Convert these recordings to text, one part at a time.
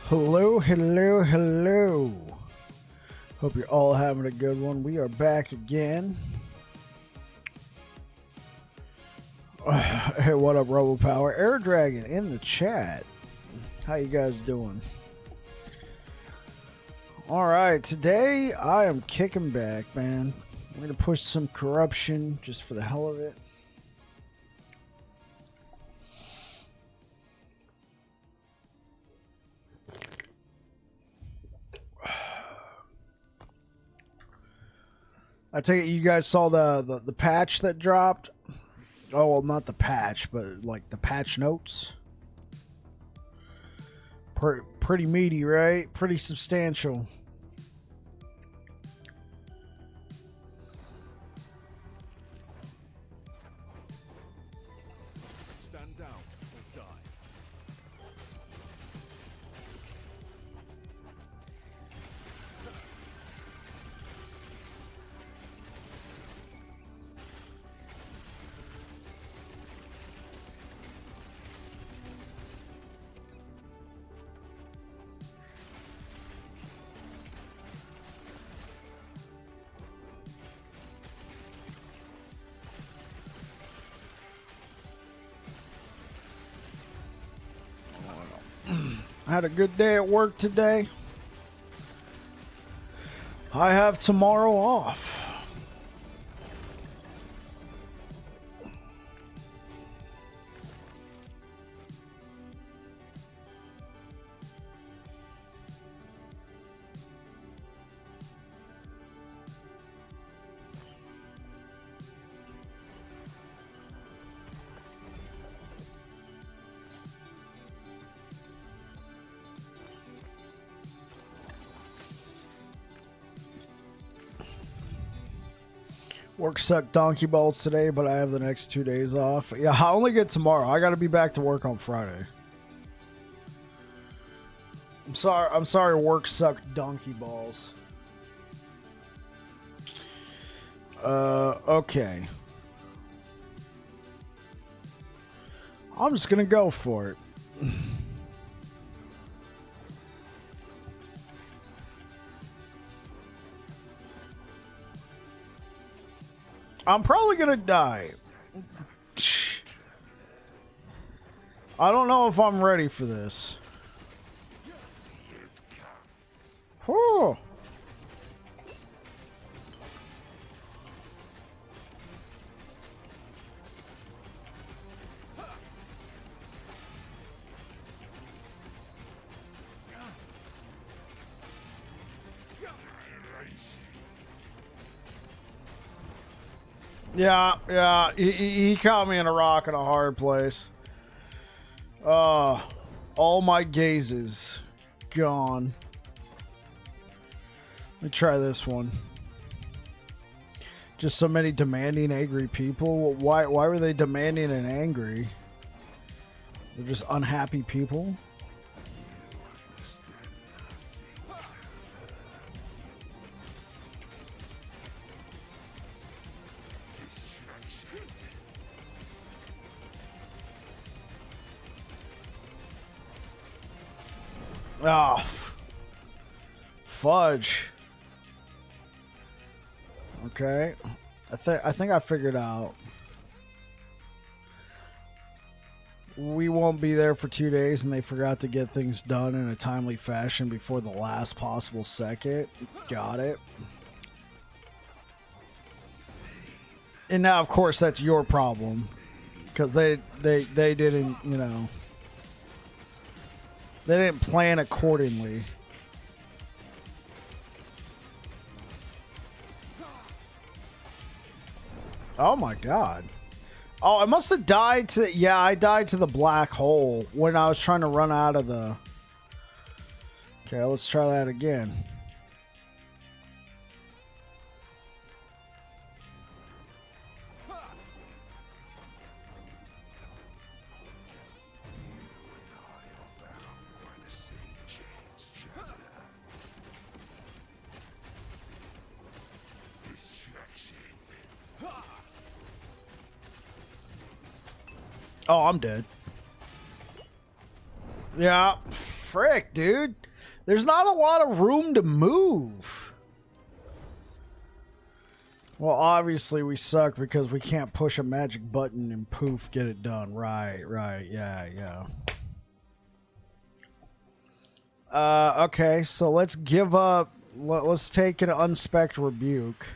Hello, hello, hello. Hope you're all having a good one. We are back again. Hey, what up, RoboPower? Air Dragon in the chat. How you guys doing? Alright, today I am kicking back, man. I'm going to push some corruption just for the hell of it. I take it you guys saw the patch that dropped? Oh, well, not the patch, but like the patch notes. Pretty meaty, right? Pretty substantial. Stand down or die. I had a good day at work today. I have tomorrow off. Work sucked donkey balls today, but I have the next 2 days off. Yeah, I only get tomorrow. I got to be back to work on Friday. I'm sorry work sucked donkey balls. Okay. I'm just going to go for it. I'm probably gonna die. I don't know if I'm ready for this. Whew. Yeah, he caught me in a rock in a hard place. All my gazes gone. Let me try this one. Just so many demanding, angry people. Why were they demanding and angry? They're just unhappy people. Oh, fudge. Okay, I think I figured out. We won't be there for 2 days, and they forgot to get things done in a timely fashion before the last possible second. Got it. And now, of course, that's your problem, because they didn't, you know. They didn't plan accordingly. Oh my god. Oh, I must have died to... Yeah, I died to the black hole when I was trying to run out of the... Okay, let's try that again. Oh, I'm dead. Yeah. frick, dude? There's not a lot of room to move. Well, obviously we suck because we can't push a magic button and poof, get it done. Right, yeah. Okay, so let's give up. Let's take an unspec'd rebuke.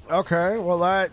Okay, well that...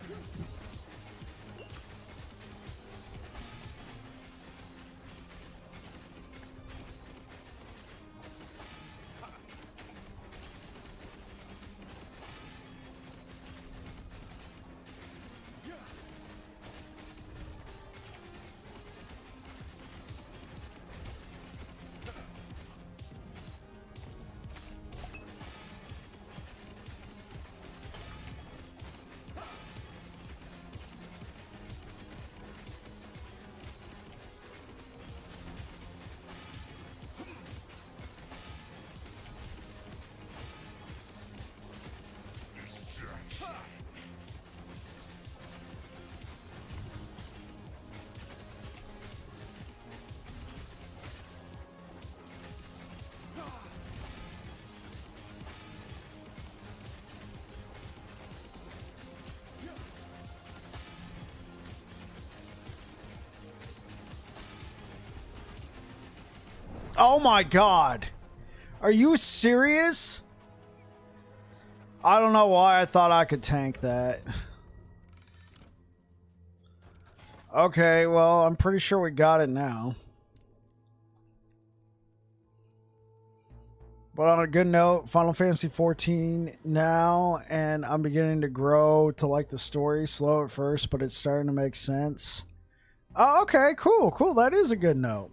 Oh my god. Are you serious? I don't know why I thought I could tank that. Okay, well, I'm pretty sure we got it now. But on a good note, Final Fantasy XIV now, and I'm beginning to grow to like the story. Slow at first, but it's starting to make sense. Oh, okay, cool. That is a good note.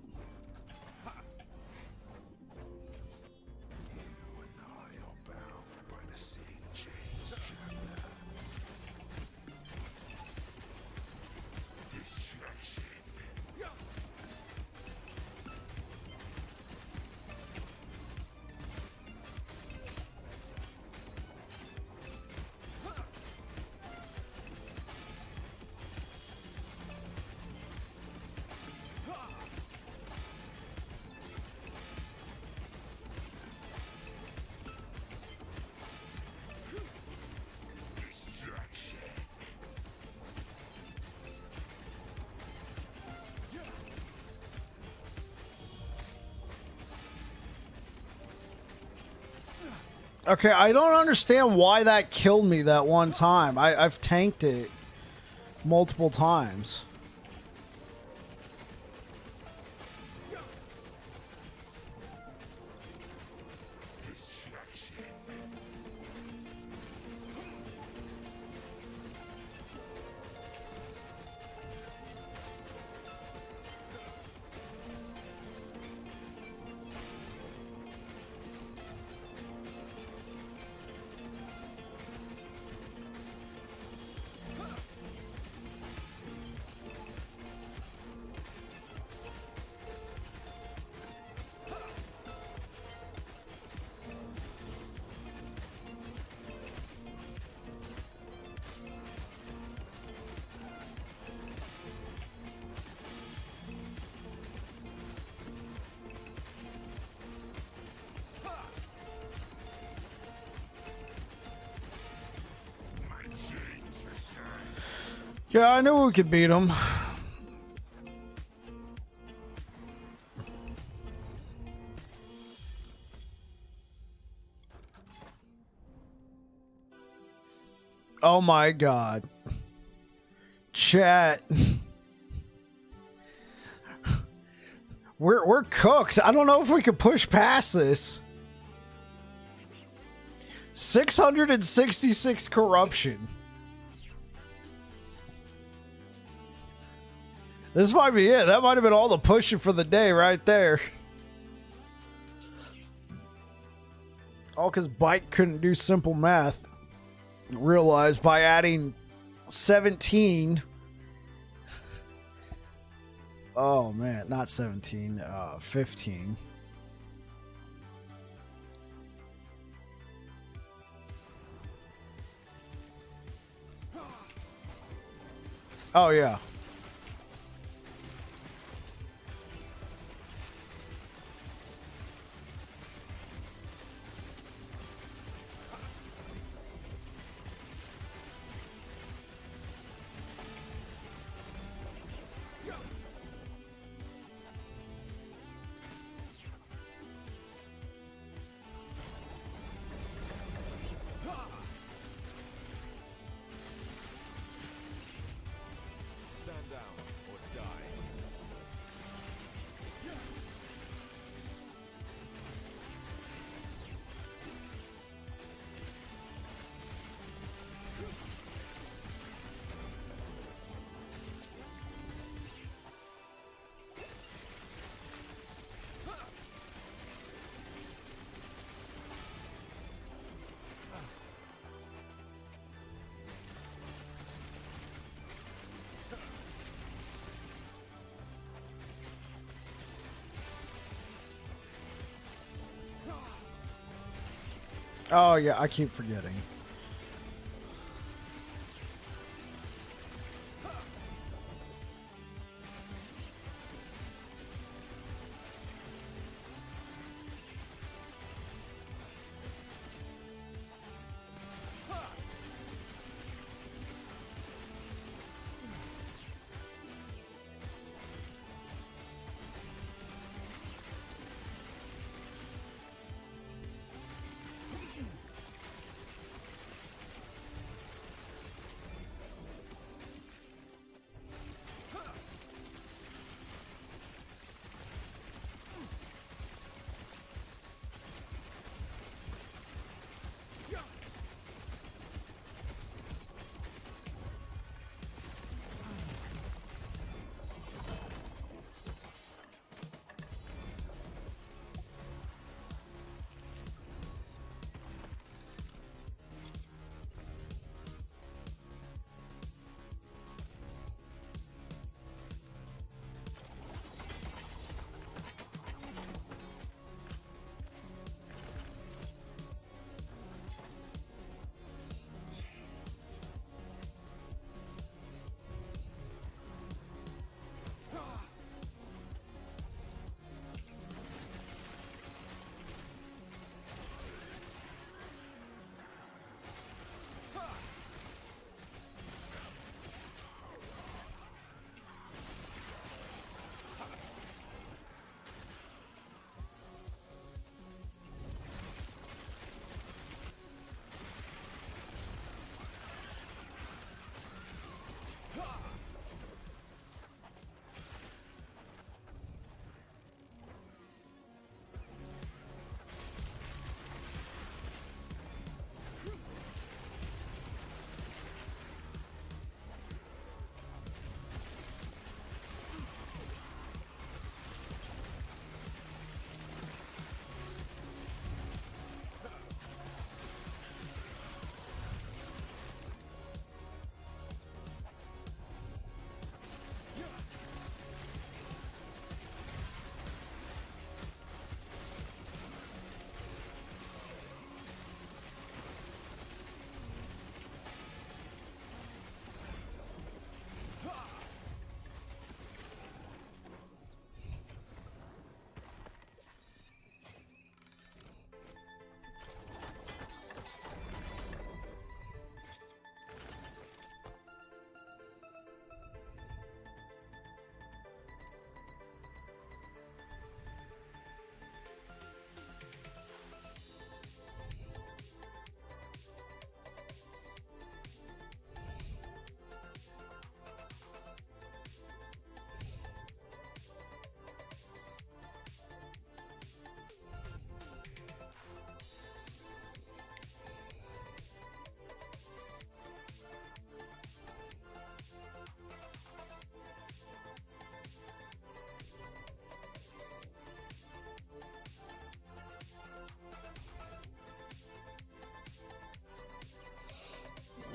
Okay, I don't understand why that killed me that one time. I've tanked it multiple times. Yeah, I knew we could beat him. Oh my god. Chat. We're cooked. I don't know if we could push past this. 666 corruption. This might be it. That might have been all the pushing for the day right there. All because Bike couldn't do simple math. Realized by adding 17. Oh man, not 17, 15. Oh yeah. Stand down or die. Oh yeah, I keep forgetting.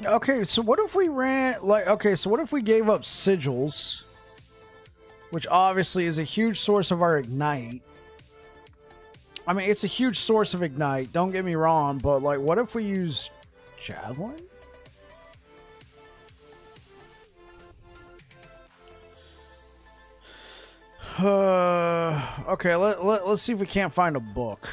Okay, so what if we ran like okay, so what if we gave up sigils, which obviously is a huge source of our ignite. I mean, it's a huge source of ignite, don't get me wrong, but like what if we use javelin? Okay, let's see if we can't find a book.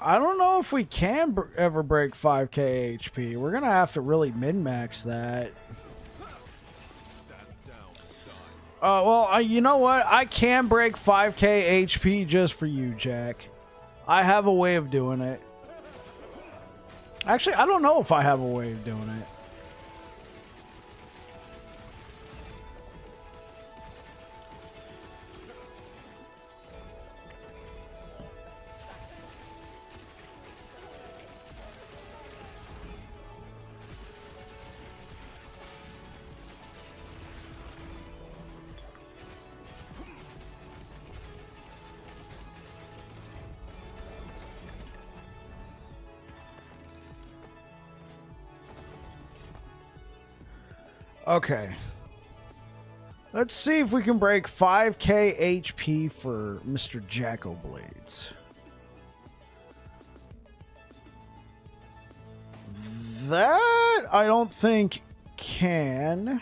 I don't know if we can ever break 5k HP. We're gonna have to really min-max that. Well, you know what? I can break 5k HP just for you, Jack. I have a way of doing it. Actually, I don't know if I have a way of doing it. Okay. Let's see if we can break 5k HP for Mr. Jacko Blades. That I don't think can.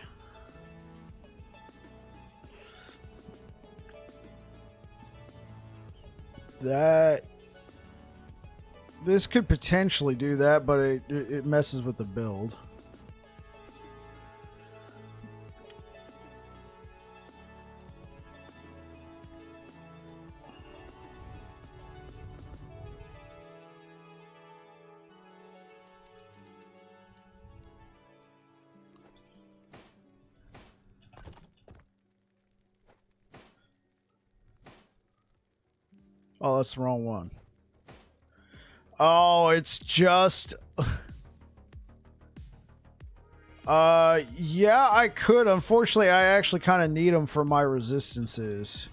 That this could potentially do that, but it messes with the build. Oh, that's the wrong one. Oh, it's just... yeah, I could. Unfortunately, I actually kind of need them for my resistances.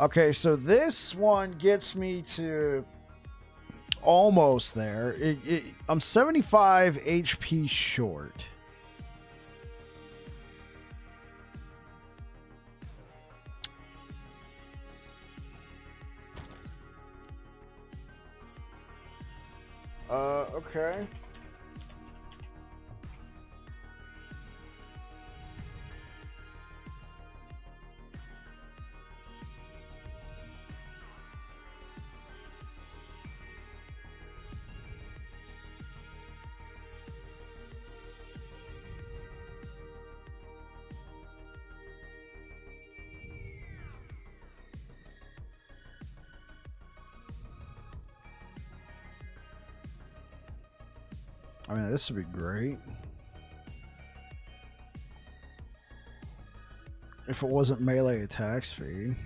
Okay, so this one gets me to almost there. I'm 75 HP short. Okay. I mean, this would be great. If it wasn't melee attack speed.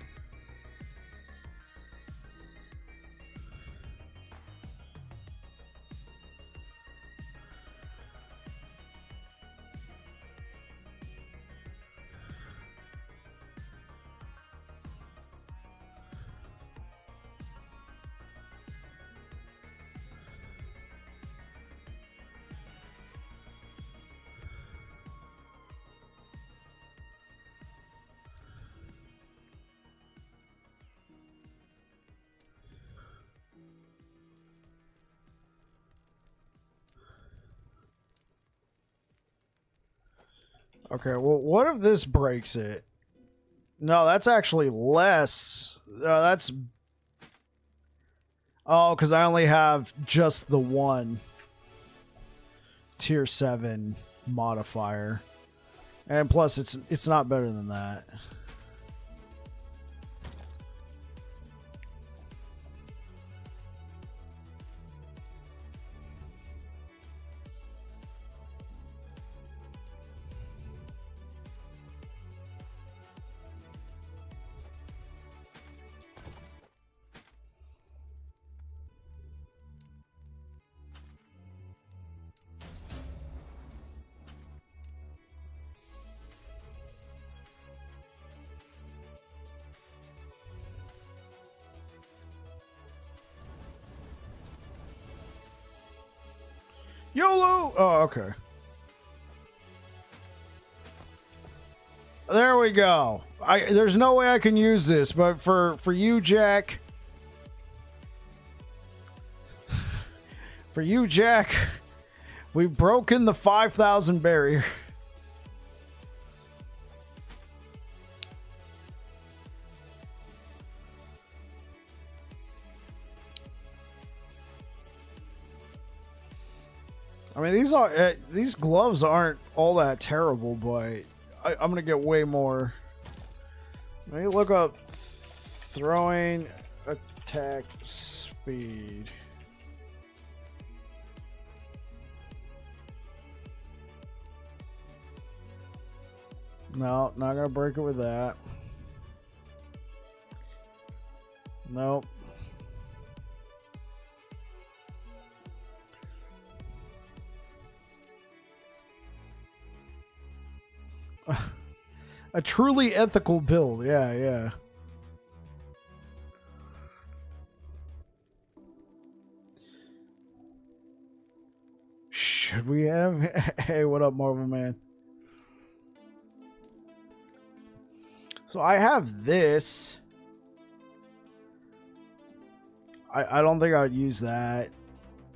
Okay, well, what if this breaks it? No, that's actually less. That's... Oh, because I only have just the one tier 7 modifier. And plus, it's not better than that. YOLO! Oh, okay. There we go. There's no way I can use this, but for you, Jack... For you, Jack, we've broken the 5,000 barrier. I mean, these gloves aren't all that terrible, but I'm gonna get way more. Let me look up throwing attack speed. No, not gonna break it with that. Nope. A truly ethical build. Yeah, yeah. Should we have... Hey, what up, Marvel Man? So I have this. I don't think I would use that.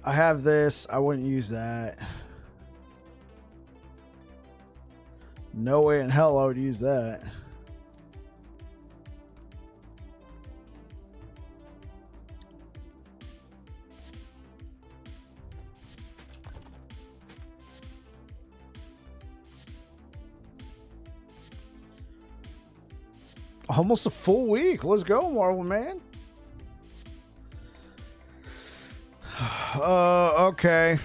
I have this. I wouldn't use that. No way in hell I would use that. Almost a full week. Let's go, Marvel Man. Okay.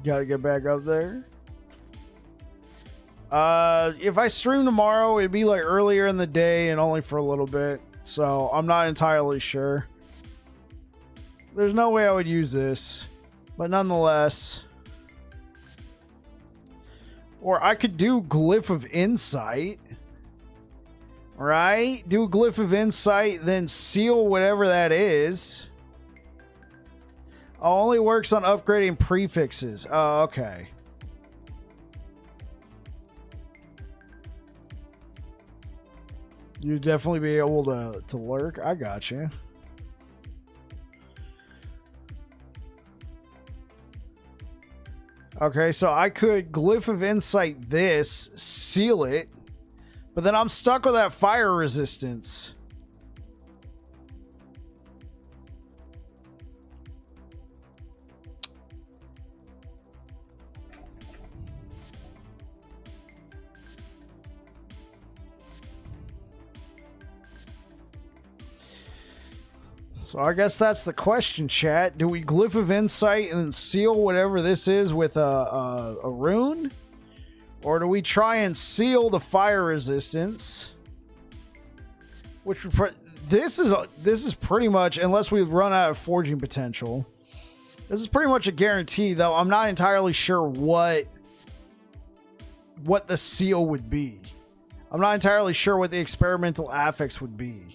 Gotta get back up there. If I stream tomorrow, it'd be like earlier in the day and only for a little bit. So I'm not entirely sure. There's no way I would use this, but nonetheless. Or I could do Glyph of Insight. Right? Do Glyph of Insight, then seal whatever that is. Only works on upgrading prefixes. Oh, okay. You'd definitely be able to lurk. I got you. Okay, so I could Glyph of Insight this, seal it, but then I'm stuck with that fire resistance. So I guess that's the question, chat. Do we Glyph of Insight and then seal whatever this is with a rune? Or do we try and seal the fire resistance? Which this is pretty much, unless we run out of forging potential. This is pretty much a guarantee, though I'm not entirely sure what the seal would be. I'm not entirely sure what the experimental affix would be.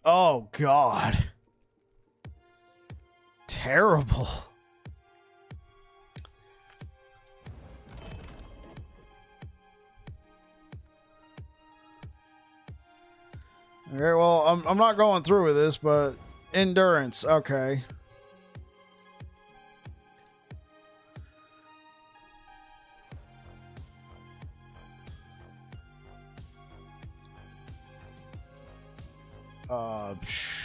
Oh, God. Terrible. Okay, well, I'm not going through with this, but Endurance. Okay. Psh.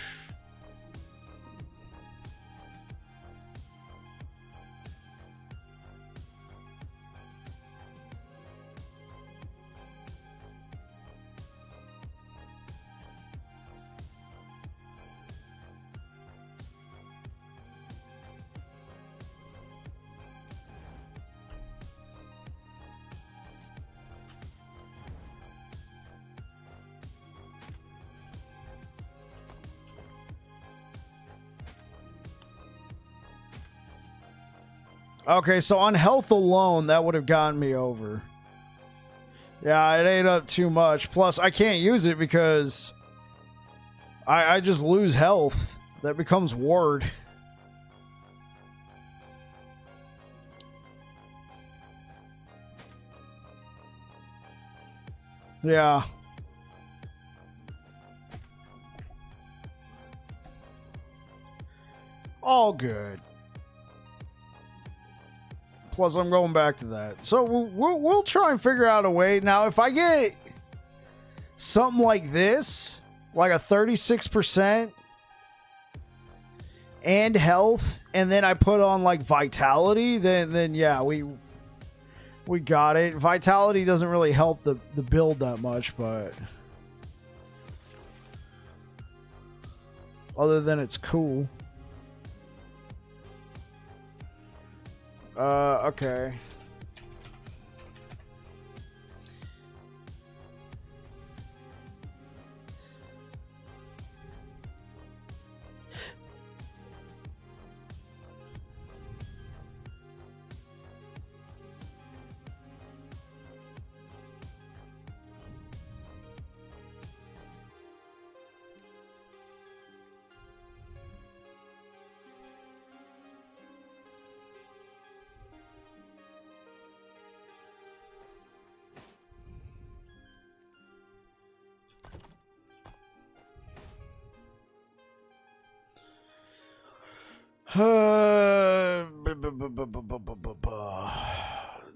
Okay, so on health alone, that would have gotten me over. Yeah, it ate up too much. Plus, I can't use it because I just lose health. That becomes ward. Yeah. All good. Plus, I'm going back to that. So we'll try and figure out a way. Now, if I get something like this, like a 36% and health, and then I put on like vitality, then yeah, we got it. Vitality doesn't really help the build that much, but other than it's cool. Okay.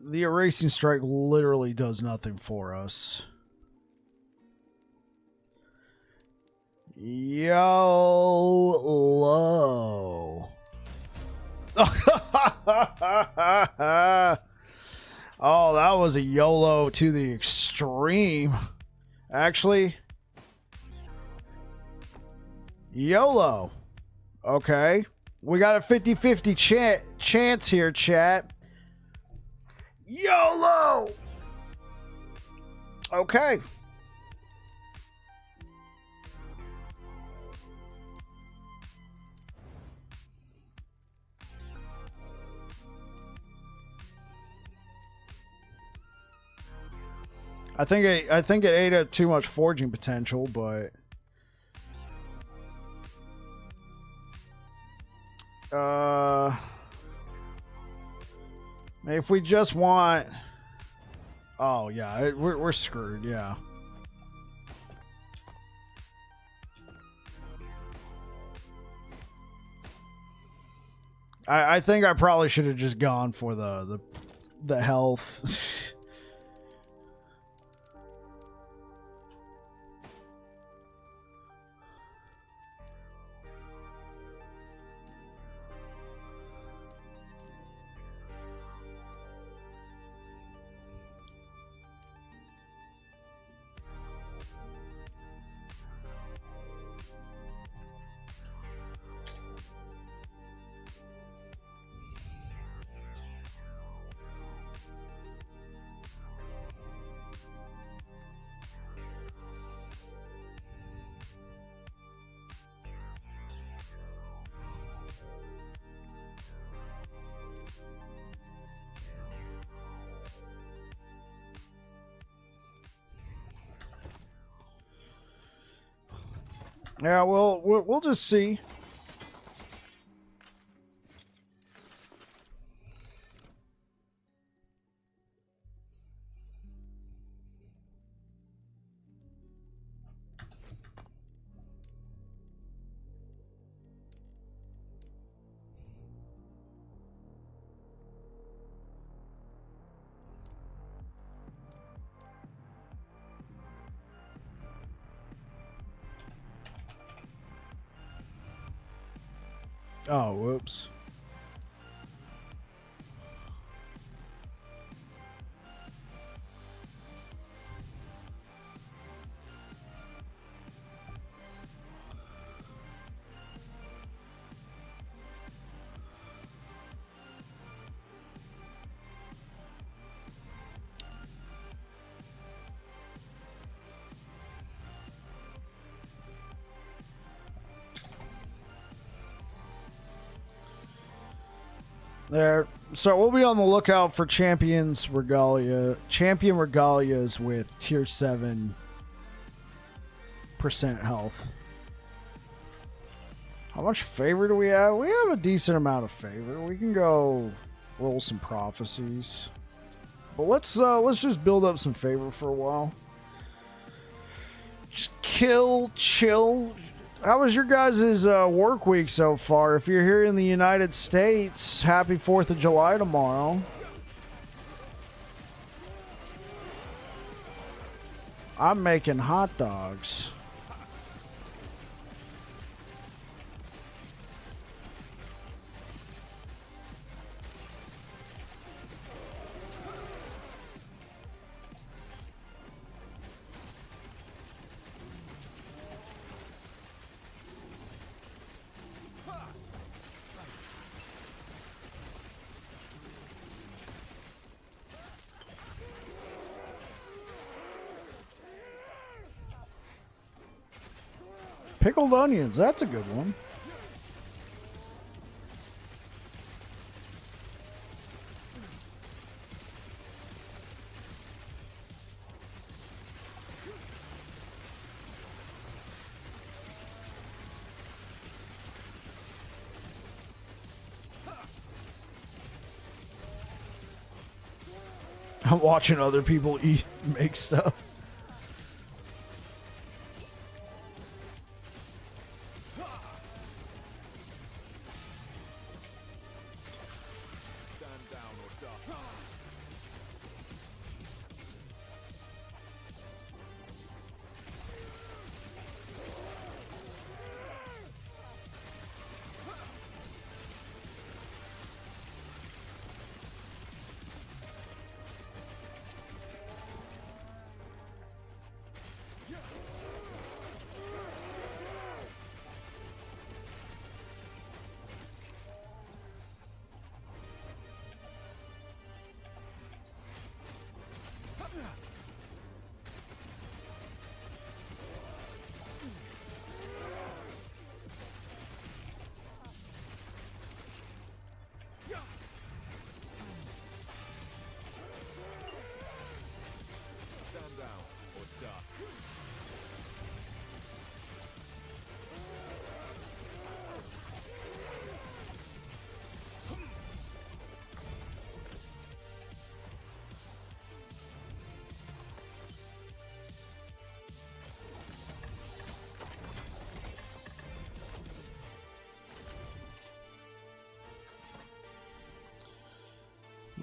The erasing strike literally does nothing for us. YOLO. Oh, that was a YOLO to the extreme. Actually, YOLO. Okay. We got a 50-50 chance here, chat. YOLO! Okay. I think it ate up too much forging potential, but if we just want, oh yeah, we're screwed. Yeah. I think I probably should have just gone for the health. Yeah, we'll just see. Oh, whoops. There. So we'll be on the lookout for champions regalia. Champion regalias with tier 7% health. How much favor do we have? We have a decent amount of favor. We can go roll some prophecies. But let's just build up some favor for a while. Just chill. How was your guys' work week so far? If you're here in the United States, happy 4th of July tomorrow. I'm making hot dogs. Pickled onions, that's a good one. I'm watching other people make stuff.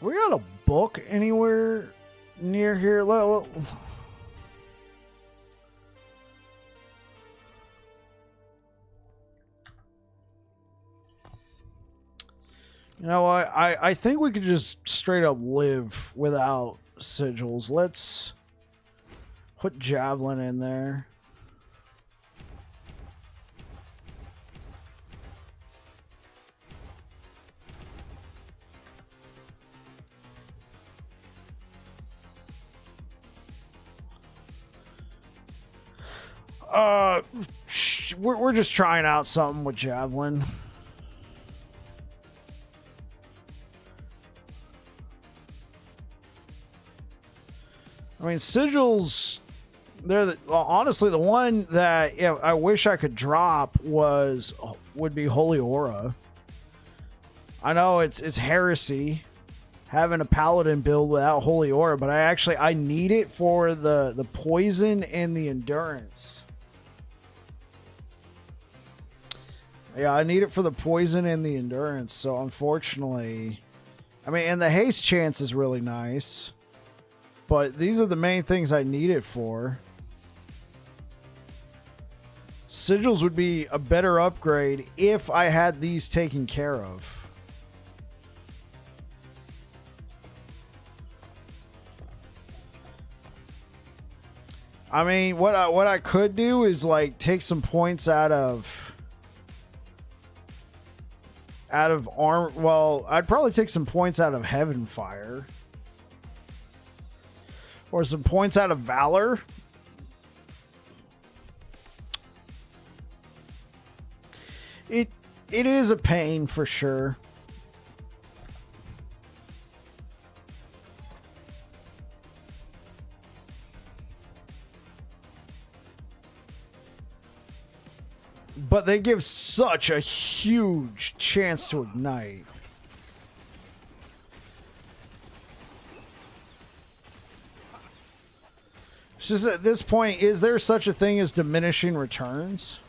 We got a book anywhere near here? You know what? I think we could just straight up live without sigils. Let's put Javelin in there. We're just trying out something with Javelin. I mean, sigils, they're honestly the one that I wish I could drop would be Holy Aura. I know it's heresy having a Paladin build without Holy Aura, but I need it for the poison and the endurance. Yeah, I need it for the poison and the endurance. So unfortunately, I mean, and the haste chance is really nice, but these are the main things I need it for. Sigils would be a better upgrade if I had these taken care of. I mean, what I could do is like take some points out of arm. Well, I'd probably take some points out of Heaven Fire or some points out of Valor. It is a pain for sure. But they give such a huge chance to ignite. It's just at this point, is there such a thing as diminishing returns?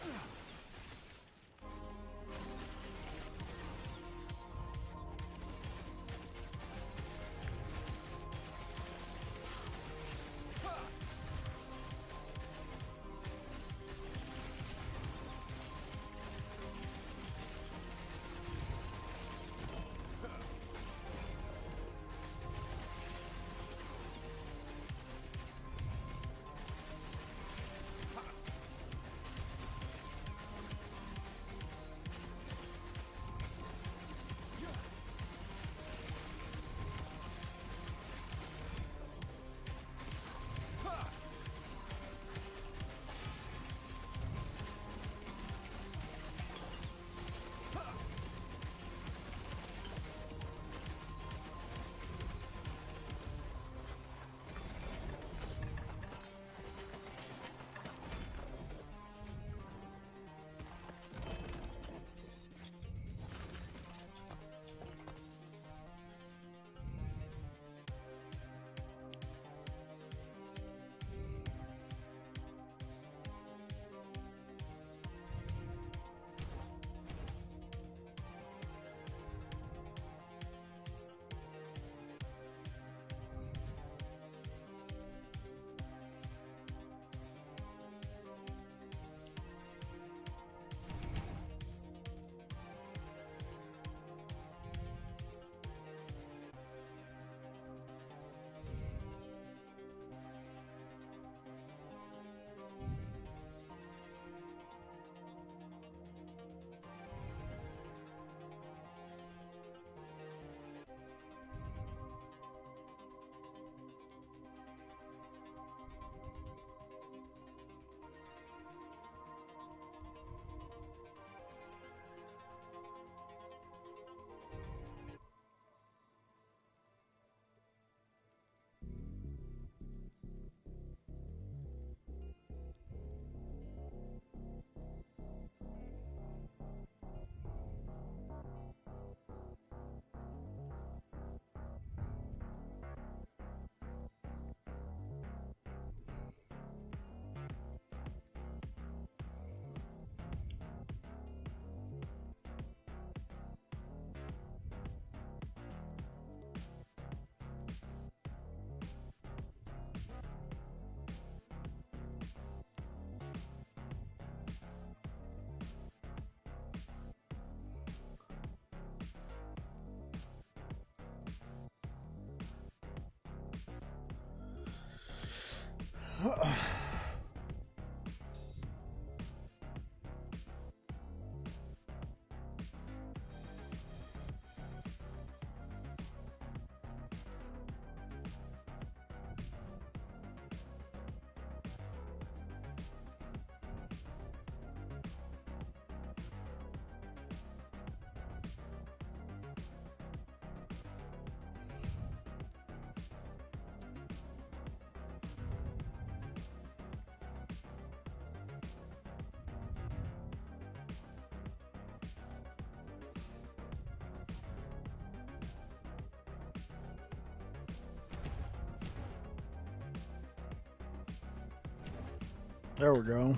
There we go.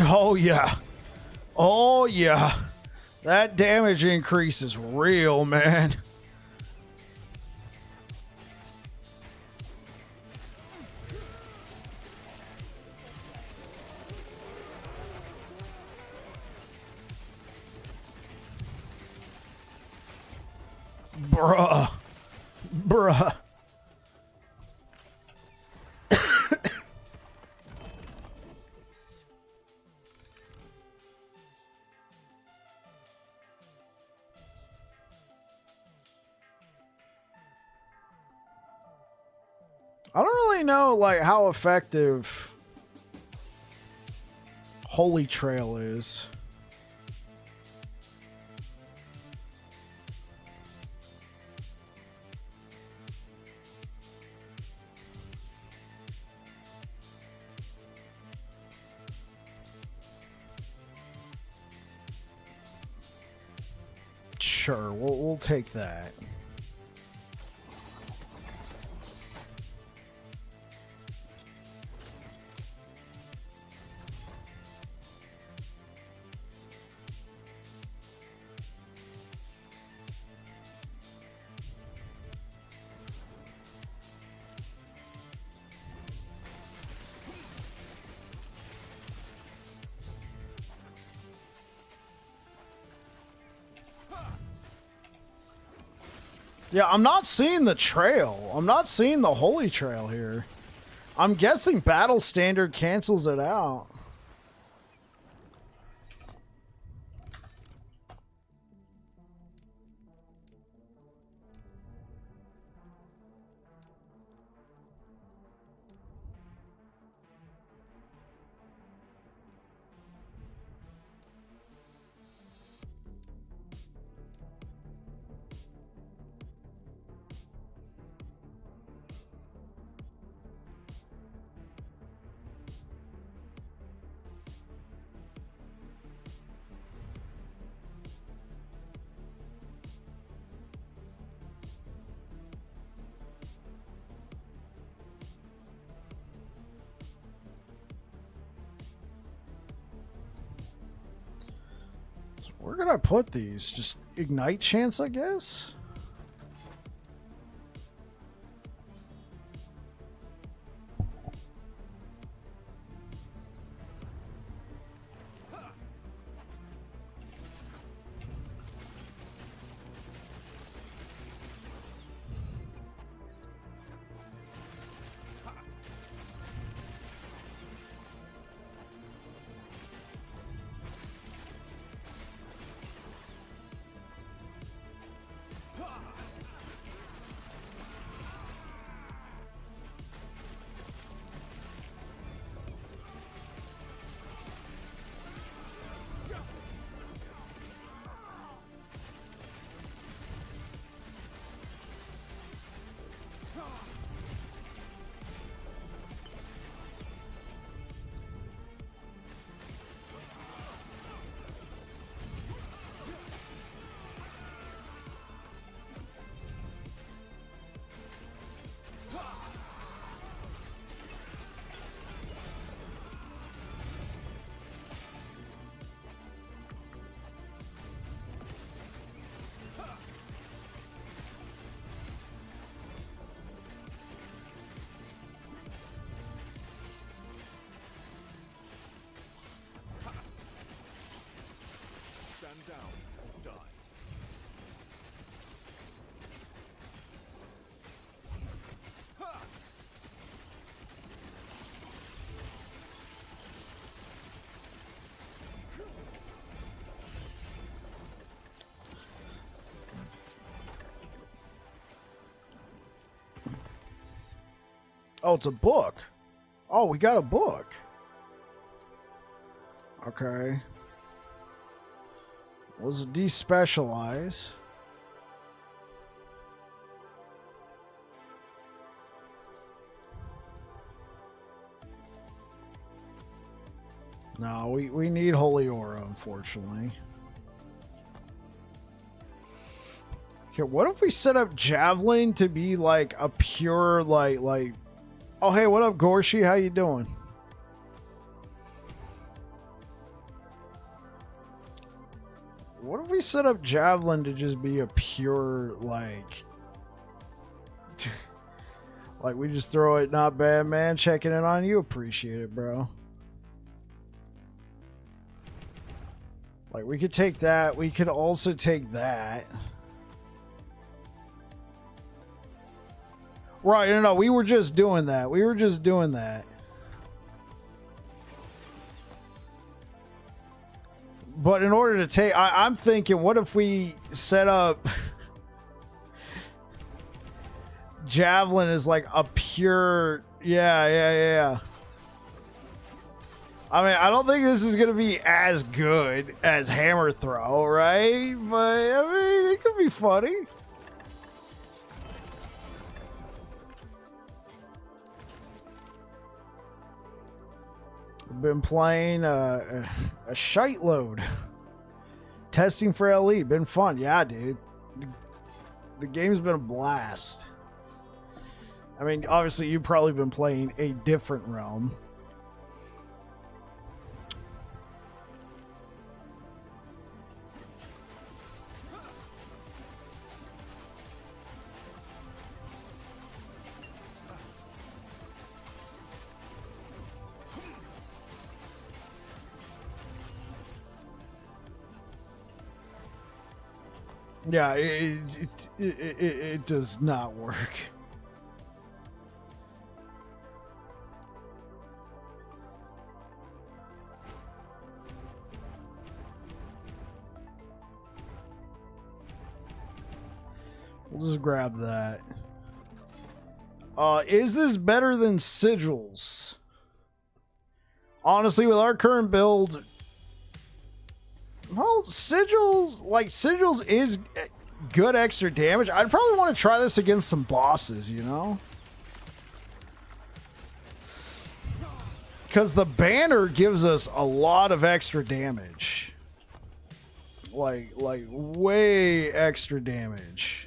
Oh, yeah. Oh, yeah. That damage increase is real, man. Bruh. Bruh. I don't really know like how effective Holy Trail is. Sure, we'll take that. Yeah, I'm not seeing the trail. I'm not seeing the Holy Trail here. I'm guessing Battle Standard cancels it out. Where could I put these? Just Ignite Chance, I guess? Stand down or die. Oh, it's a book. Oh, we got a book. Okay. Was despecialize. No, we need Holy Aura, unfortunately. Okay, what if we set up Javelin to be like a pure like oh hey, what up, Gorshi? How you doing? What if we set up Javelin to just be a pure, like... like, we just throw it, not bad, man. Checking it on you. Appreciate it, bro. Like, we could take that. We could also take that. Right, no, we were just doing that. We were just doing that. But in order to take... I'm thinking, what if we set up... Javelin is like a pure... Yeah. I mean, I don't think this is going to be as good as Hammer Throw, right? But, I mean, it could be funny. I've been playing a shite load. Testing for LE. Been fun. Yeah, dude. The game's been a blast. I mean, obviously, you've probably been playing a different realm. Yeah, it does not work. We'll just grab that. Is this better than Sigils? Honestly, with our current build... Well, Sigils is good extra damage. I'd probably want to try this against some bosses, you know? Because the banner gives us a lot of extra damage. Like way extra damage.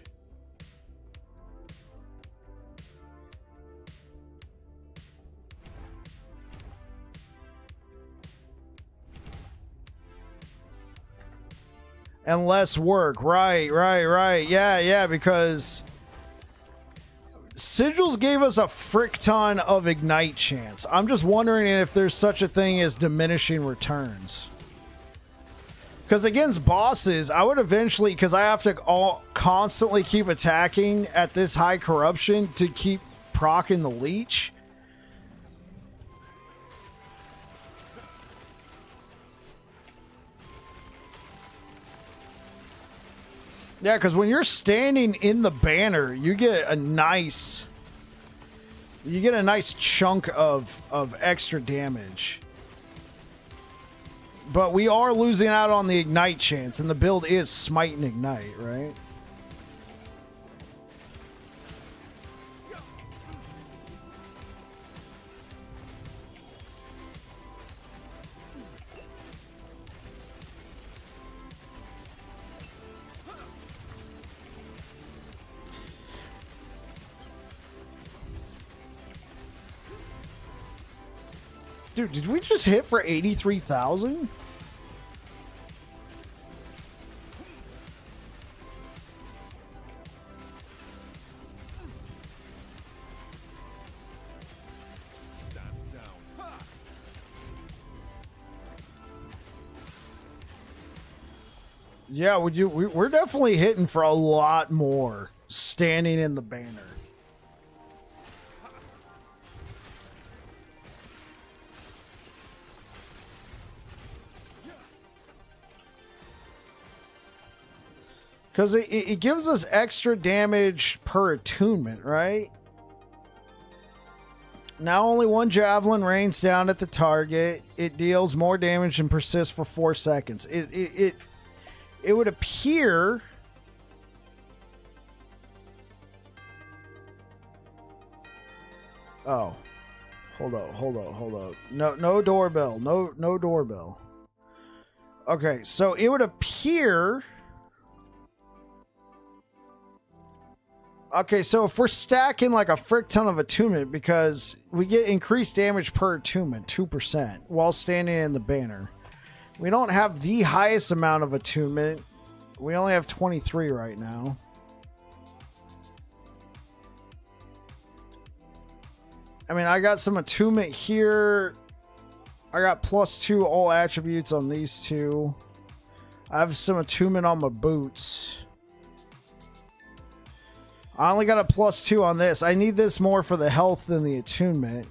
And less work. Right. Yeah, because Sigils gave us a frick ton of ignite chance. I'm just wondering if there's such a thing as diminishing returns. Because against bosses, I would eventually, because I have to constantly keep attacking at this high corruption to keep proccing the leech. Yeah, because when you're standing in the banner, you get a nice chunk of extra damage. But we are losing out on the ignite chance, and the build is smite and ignite, right? Dude, did we just hit for 83,000? Stand down. Ha! Yeah, we're definitely hitting for a lot more standing in the banner. Because it gives us extra damage per attunement, right? Now only one javelin rains down at the target. It deals more damage and persists for 4 seconds. It would appear... Oh. Hold up. No doorbell. No doorbell. Okay, so it would appear... Okay, so if we're stacking like a frick ton of attunement, because we get increased damage per attunement, 2%, while standing in the banner. We don't have the highest amount of attunement, We only have 23 right now. I mean, I got some attunement here. I got +2 all attributes on these two. I have some attunement on my boots. I only got a +2 on this. I need this more for the health than the attunement.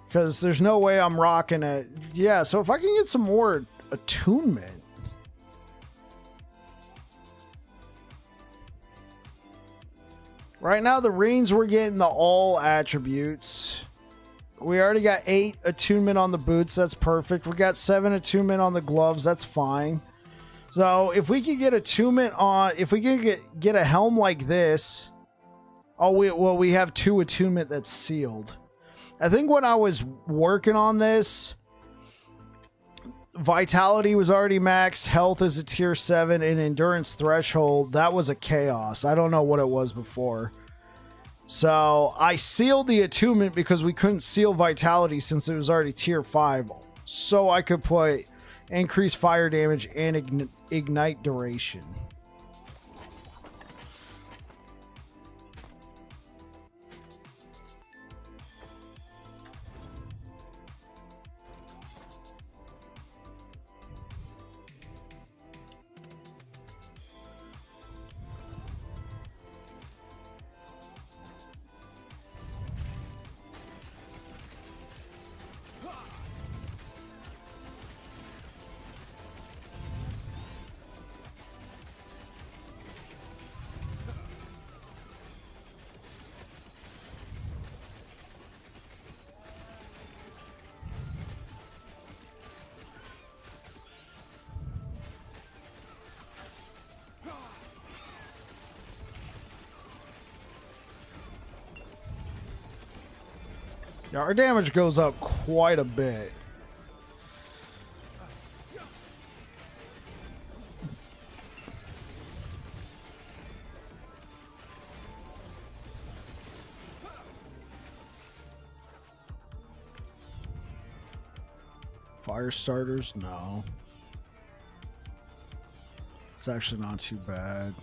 Because there's no way I'm rocking it. Yeah, so if I can get some more attunement. Right now, the rings, we're getting the all attributes. We already got 8 attunement on the boots. That's perfect. We got 7 attunement on the gloves. That's fine. So if we could get attunement on, if we can get a helm like this. Oh, we have 2 attunement that's sealed. I think when I was working on this, vitality was already maxed, health is a tier 7, and endurance threshold, that was a chaos. I don't know what it was before. So I sealed the attunement because we couldn't seal vitality since it was already tier 5. So I could put increased fire damage and ignite duration. Yeah, our damage goes up quite a bit. Fire starters? No. It's actually not too bad.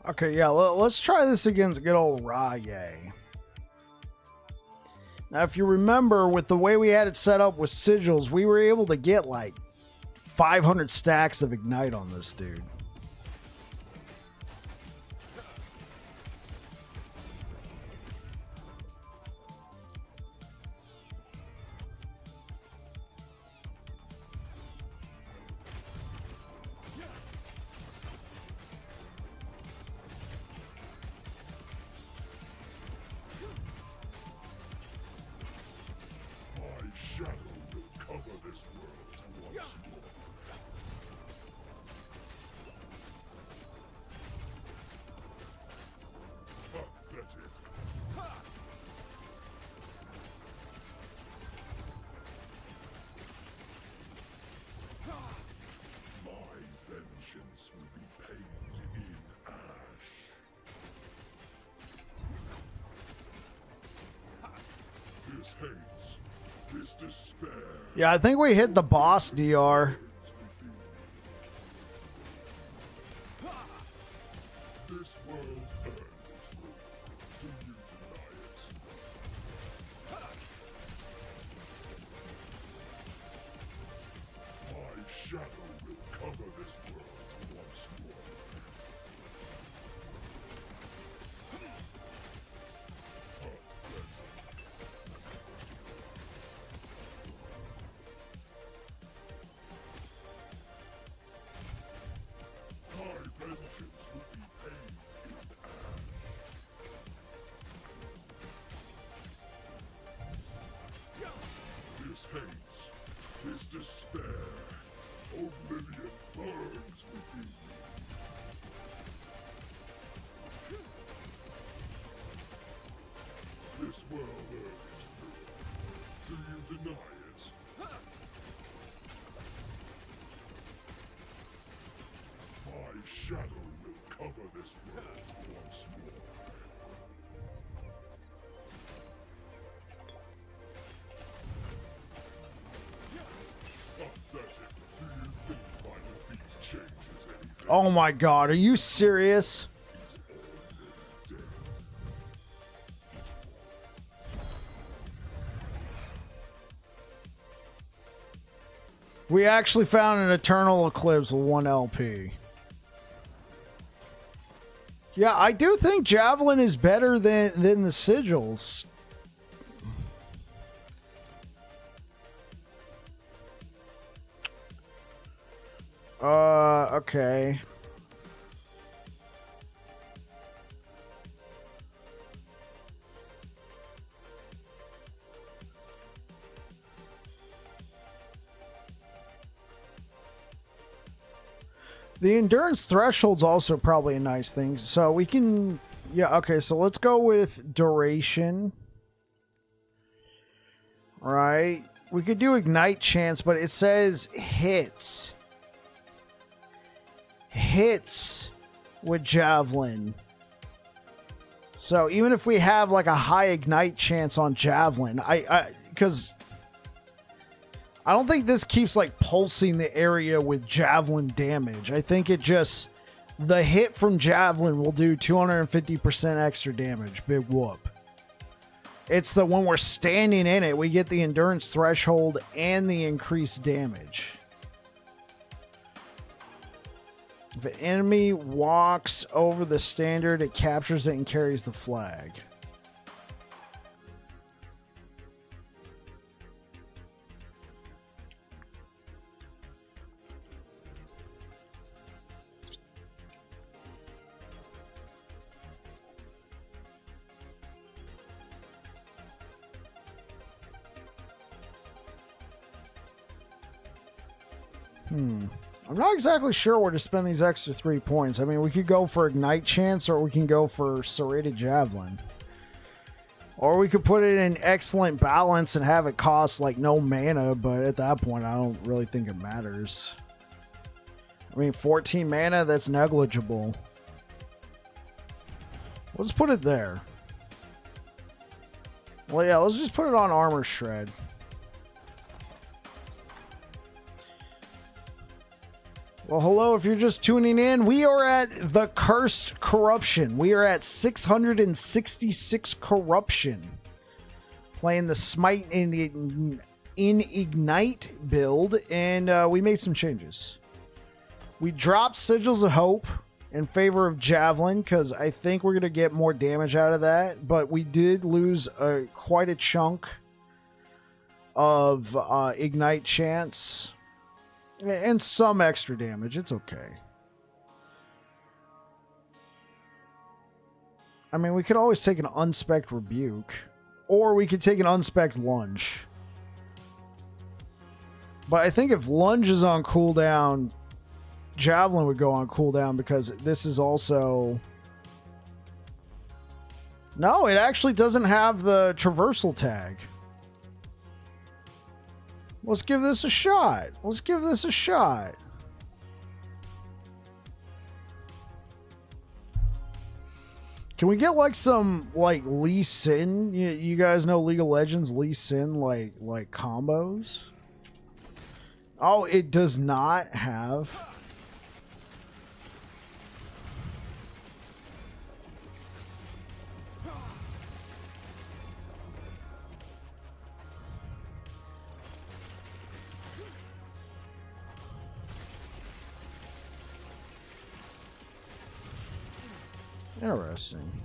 Okay, yeah, let's try this against good old Raye. Now, if you remember, with the way we had it set up with sigils, we were able to get like 500 stacks of Ignite on this dude. Yeah, I think we hit the boss DR. This world earns. Do shadow will cover this world once more. My vengeance will be paid in ash. This hates, this despair, oblivion burns within me. This world urges me. Do you deny it? My shadow will cover this world once more. Pathetic. Do you think my defeat changes anything? Oh my god, are you serious? We actually found an Eternal Eclipse with 1 LP. Yeah, I do think Javelin is better than the Sigils. Okay. The endurance threshold's also probably a nice thing. So we can, yeah, okay, so let's go with duration. Right. We could do ignite chance, but it says hits. Hits with Javelin. So even if we have like a high ignite chance on Javelin, because I don't think this keeps like pulsing the area with Javelin damage. I think it just, the hit from Javelin will do 250% extra damage. Big whoop. It's the when we're standing in it, we get the endurance threshold and the increased damage. If an enemy walks over the standard, it captures it and carries the flag. I'm not exactly sure where to spend these extra 3 points. I mean, we could go for Ignite Chance, or we can go for Serrated Javelin. Or we could put it in Excellent Balance and have it cost like no mana, but at that point, I don't really think it matters. I mean, 14 mana, that's negligible. Let's put it there. Well, yeah, let's just put it on Armor Shred. Well, hello, if you're just tuning in, we are at the Cursed Corruption. We are at 666 Corruption. Playing the Smite in Ignite build, and we made some changes. We dropped Sigils of Hope in favor of Javelin, because I think we're going to get more damage out of that, but we did lose quite a chunk of Ignite Chance. And some extra damage. It's okay. I mean, we could always take an unspec'd Rebuke. Or we could take an unspec'd Lunge. But I think if Lunge is on cooldown, Javelin would go on cooldown, because this is also... No, it actually doesn't have the traversal tag. Let's give this a shot. Let's give this a shot. Can we get like some like Lee Sin? You guys know League of Legends Lee Sin like combos? Oh, it does not have. Interesting.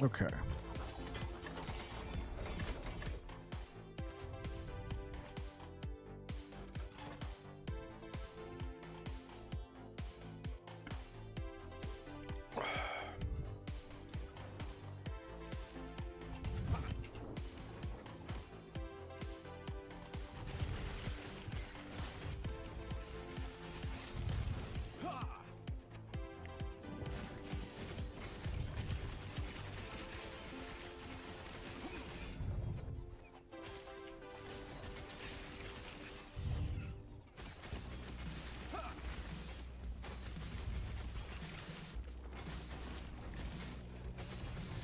Okay.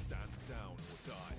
Stand down or die.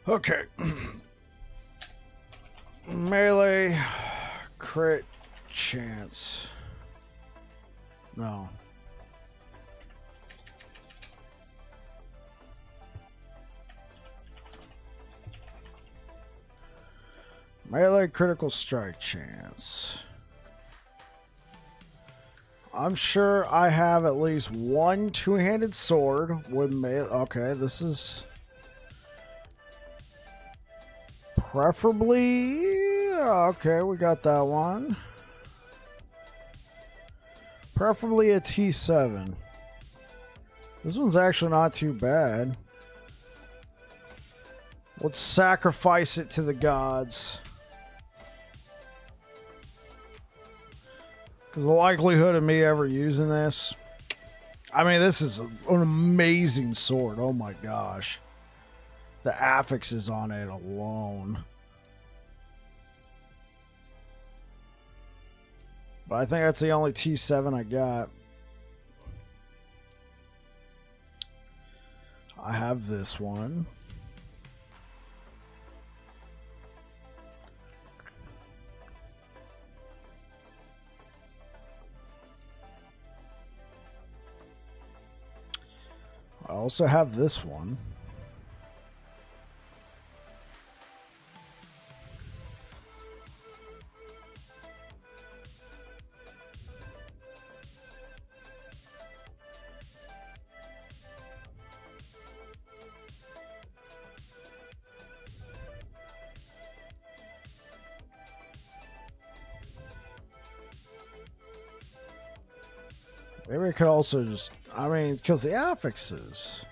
Okay. Melee crit chance. No. Melee critical strike chance. I'm sure I have at least one two-handed sword with melee. Okay, this is preferably. Okay, we got that one. Preferably a T7. This one's actually not too bad. Let's sacrifice it to the gods. Because the likelihood of me ever using this... I mean, this is an amazing sword. Oh my gosh. The affixes on it alone. But I think that's the only T7 I got. I have this one. also have this one. Maybe we could also just, I mean, because the affixes.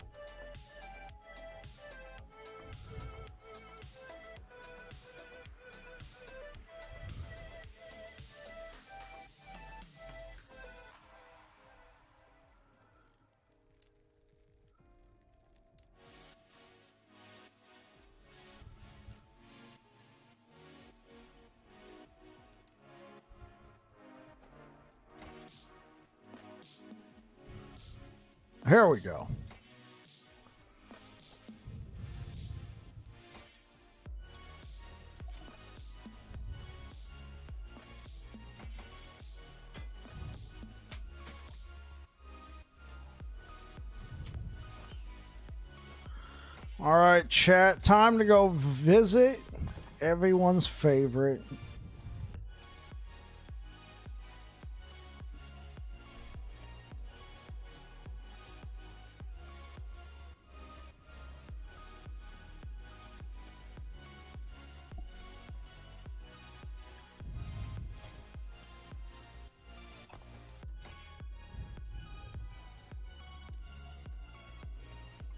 Here we go. All right, chat. Time to go visit everyone's favorite.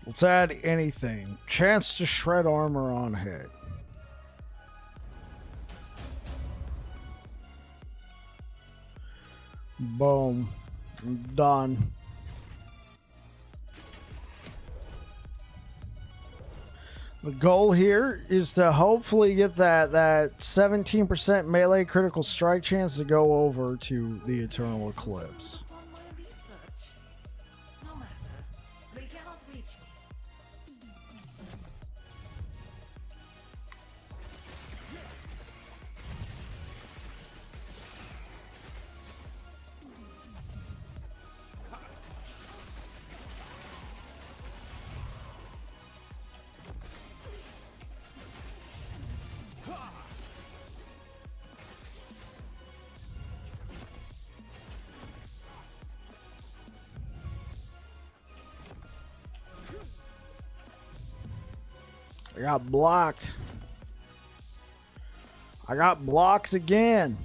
Let's add anything. Chance to shred armor on hit. Boom. Done. The goal here is to hopefully get that 17% melee critical strike chance to go over to the Eternal Eclipse. I got blocked. I got blocked again.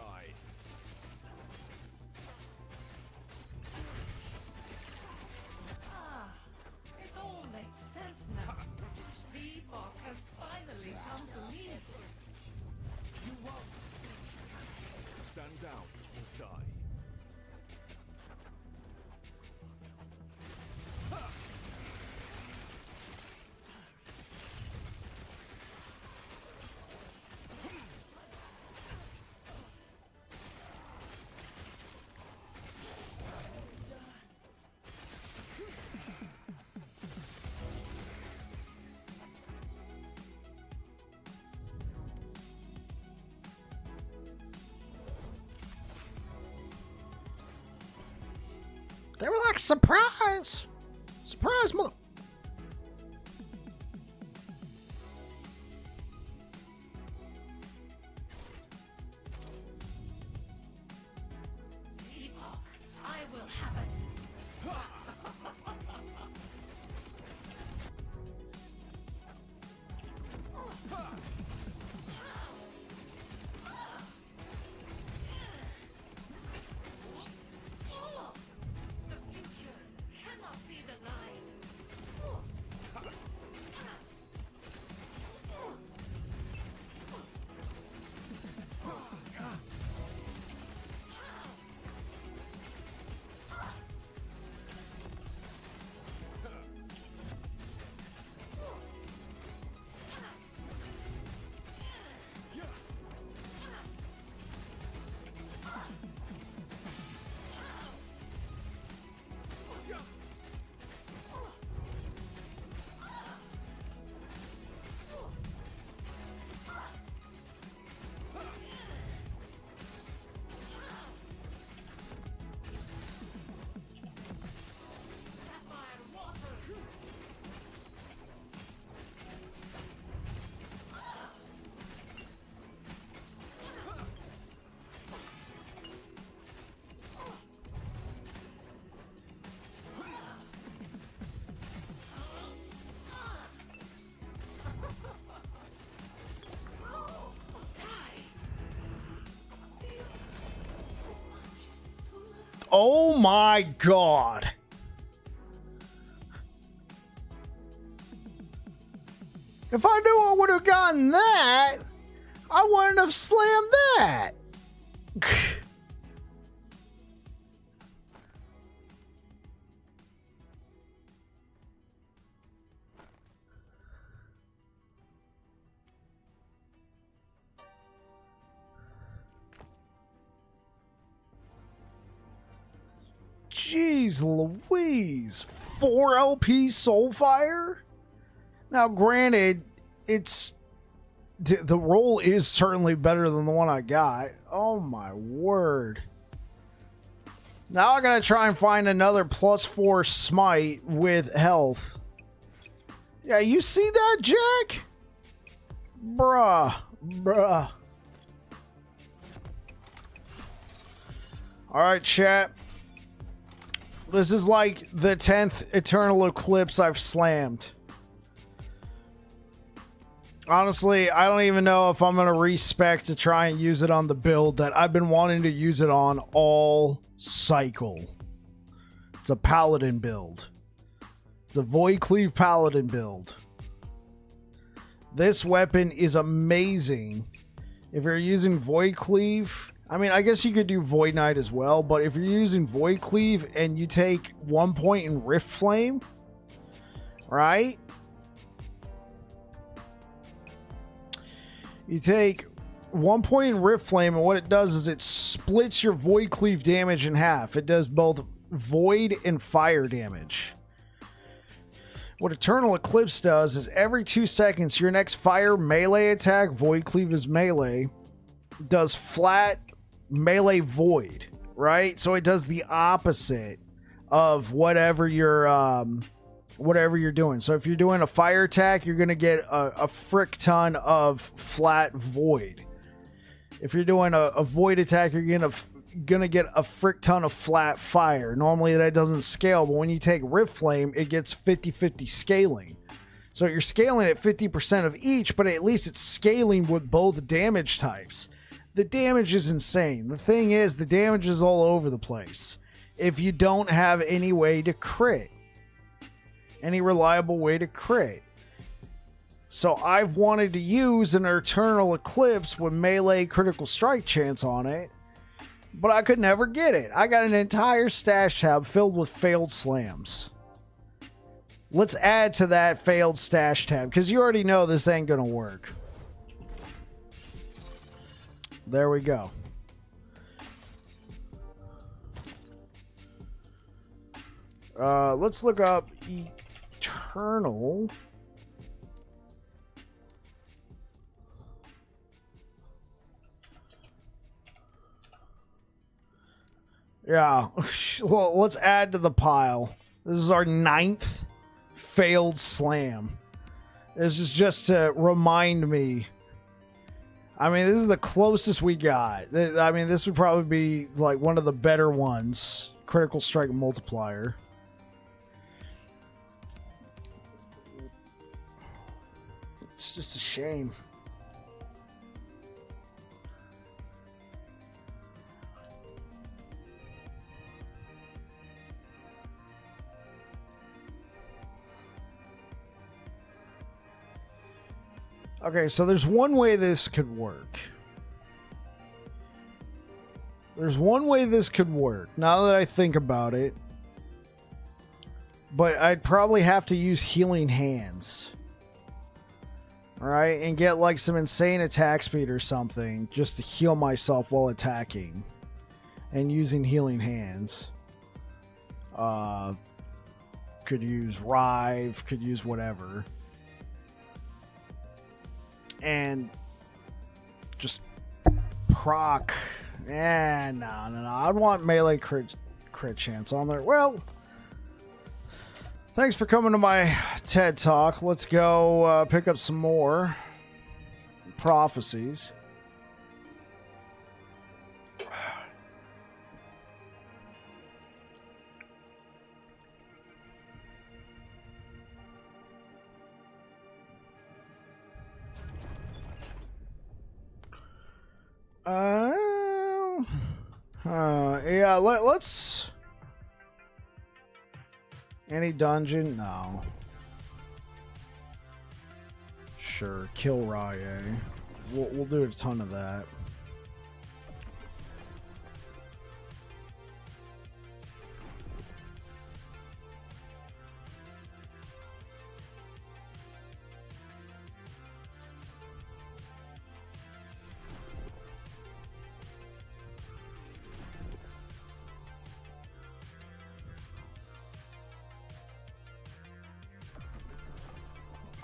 die. It all makes sense now. The Epoch has finally come to me. You won't. Stand down or die. They were like, surprise! Surprise, mother... The Epoch, I will have it. The future cannot be denied. Sapphire waters. Oh my god. If I knew I would have gotten that, I wouldn't have slammed that. Jeez Louise. 4 LP Soulfire? Now, granted, it's... the roll is certainly better than the one I got. Oh my word. Now I gotta try and find another +4 smite with health. Yeah, you see that, Jack? Bruh. Alright, chat. This is like the 10th Eternal Eclipse I've slammed. Honestly, I don't even know if I'm going to respec to try and use it on the build that I've been wanting to use it on all cycle. It's a Paladin build. It's a Void Cleave Paladin build. This weapon is amazing. If you're using Void Cleave... I mean, I guess you could do Void Knight as well, but if you're using Void Cleave and you take 1 point in Rift Flame, right? You take 1 point in Rift Flame, and what it does is it splits your Void Cleave damage in half. It does both Void and Fire damage. What Eternal Eclipse does is every 2 seconds, your next fire melee attack, Void Cleave is melee, does flat melee void, right? So it does the opposite of whatever you're doing. So if you're doing a fire attack, you're gonna get a frick ton of flat void. If you're doing a void attack, you're gonna get a frick ton of flat fire. Normally that doesn't scale, but when you take Rift Flame, it gets 50-50 scaling. So you're scaling at 50% of each, but at least it's scaling with both damage types. the damage is insane. The thing is, the damage is all over the place. If you don't have any way to crit, any reliable way to crit. So I've wanted to use an Eternal Eclipse with melee critical strike chance on it, but I could never get it. I got an entire stash tab filled with failed slams. Let's add to that failed stash tab, because you already know this ain't gonna work. There we go. Let's look up Eternal. Yeah, well, let's add to the pile. This is our 9th failed slam. This is just to remind me. I mean, this is the closest we got. I mean, this would probably be like one of the better ones. Critical strike multiplier. It's just a shame. Okay, so there's one way this could work. There's one way this could work, now that I think about it. But I'd probably have to use Healing Hands. Alright, and get like some insane attack speed or something, just to heal myself while attacking. And using Healing Hands. Could use Rive, could use whatever. And just proc. No. I'd want melee crit chance on there. Well, thanks for coming to my TED Talk. Let's go pick up some more prophecies. Yeah, let's... Any dungeon? No. Sure, kill Rye. We'll do a ton of that.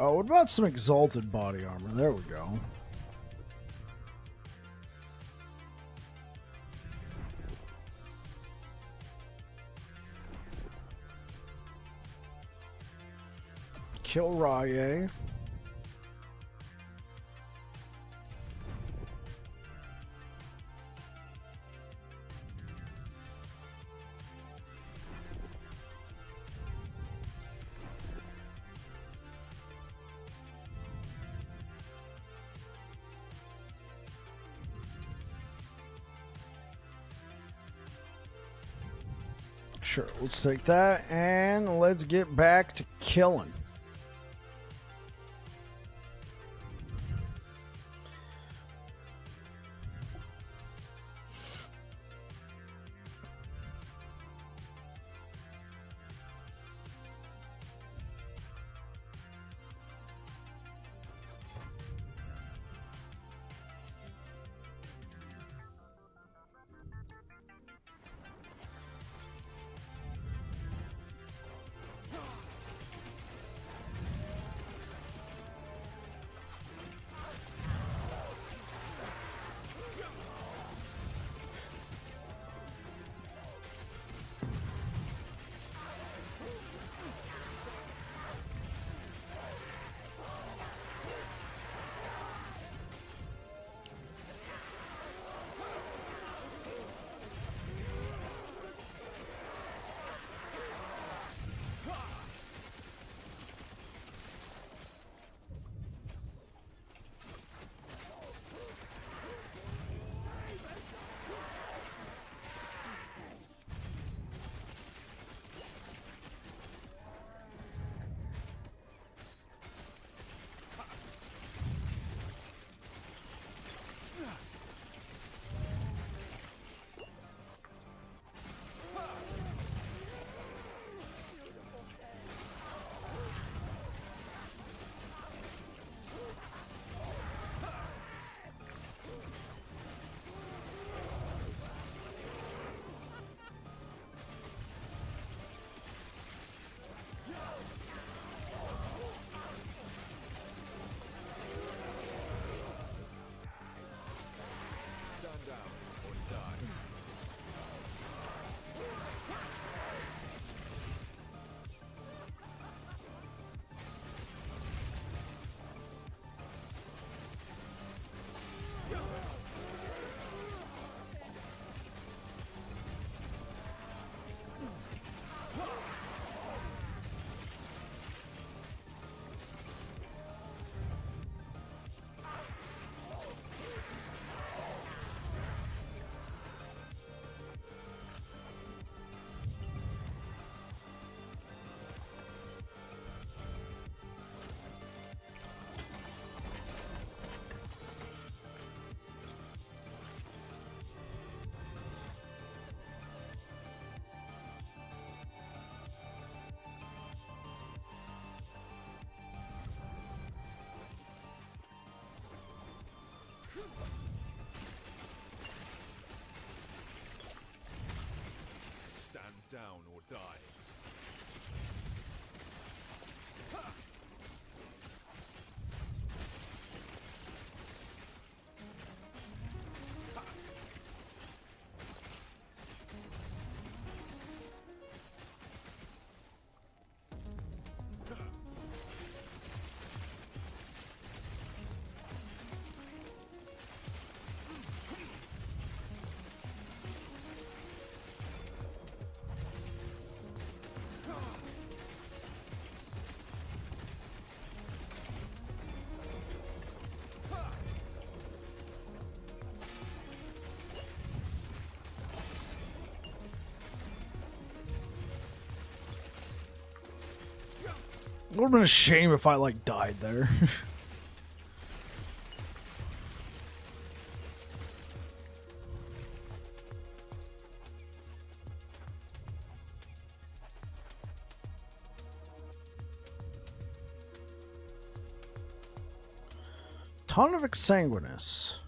Oh, what about some exalted body armor? There we go. Kill Rye. Sure, let's take that and let's get back to killing. would have been a shame if I like died there. Ton of Exsanguinous.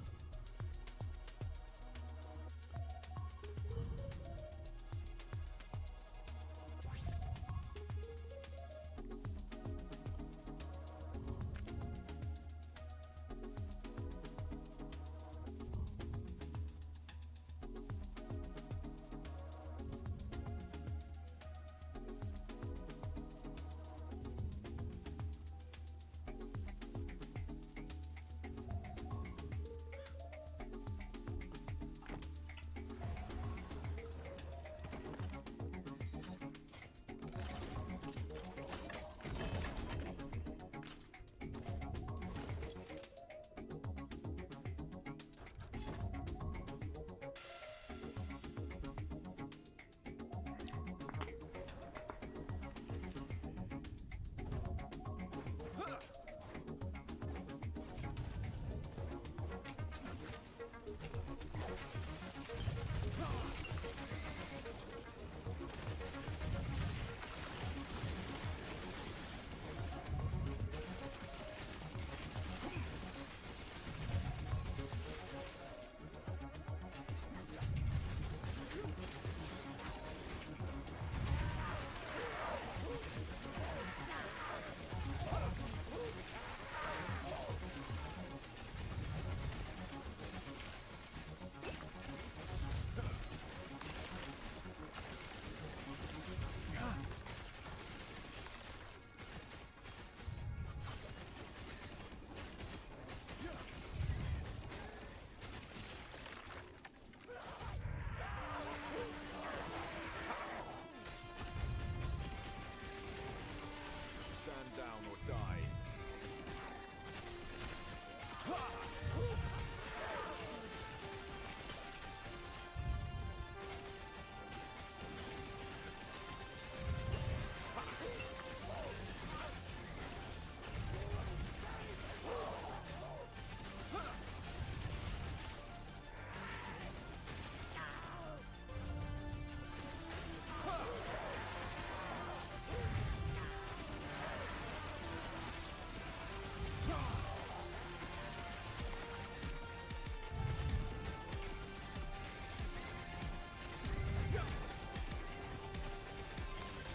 Stand down or die.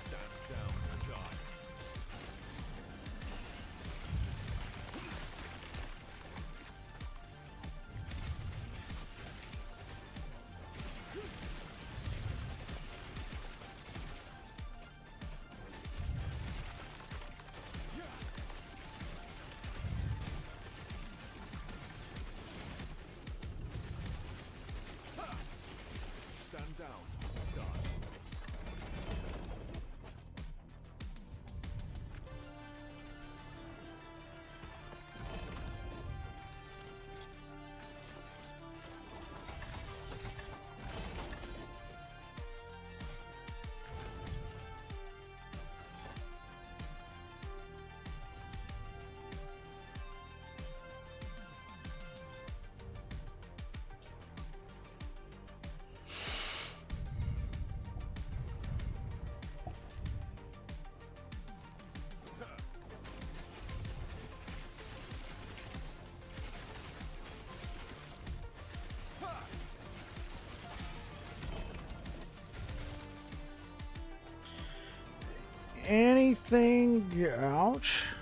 Stand down or die. Stand down or die. Anything? Ouch.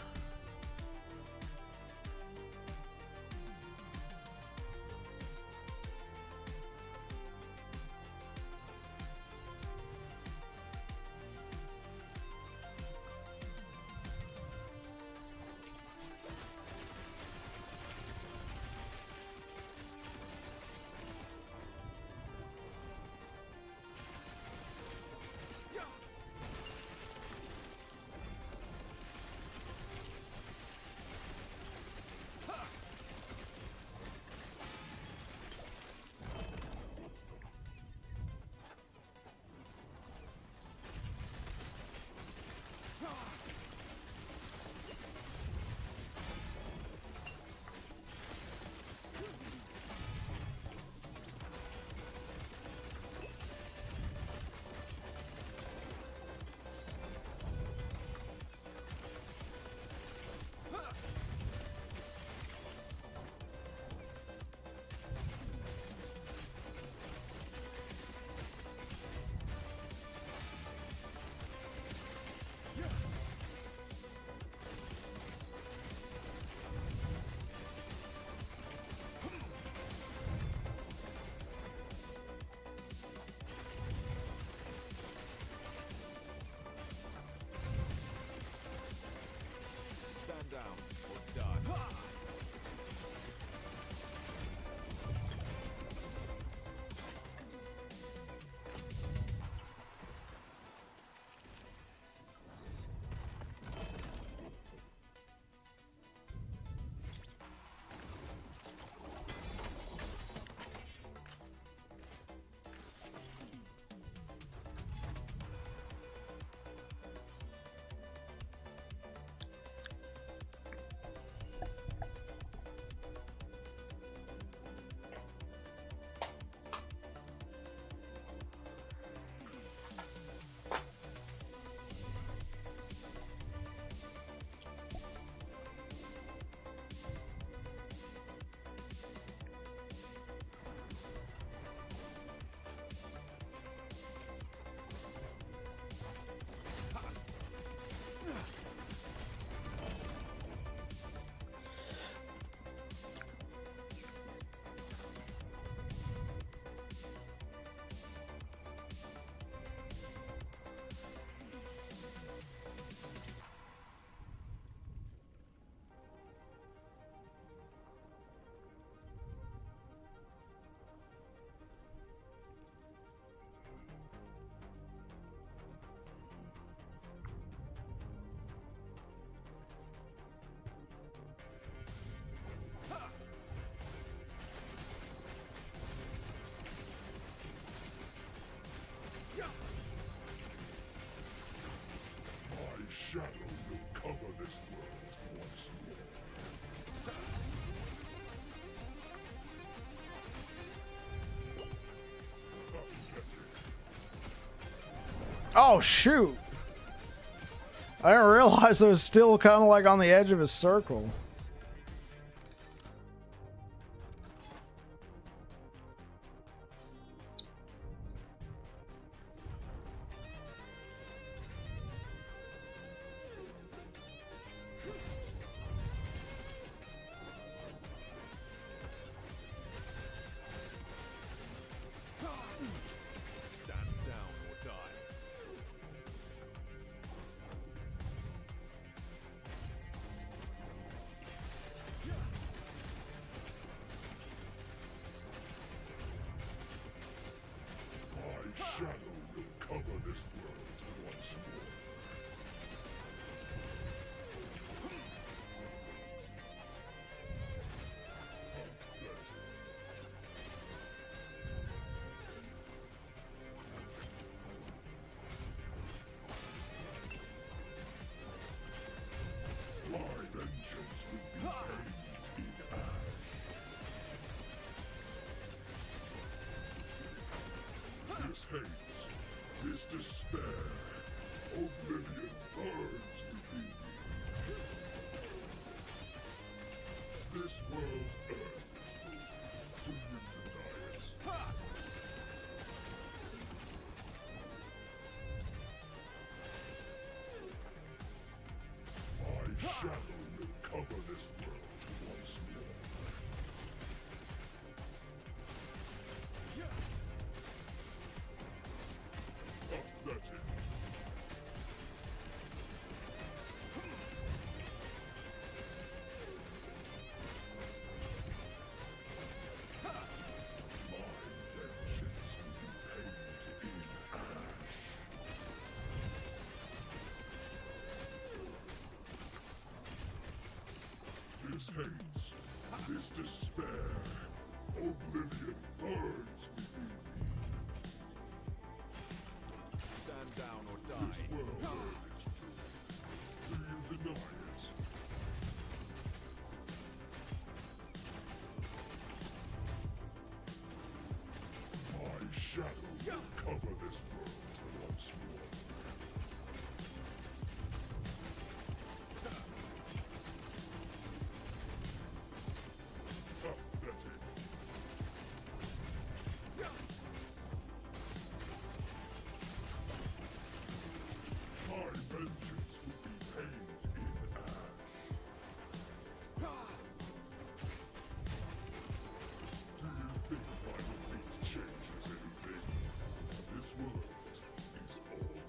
Oh, shoot. I didn't realize it was still kind of like on the edge of his circle. Stand down or die. My shadow will cover this world once more. My vengeance will be paid in ash. This hate, this despair, oblivion burns within me. This world urges me. Do you deny it? My shadow will cover this world once more. Oh, that's it. My vengeance will be paid in ash. This hate, this despair, oblivion burns within me. Stand down or This die. world urges truth. Do you deny it? My shadow will cover this world once more. Oh, that's it. My vengeance will be paid in ash. Do you think my defeat changes anything? This world is all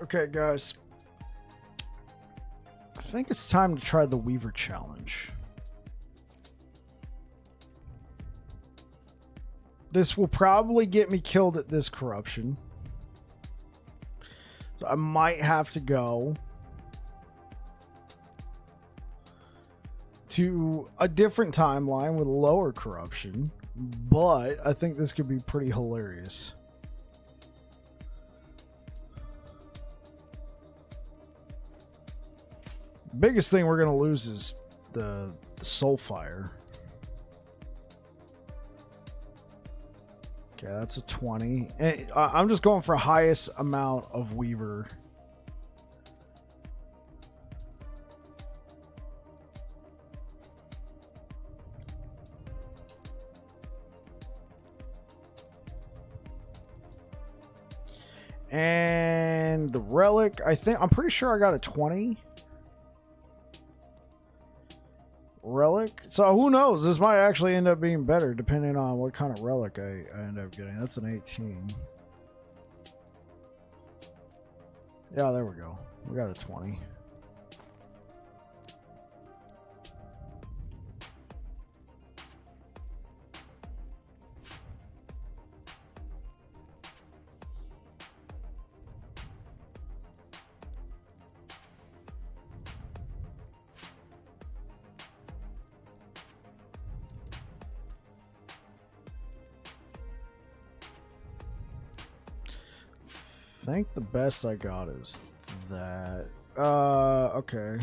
Okay, guys. I think it's time to try the Weaver challenge. This will probably get me killed at this corruption. So I might have to go to a different timeline with lower corruption, but I think this could be pretty hilarious. Biggest thing we're going to lose is the soul fire. Okay, that's a 20. I'm just going for highest amount of Weaver. And the relic, I'm pretty sure I got a 20. Relic. So who knows? This might actually end up being better depending on what kind of relic I end up getting. That's an 18. Yeah, there we go. We got a 20. I think the best I got is that. Okay.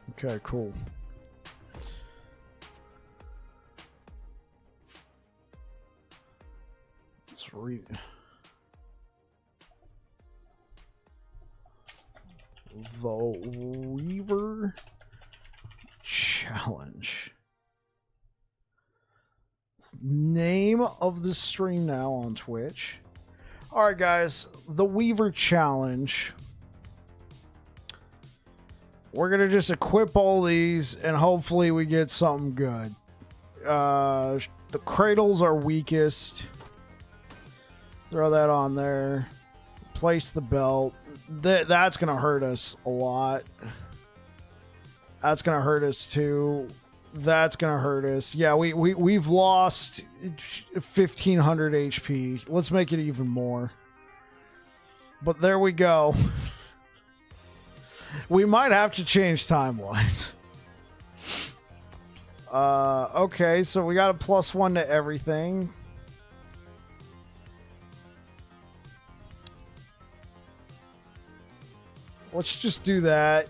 Okay, cool. Let's read. The Weaver challenge. Name of the stream now on Twitch. All right, guys, the Weaver challenge. We're gonna just equip all these, and hopefully we get something good. The cradles are weakest. Throw that on there. Place the belt. That's gonna hurt us a lot. That's gonna hurt us too. That's gonna hurt us. Yeah, we've lost 1,500 HP. Let's make it even more. But there we go. We might have to change timelines. Okay, so we got a +1 to everything. Let's just do that.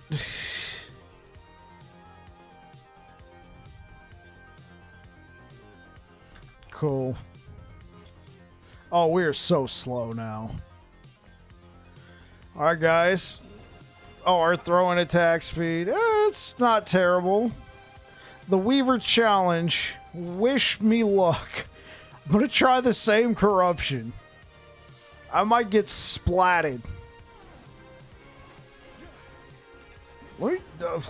Cool. Oh, we are so slow now. All right, guys. Oh, our throwing attack speed. It's not terrible. The Weaver challenge. Wish me luck. I'm going to try the same corruption. I might get splatted. Let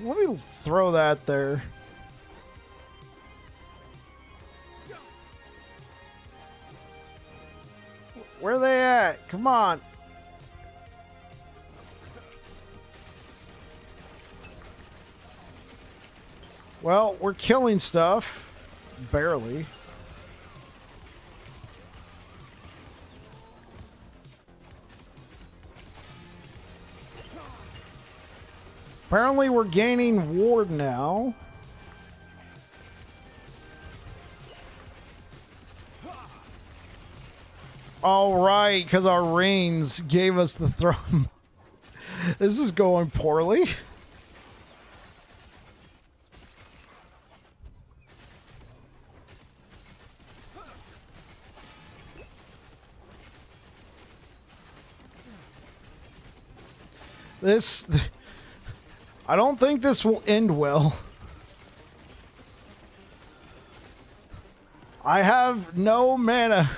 me throw that there. Where are they at? Come on. Well, we're killing stuff. Barely. Apparently we're gaining ward now. All right, because our reigns gave us the throne. This is going poorly. I don't think this will end well. I have no mana.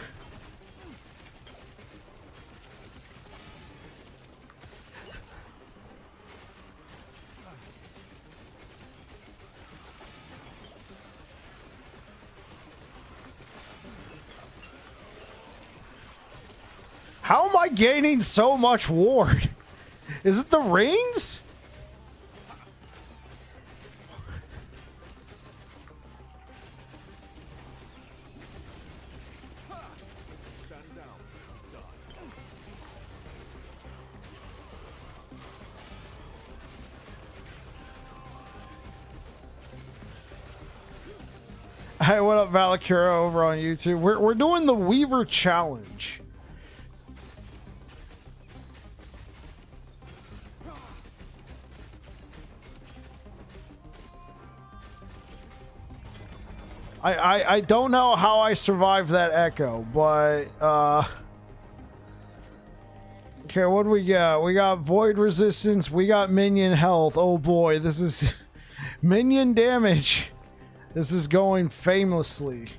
How am I gaining so much ward? Is it the rings? Stand down or die. Hey, what up, Valakura over on YouTube? We're doing the Weaver Challenge. I don't know how I survived that echo, but okay, what do we got? We got void resistance, we got minion health. Oh boy, this is minion damage. This is going famously.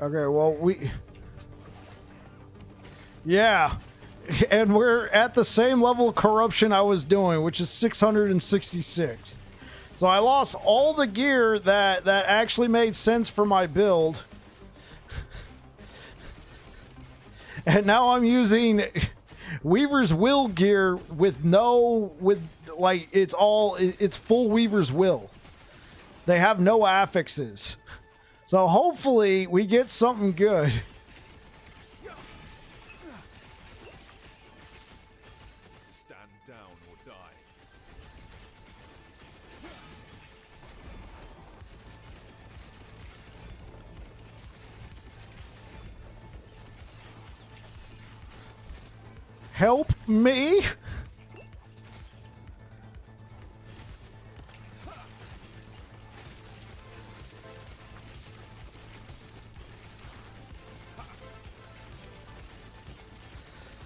Okay, well, yeah, and we're at the same level of corruption I was doing, which is 666. So I lost all the gear that actually made sense for my build. And now I'm using Weaver's Will gear with it's full Weaver's Will. They have no affixes. So hopefully we get something good. Stand down or die. Help me.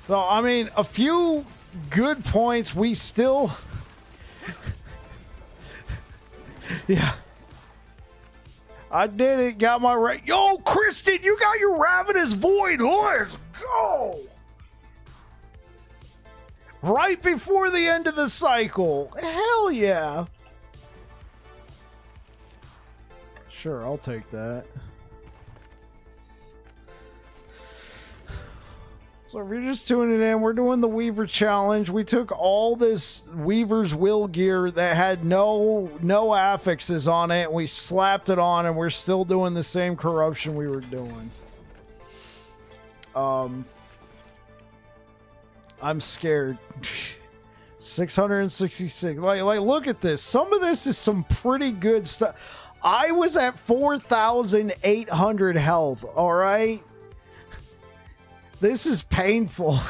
So, I mean, a few good points. We still... yeah. I did it. Got my... Yo, Kristen, you got your Ravenous Void. Let's go. Right before the end of the cycle. Hell yeah. Sure, I'll take that. So if you're just tuning in, we're doing the Weaver Challenge. We took all this Weaver's Will gear that had no affixes on it, and we slapped it on, and we're still doing the same corruption we were doing. I'm scared. 666. Like, look at this. Some of this is some pretty good stuff. I was at 4,800 health, all right? This is painful.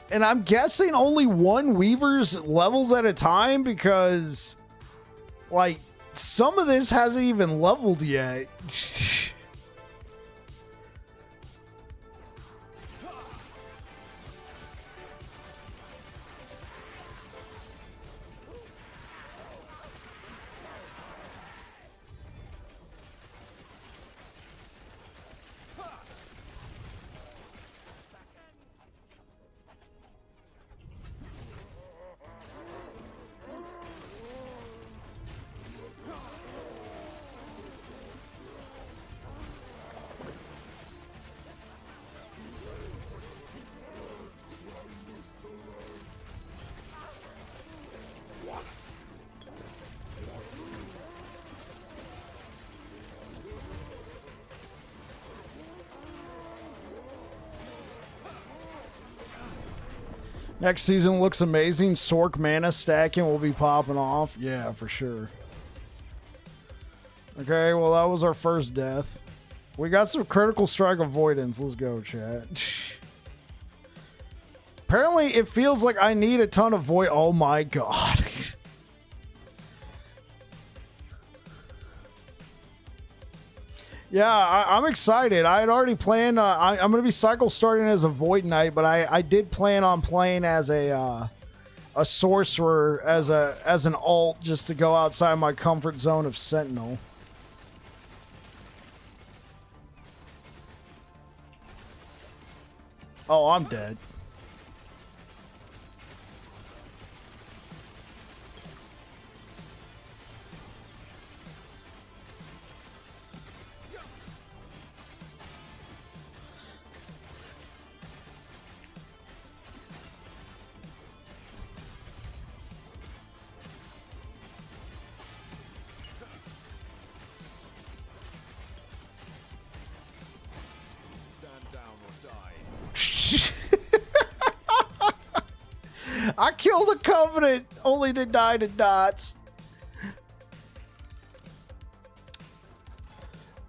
And I'm guessing only one Weaver's levels at a time because, like, some of this hasn't even leveled yet. Next season looks amazing. Sork mana stacking will be popping off. Yeah, for sure. Okay, well, that was our first death. We got some critical strike avoidance. Let's go, chat. Apparently, it feels like I need a ton of void. Oh my god. Yeah, I'm excited. I had already planned. I'm going to be cycle starting as a Void Knight, but I did plan on playing as a a sorcerer as an alt just to go outside my comfort zone of Sentinel. Oh, I'm dead. Stand down or die. I killed the Covenant only to die to dots.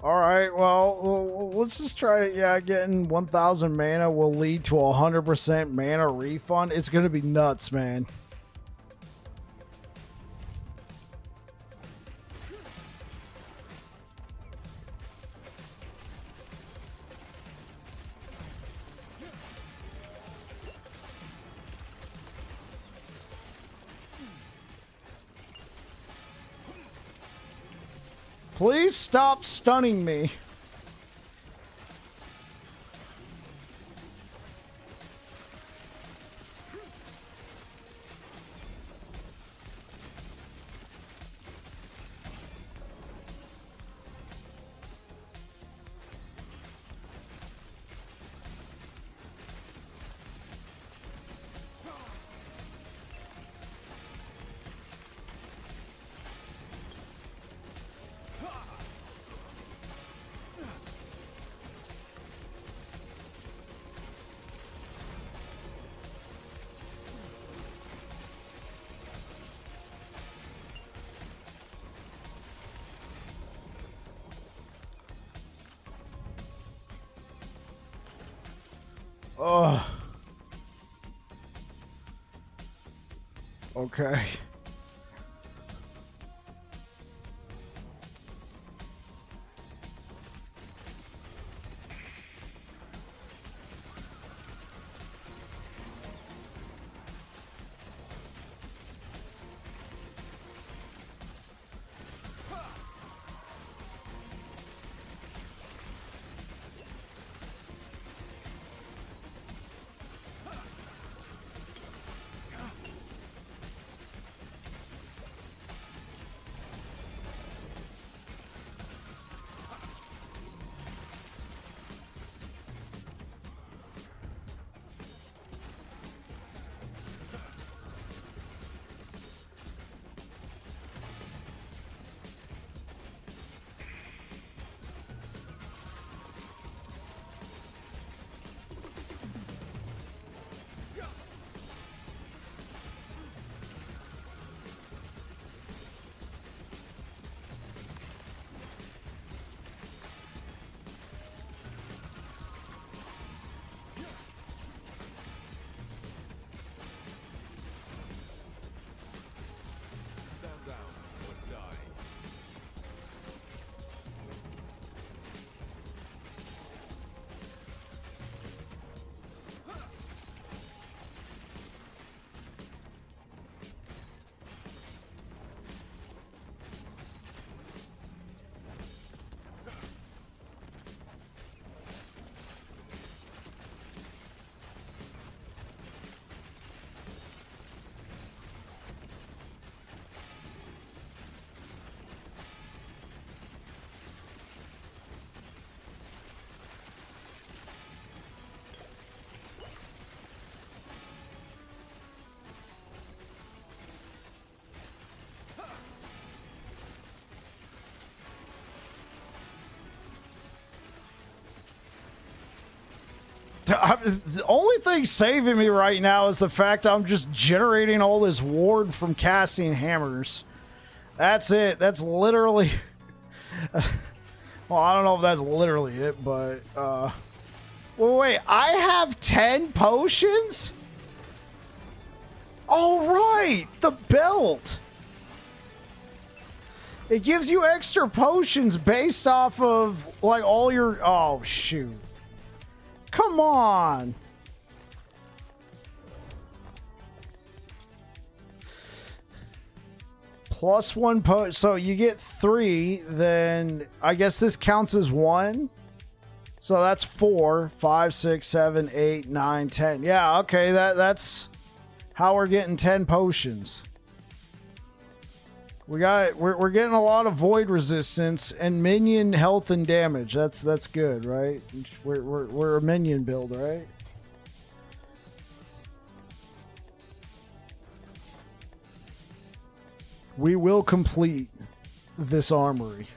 Alright, well, let's just try it. Yeah, getting 1,000 mana will lead to a 100% mana refund. It's going to be nuts, man. Please stop stunning me. Ugh. Okay. Stand down or die. The only thing saving me right now is the fact I'm just generating all this ward from casting hammers. That's it. That's literally... well, I don't know if that's literally it, but... Well, wait, I have 10 potions? All right, the belt. It gives you extra potions based off of, like, all your... Oh, shoot. Come on. plus one so you get 3, then I guess this counts as 1. So that's 4, 5, 6, 7, 8, 9, 10. Yeah, okay, that's how we're getting 10 potions. We're getting a lot of void resistance and minion health and damage. That's good, right? We're a minion build, right? We will complete this armory.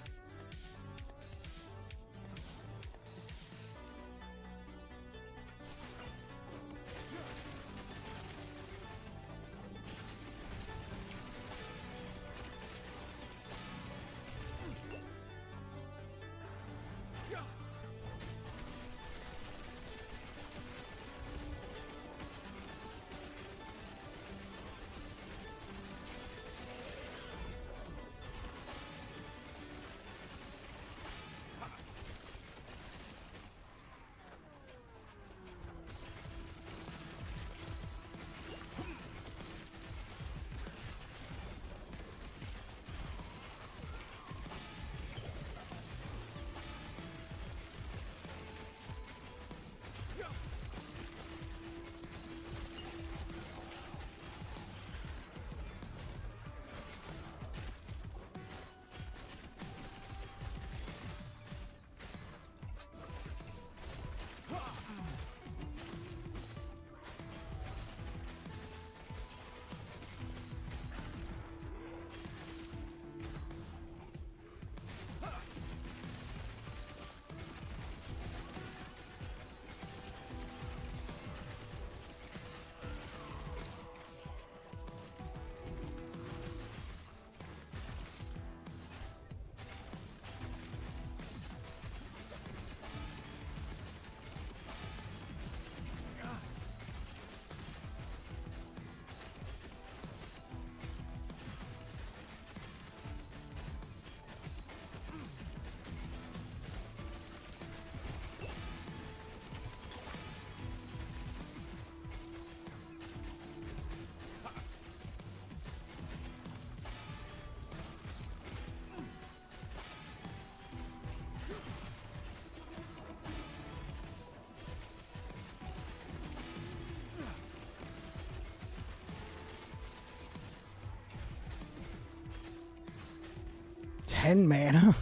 Ten mana.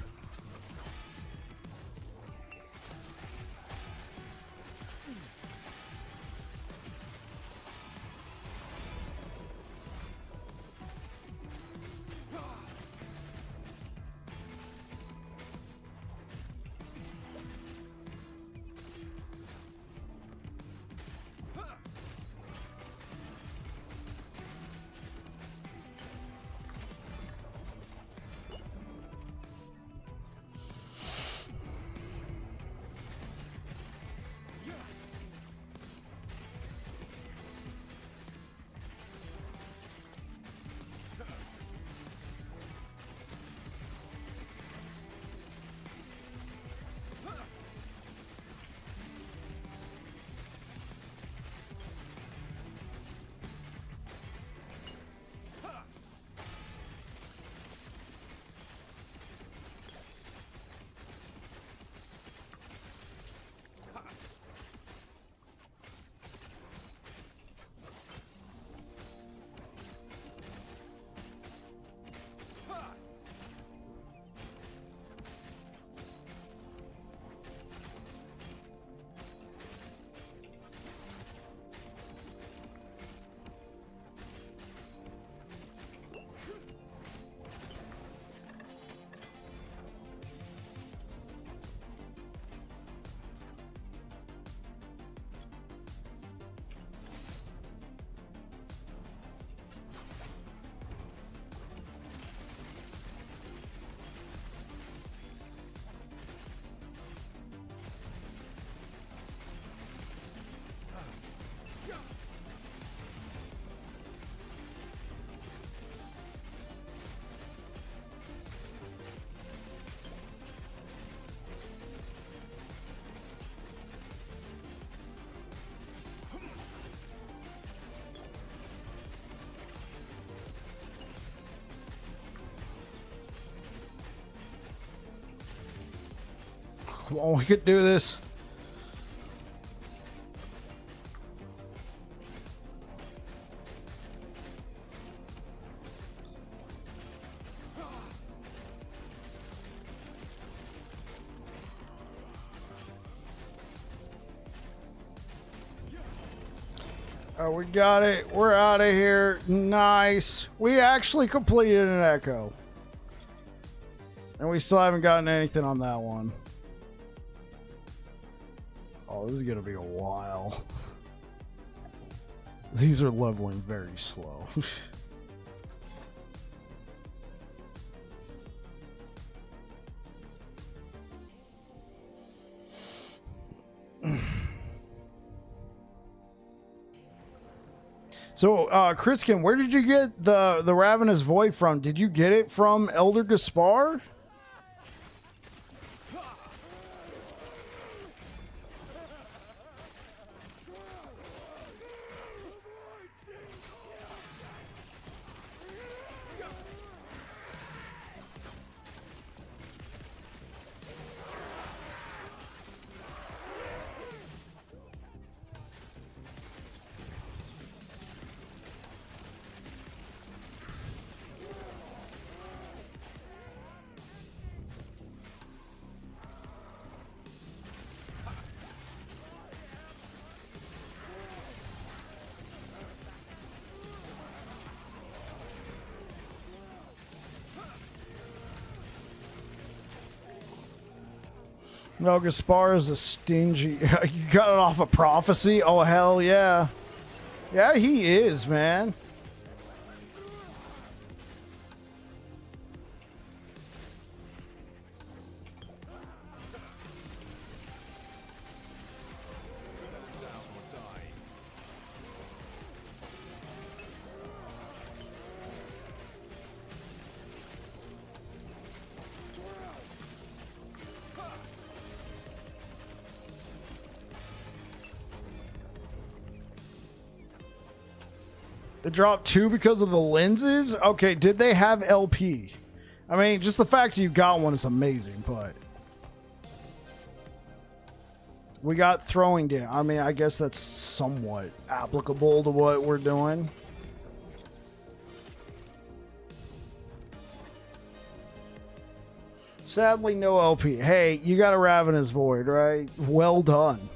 Come on, we could do this. Oh, we got it. We're out of here. Nice. We actually completed an echo. And we still haven't gotten anything on that one. Oh, this is going to be a while. These are leveling very slow. So, Chriskin, where did you get the Ravenous Void from? Did you get it from Elder Gaspar? No, Gaspar is a stingy. You got it off a prophecy? Oh, hell yeah. Yeah, he is, man. They dropped 2 because of the lenses? Okay, did they have LP? I mean, just the fact you got one is amazing, but... We got throwing down. I mean, I guess that's somewhat applicable to what we're doing. Sadly, no LP. Hey, you got a Ravenous Void, right? Well done.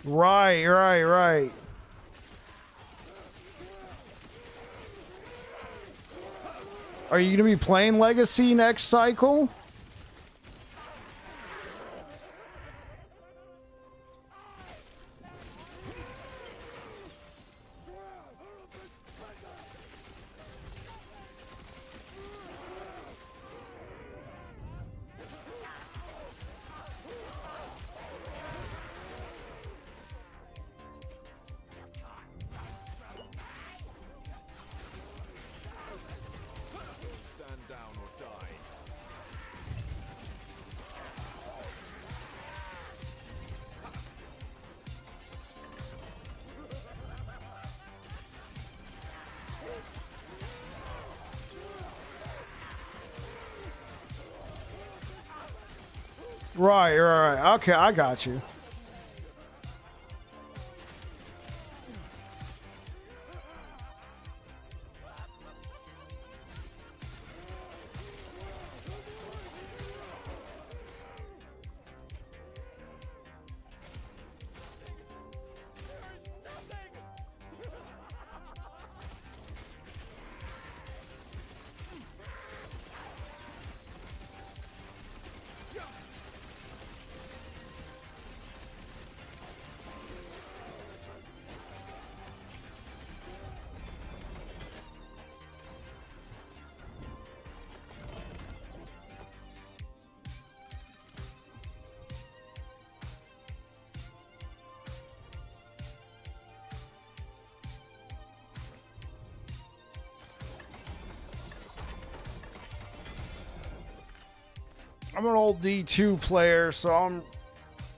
Right. Are you going to be playing Legacy next cycle? Right. Okay, I got you. I'm an old D2 player, so I'm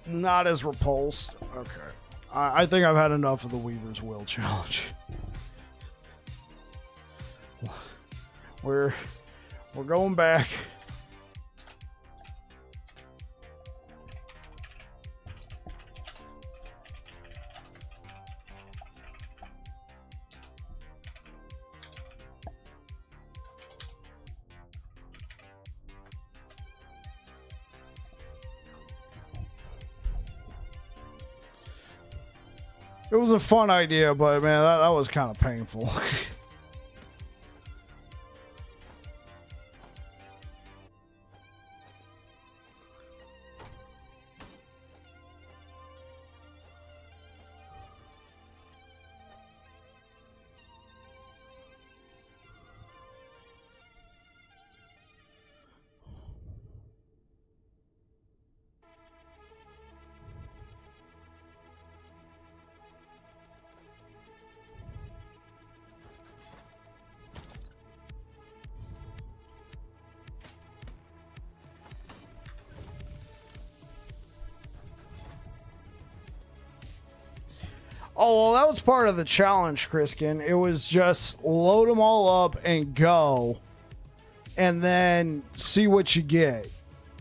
not as repulsed. Okay. I think I've had enough of the Weaver's Will challenge. We're going back. It was a fun idea, but man, that was kind of painful. Oh, well, that was part of the challenge, Kriskin. It was just load them all up and go, and then see what you get.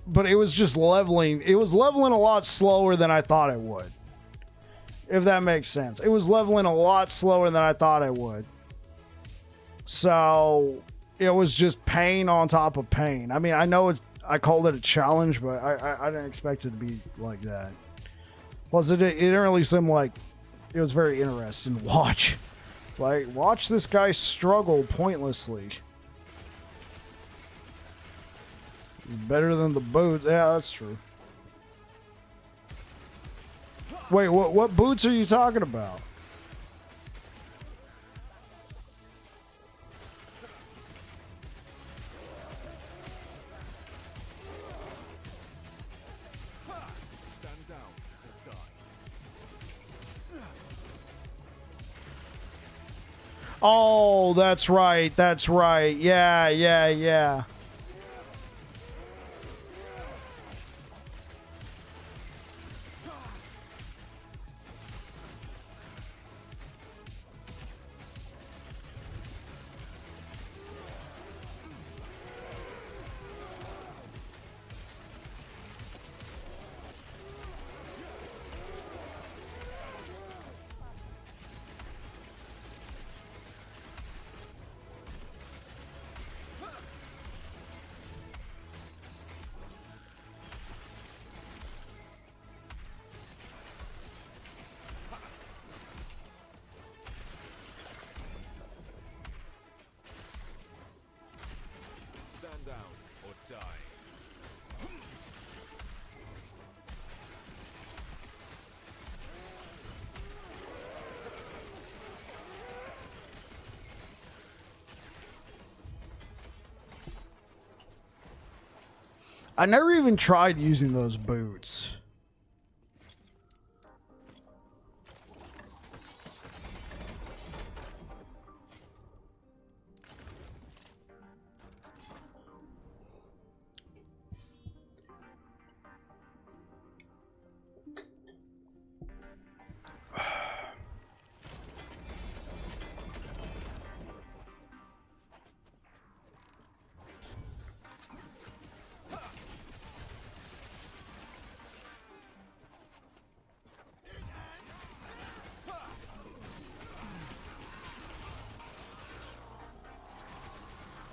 But it was just leveling. It was leveling a lot slower than I thought it would, if that makes sense. It was leveling a lot slower than I thought it would. So it was just pain on top of pain. I mean, I know I called it a challenge, but I didn't expect it to be like that. Plus, it didn't really seem like it was very interesting to watch. It's like, watch this guy struggle pointlessly. He's better than the boots. Yeah, that's true. Wait, what boots are you talking about? Stand down or die. Oh, that's right. That's right. Yeah. Stand down or die. I never even tried using those boots.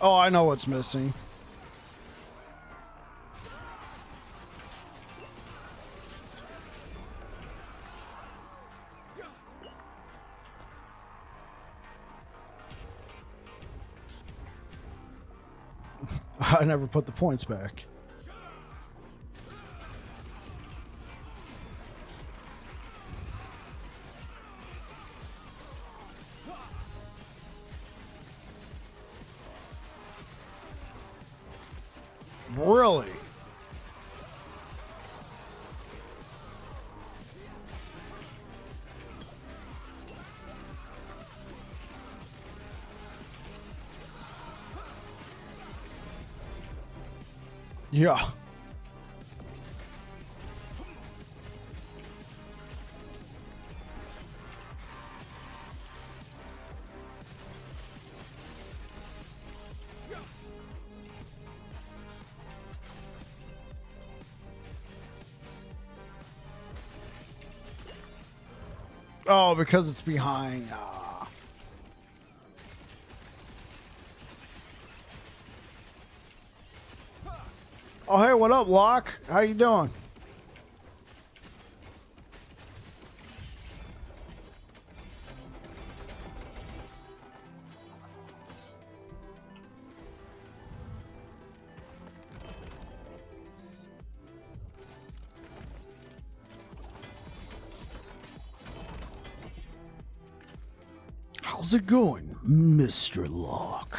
Oh, I know what's missing. I never put the points back. Really? Yeah. Oh, because it's behind. Ah. Oh, hey, what up, Locke? How you doing? How's it going, Mr. Locke?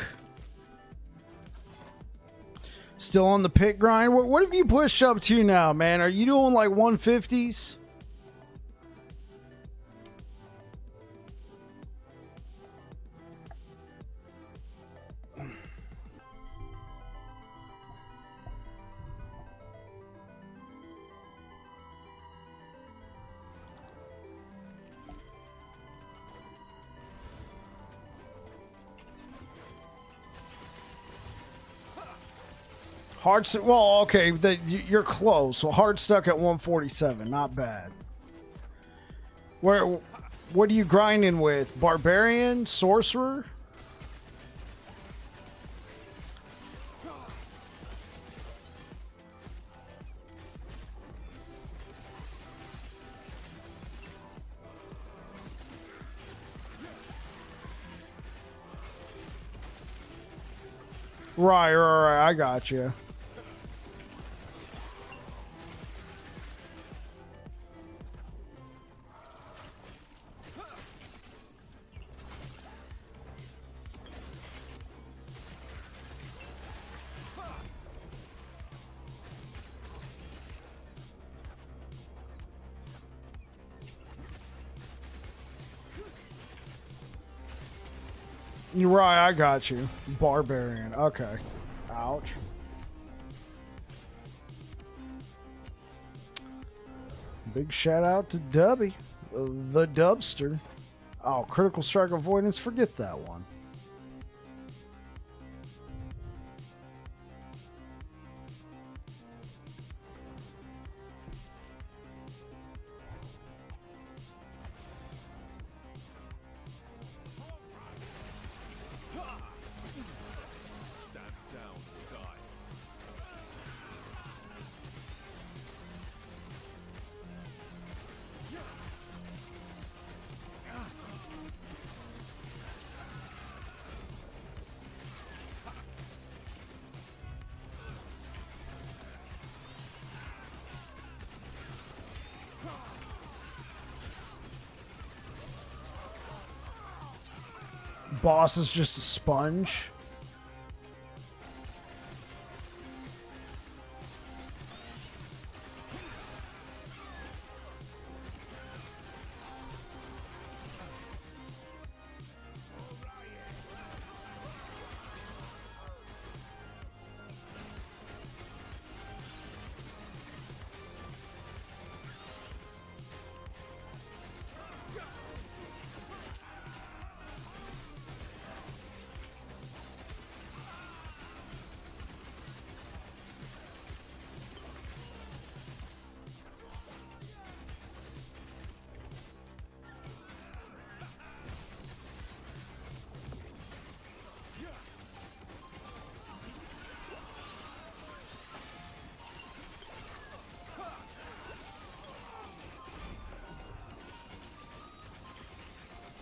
Still on the pit grind? What have you pushed up to now, man? Are you doing like 150s? Hard, well, okay, you're close. So hard stuck at 147, not bad. What are you grinding with? Barbarian, sorcerer? Right, I got you. You're right, I got you. Barbarian. Okay. Ouch. Big shout out to Dubby, the Dubster. Oh, critical strike avoidance. Forget that one. Stand down or die. Boss is just a sponge.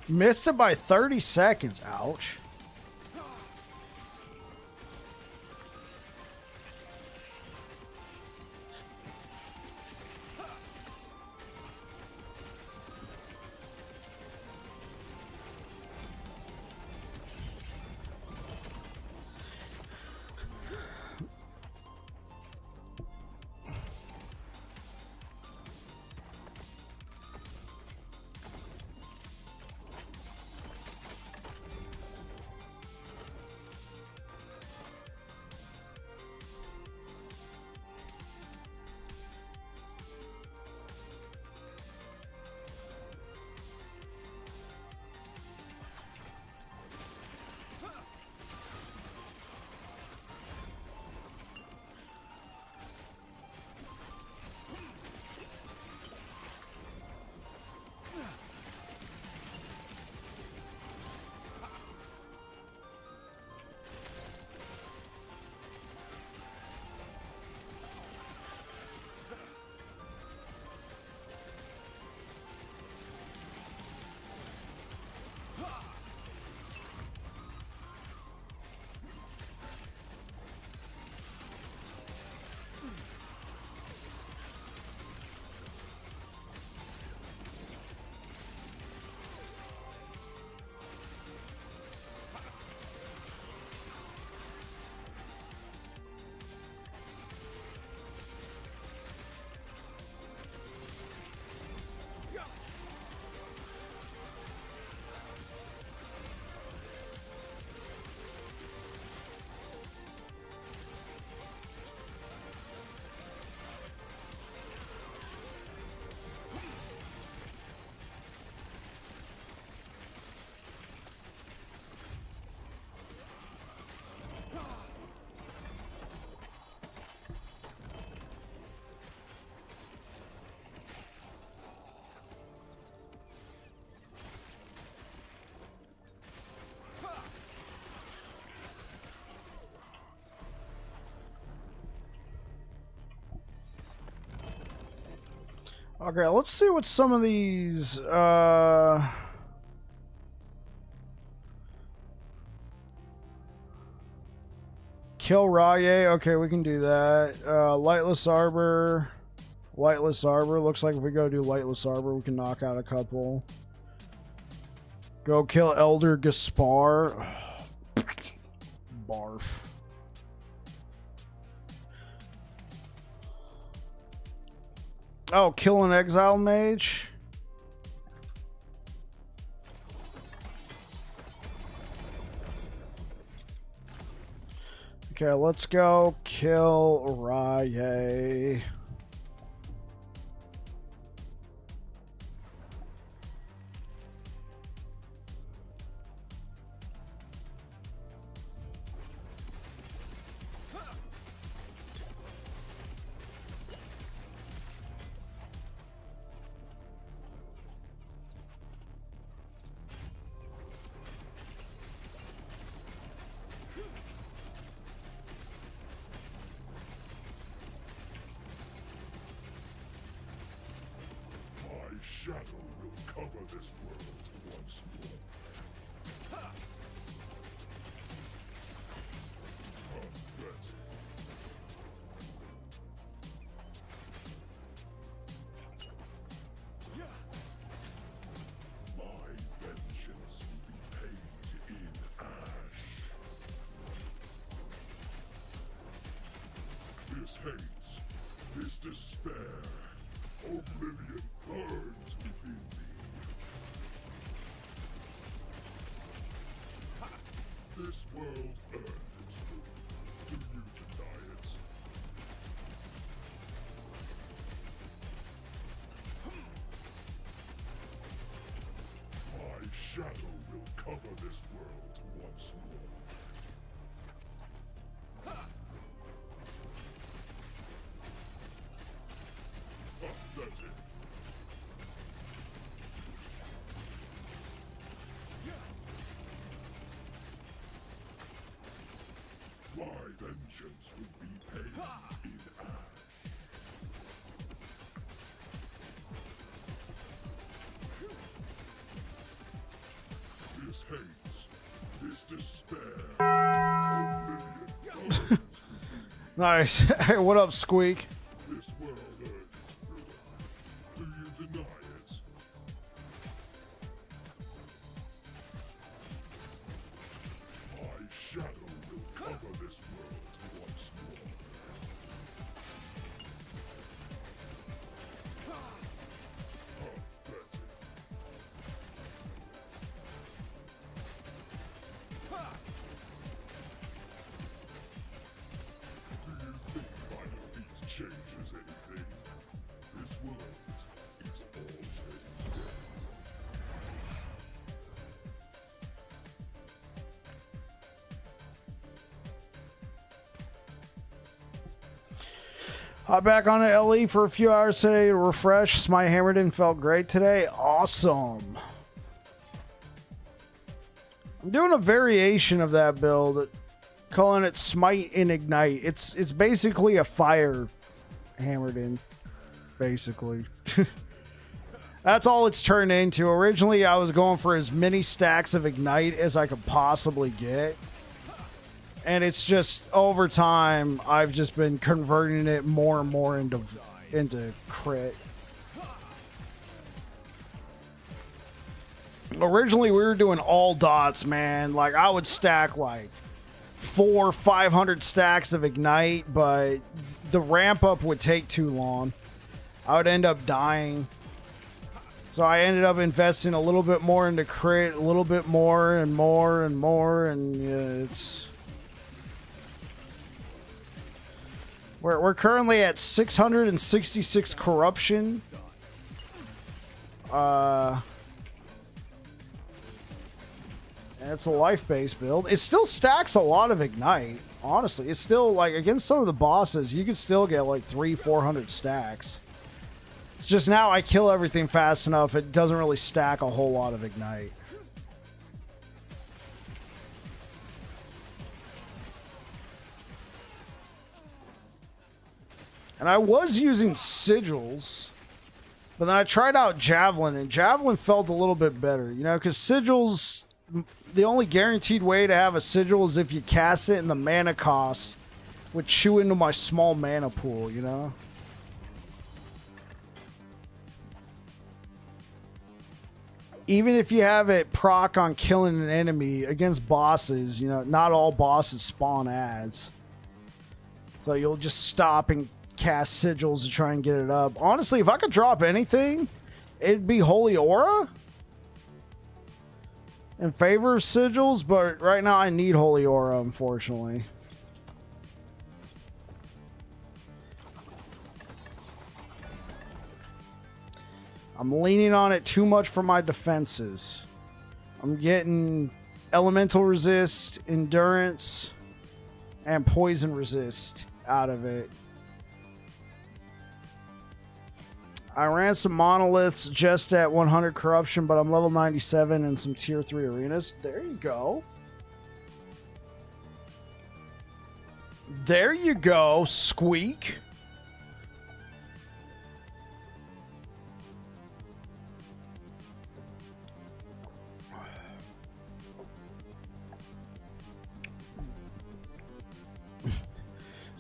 Missed it by 30 seconds. Ouch. Okay, let's see what some of these kill Raye. Okay, we can do that. Lightless Arbor. Lightless Arbor. Looks like if we go do Lightless Arbor, we can knock out a couple. Go kill Elder Gaspar. Barf. Oh, kill an Exile Mage. Okay, let's go kill Raye. My shadow will cover this world once more. Pathetic. My vengeance will be paid in ash. This hate, this despair, oblivion burns within me. This world earned its ruin. Do you deny it? My shadow will cover this world once more. Pathetic. My vengeance will be paid in ash. This hate, this despair, oblivion burns. Nice. Hey, what up, Squeak? This world earned its ruin. Do you deny it? My shadow will cover this world once more. Pathetic. Do you think my defeat changes anything? This world is already dead. Hop back on the LE for a few hours today to refresh. Smite Hammerden felt great today. Awesome. I'm doing a variation of that build, calling it Smite and Ignite. It's basically a fire Hammerden, basically. That's all it's turned into. Originally, I was going for as many stacks of Ignite as I could possibly get. And it's just, over time, I've just been converting it more and more into crit. Originally, we were doing all dots, man. Like, I would stack, like, 400-500 stacks of Ignite, but the ramp-up would take too long. I would end up dying. So I ended up investing a little bit more into crit, a little bit more and more and more, and yeah, it's... We're currently at 666 corruption. And it's a life-based build. It still stacks a lot of Ignite. Honestly, it's still, like, against some of the bosses, you could still get like 300-400 stacks. It's just now I kill everything fast enough, it doesn't really stack a whole lot of Ignite. And I was using sigils But then I tried out Javelin, and Javelin felt a little bit better, you know, because Sigils, the only guaranteed way to have a Sigil is if you cast it and the mana cost would chew into my small mana pool, you know? Even if you have it proc on killing an enemy against bosses, you know, not all bosses spawn ads. So you'll just stop and cast Sigils to try and get it up. Honestly, if I could drop anything, it'd be Holy Aura in favor of Sigils, but right now I need Holy Aura, unfortunately. I'm leaning on it too much for my defenses. I'm getting elemental resist, endurance, and poison resist out of it. I ran some monoliths just at 100 corruption, but I'm level 97 in some tier 3 arenas. There you go. There you go, Squeak.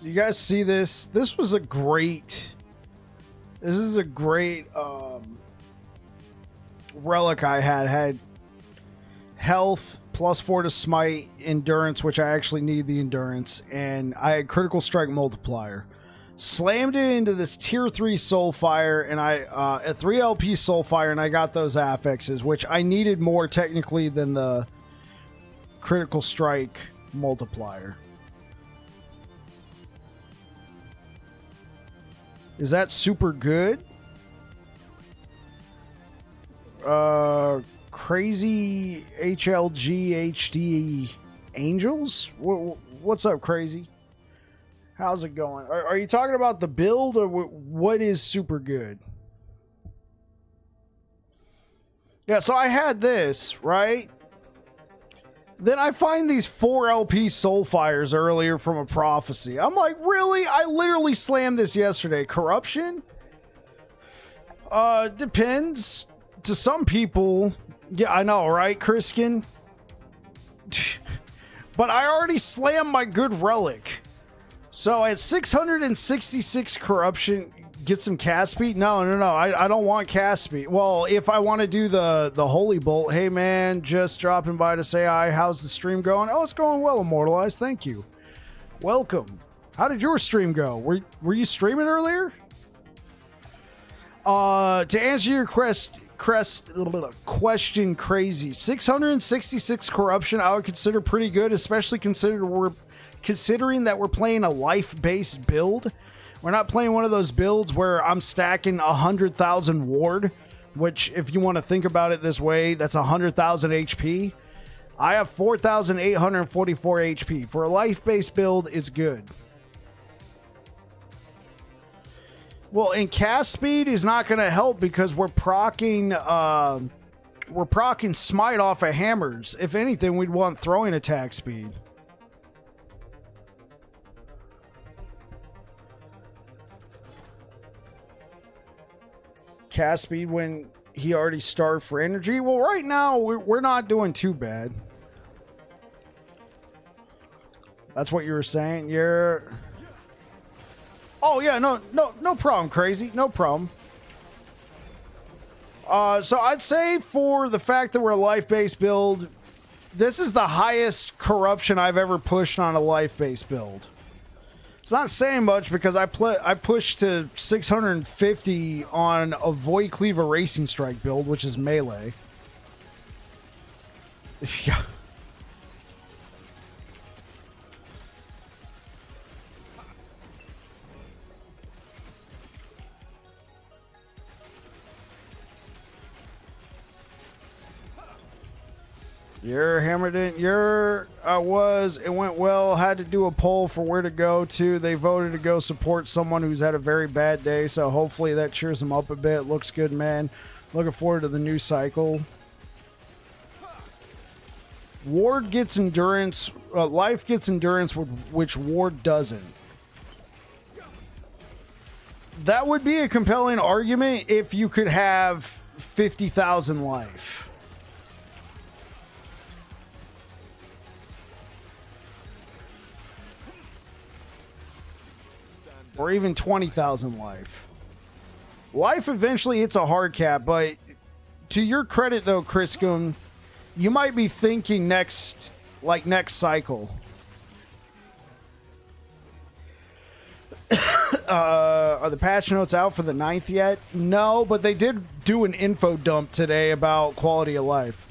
You guys see this? This is a great relic I had health +4 to smite, endurance, which I actually need the endurance, and I had critical strike multiplier. Slammed it into this tier 3 soulfire, and a 3 LP soulfire, and I got those affixes, which I needed more technically than the critical strike multiplier. Is that super good? Crazy HLG HD Angels? What's up, Crazy? How's it going? Are you talking about the build, or what is super good? Yeah, so I had this, right? Then I find these 4 LP Soulfires earlier from a prophecy. I'm like, really? I literally slammed this yesterday. Corruption? Depends. To some people, yeah, I know, right, Kriskin? But I already slammed my good relic. So at 666 corruption, get some cast speed? No, I don't want cast speed. Well, if I want to do the Holy Bolt, hey man, just dropping by to say hi. How's the stream going? Oh, it's going well, Immortalized. Thank you. Welcome. How did your stream go? Were you streaming earlier? To answer your question, Crazy, 666 corruption I would consider pretty good, especially considering that we're playing a life-based build. We're not playing one of those builds where I'm stacking 100,000 ward, which, if you want to think about it this way, that's 100,000 HP. I have 4,844 HP. For a life-based build, it's good. Well, and cast speed is not going to help because we're proccing smite off of hammers. If anything, we'd want throwing attack speed. Cast speed when he already starved for energy. Well, right now we're not doing too bad. That's what you were saying. You're. Oh yeah, no problem, Crazy. No problem. So I'd say for the fact that we're a life-based build, this is the highest corruption I've ever pushed on a life-based build. It's not saying much because I pushed to 650 on a Void Cleaver Racing Strike build, which is melee. Yeah. You're hammered in. It went well. Had to do a poll for where to go to. They voted to go support someone who's had a very bad day, so hopefully that cheers them up a bit. Looks good, man. Looking forward to the new cycle. Ward gets endurance. Life gets endurance, which Ward doesn't. That would be a compelling argument if you could have 50,000 life. Or even 20,000 life. Life eventually hits a hard cap, but to your credit though, Criscum, you might be thinking next cycle. Are the patch notes out for the 9th yet? No, but they did do an info dump today about quality of life.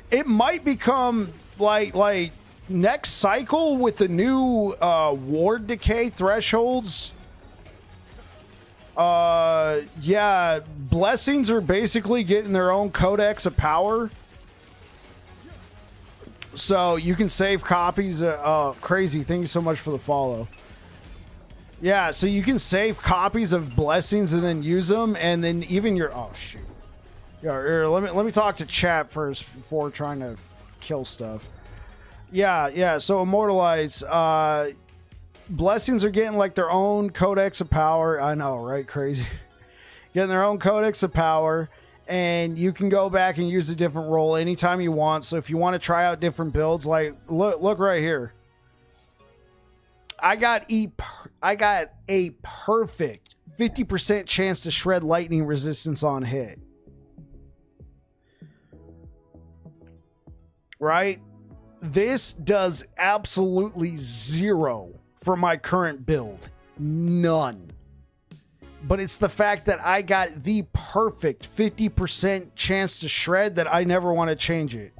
It might become like next cycle with the new ward decay thresholds. Yeah, blessings are basically getting their own codex of power. So you can save copies. Crazy. Thank you so much for the follow. Yeah, so you can save copies of blessings and then use them, and then even your shoot. Yeah, here, let me talk to chat first before trying to kill stuff. Yeah. So immortalize. Blessings are getting like their own codex of power. I know, right? Crazy. Getting their own codex of power, and you can go back and use a different role anytime you want. So if you want to try out different builds, like look right here. I got a perfect 50% chance to shred lightning resistance on hit. Right? This does absolutely zero for my current build. None. But it's the fact that I got the perfect 50% chance to shred that I never want to change it.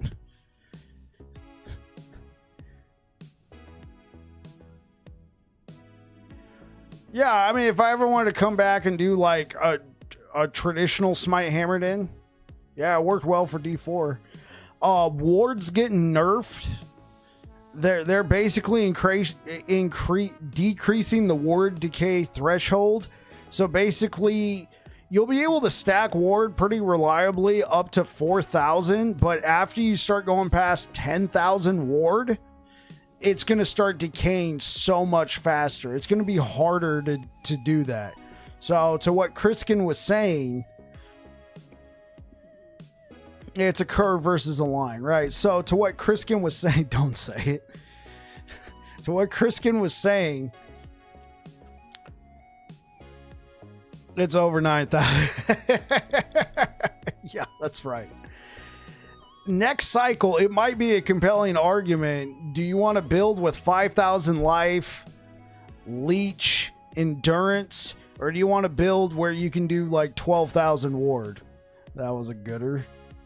Yeah, I mean, if I ever wanted to come back and do like a traditional smite hammered in, yeah, it worked well for D4. Wards getting nerfed. They're basically decreasing the ward decay threshold. So basically, you'll be able to stack ward pretty reliably up to 4,000, but after you start going past 10,000 ward, it's going to start decaying so much faster. It's going to be harder to do that. So to what Criskin was saying, it's a curve versus a line, right? So to what Criskin was saying, don't say it. To what Criskin was saying, it's over 9,000. Yeah, that's right. Next cycle, it might be a compelling argument. Do you want to build with 5,000 life, leech, endurance, or do you want to build where you can do like 12,000 ward? That was a gooder.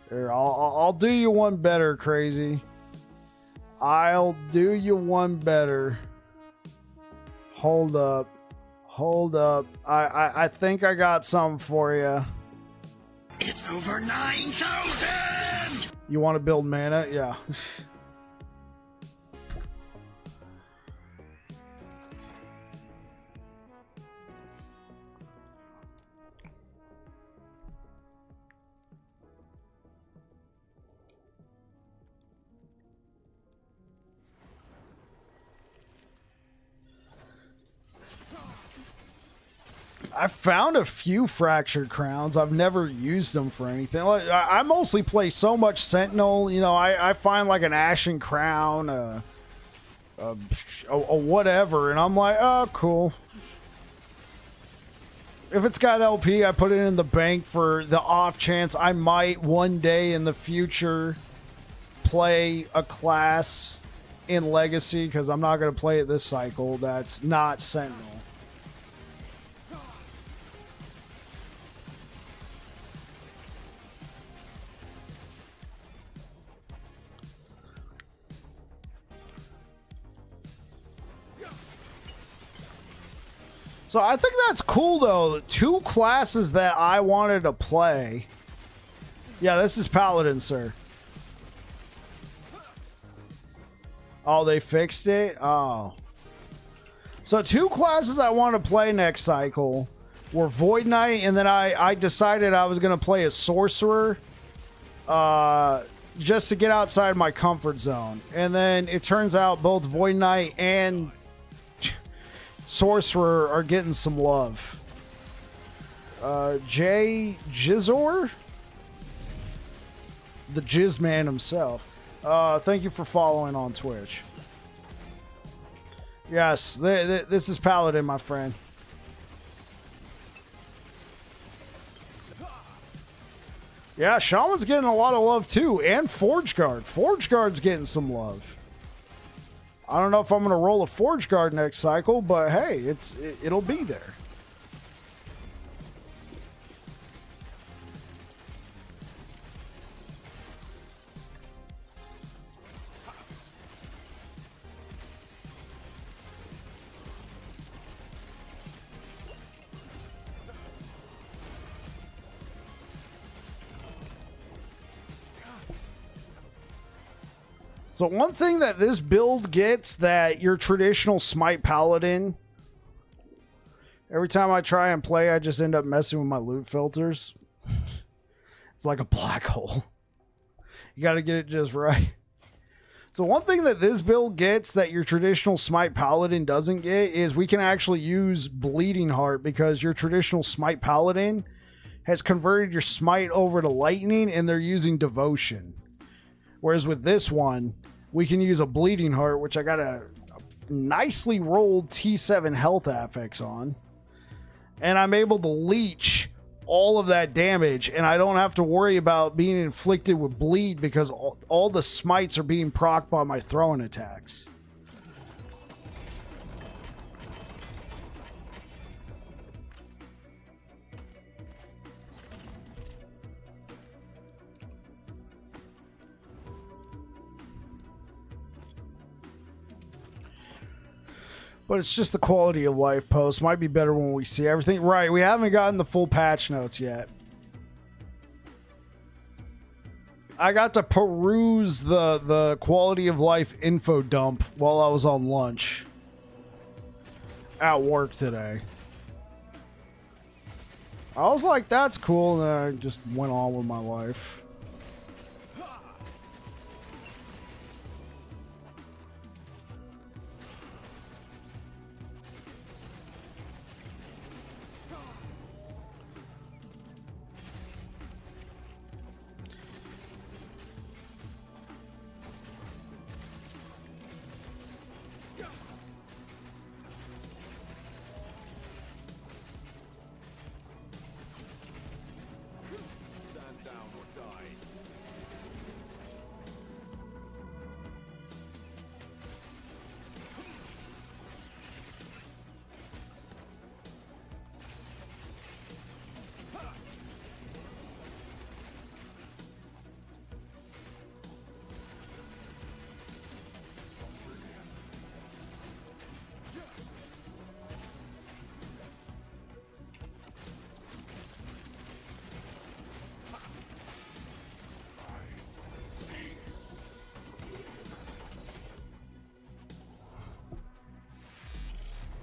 Here, I'll do you one better, crazy. I'll do you one better. Hold up. I think I got something for you. It's over 9,000! You want to build mana? Yeah. I found a few fractured crowns. I've never used them for anything. Like, I mostly play so much Sentinel. You know, I find like an Ashen Crown, a whatever, and I'm like, oh, cool. If it's got LP, I put it in the bank for the off chance I might one day in the future play a class in Legacy, because I'm not going to play it this cycle that's not Sentinel. So I think that's cool, though. 2 classes that I wanted to play. Yeah, this is Paladin, sir. Oh, they fixed it? Oh. So 2 classes I want to play next cycle were Void Knight, and then I decided I was going to play a Sorcerer just to get outside my comfort zone. And then it turns out both Void Knight and Sorcerer are getting some love. Jay Jizzor, the Jizz Man himself. Thank you for following on Twitch. Yes, this is Paladin, my friend. Yeah, Shaman's getting a lot of love too, and Forge Guard. Forge Guard's getting some love. I don't know if I'm going to roll a Forge Guard next cycle, but hey, it'll be there. So one thing that this build gets that your traditional Smite Paladin, every time I try and play, I just end up messing with my loot filters. It's like a black hole. You got to get it just right. So one thing that this build gets that your traditional Smite Paladin doesn't get is we can actually use Bleeding Heart, because your traditional Smite Paladin has converted your Smite over to Lightning and they're using Devotion. Whereas with this one, we can use a Bleeding Heart, which I got a nicely rolled T7 health affix on. And I'm able to leech all of that damage, and I don't have to worry about being inflicted with bleed because all the smites are being procced by my throwing attacks. But it's just the quality of life post. Might be better when we see everything. Right, we haven't gotten the full patch notes yet. I got to peruse the quality of life info dump while I was on lunch at work today. I was like, that's cool, and then I just went on with my life.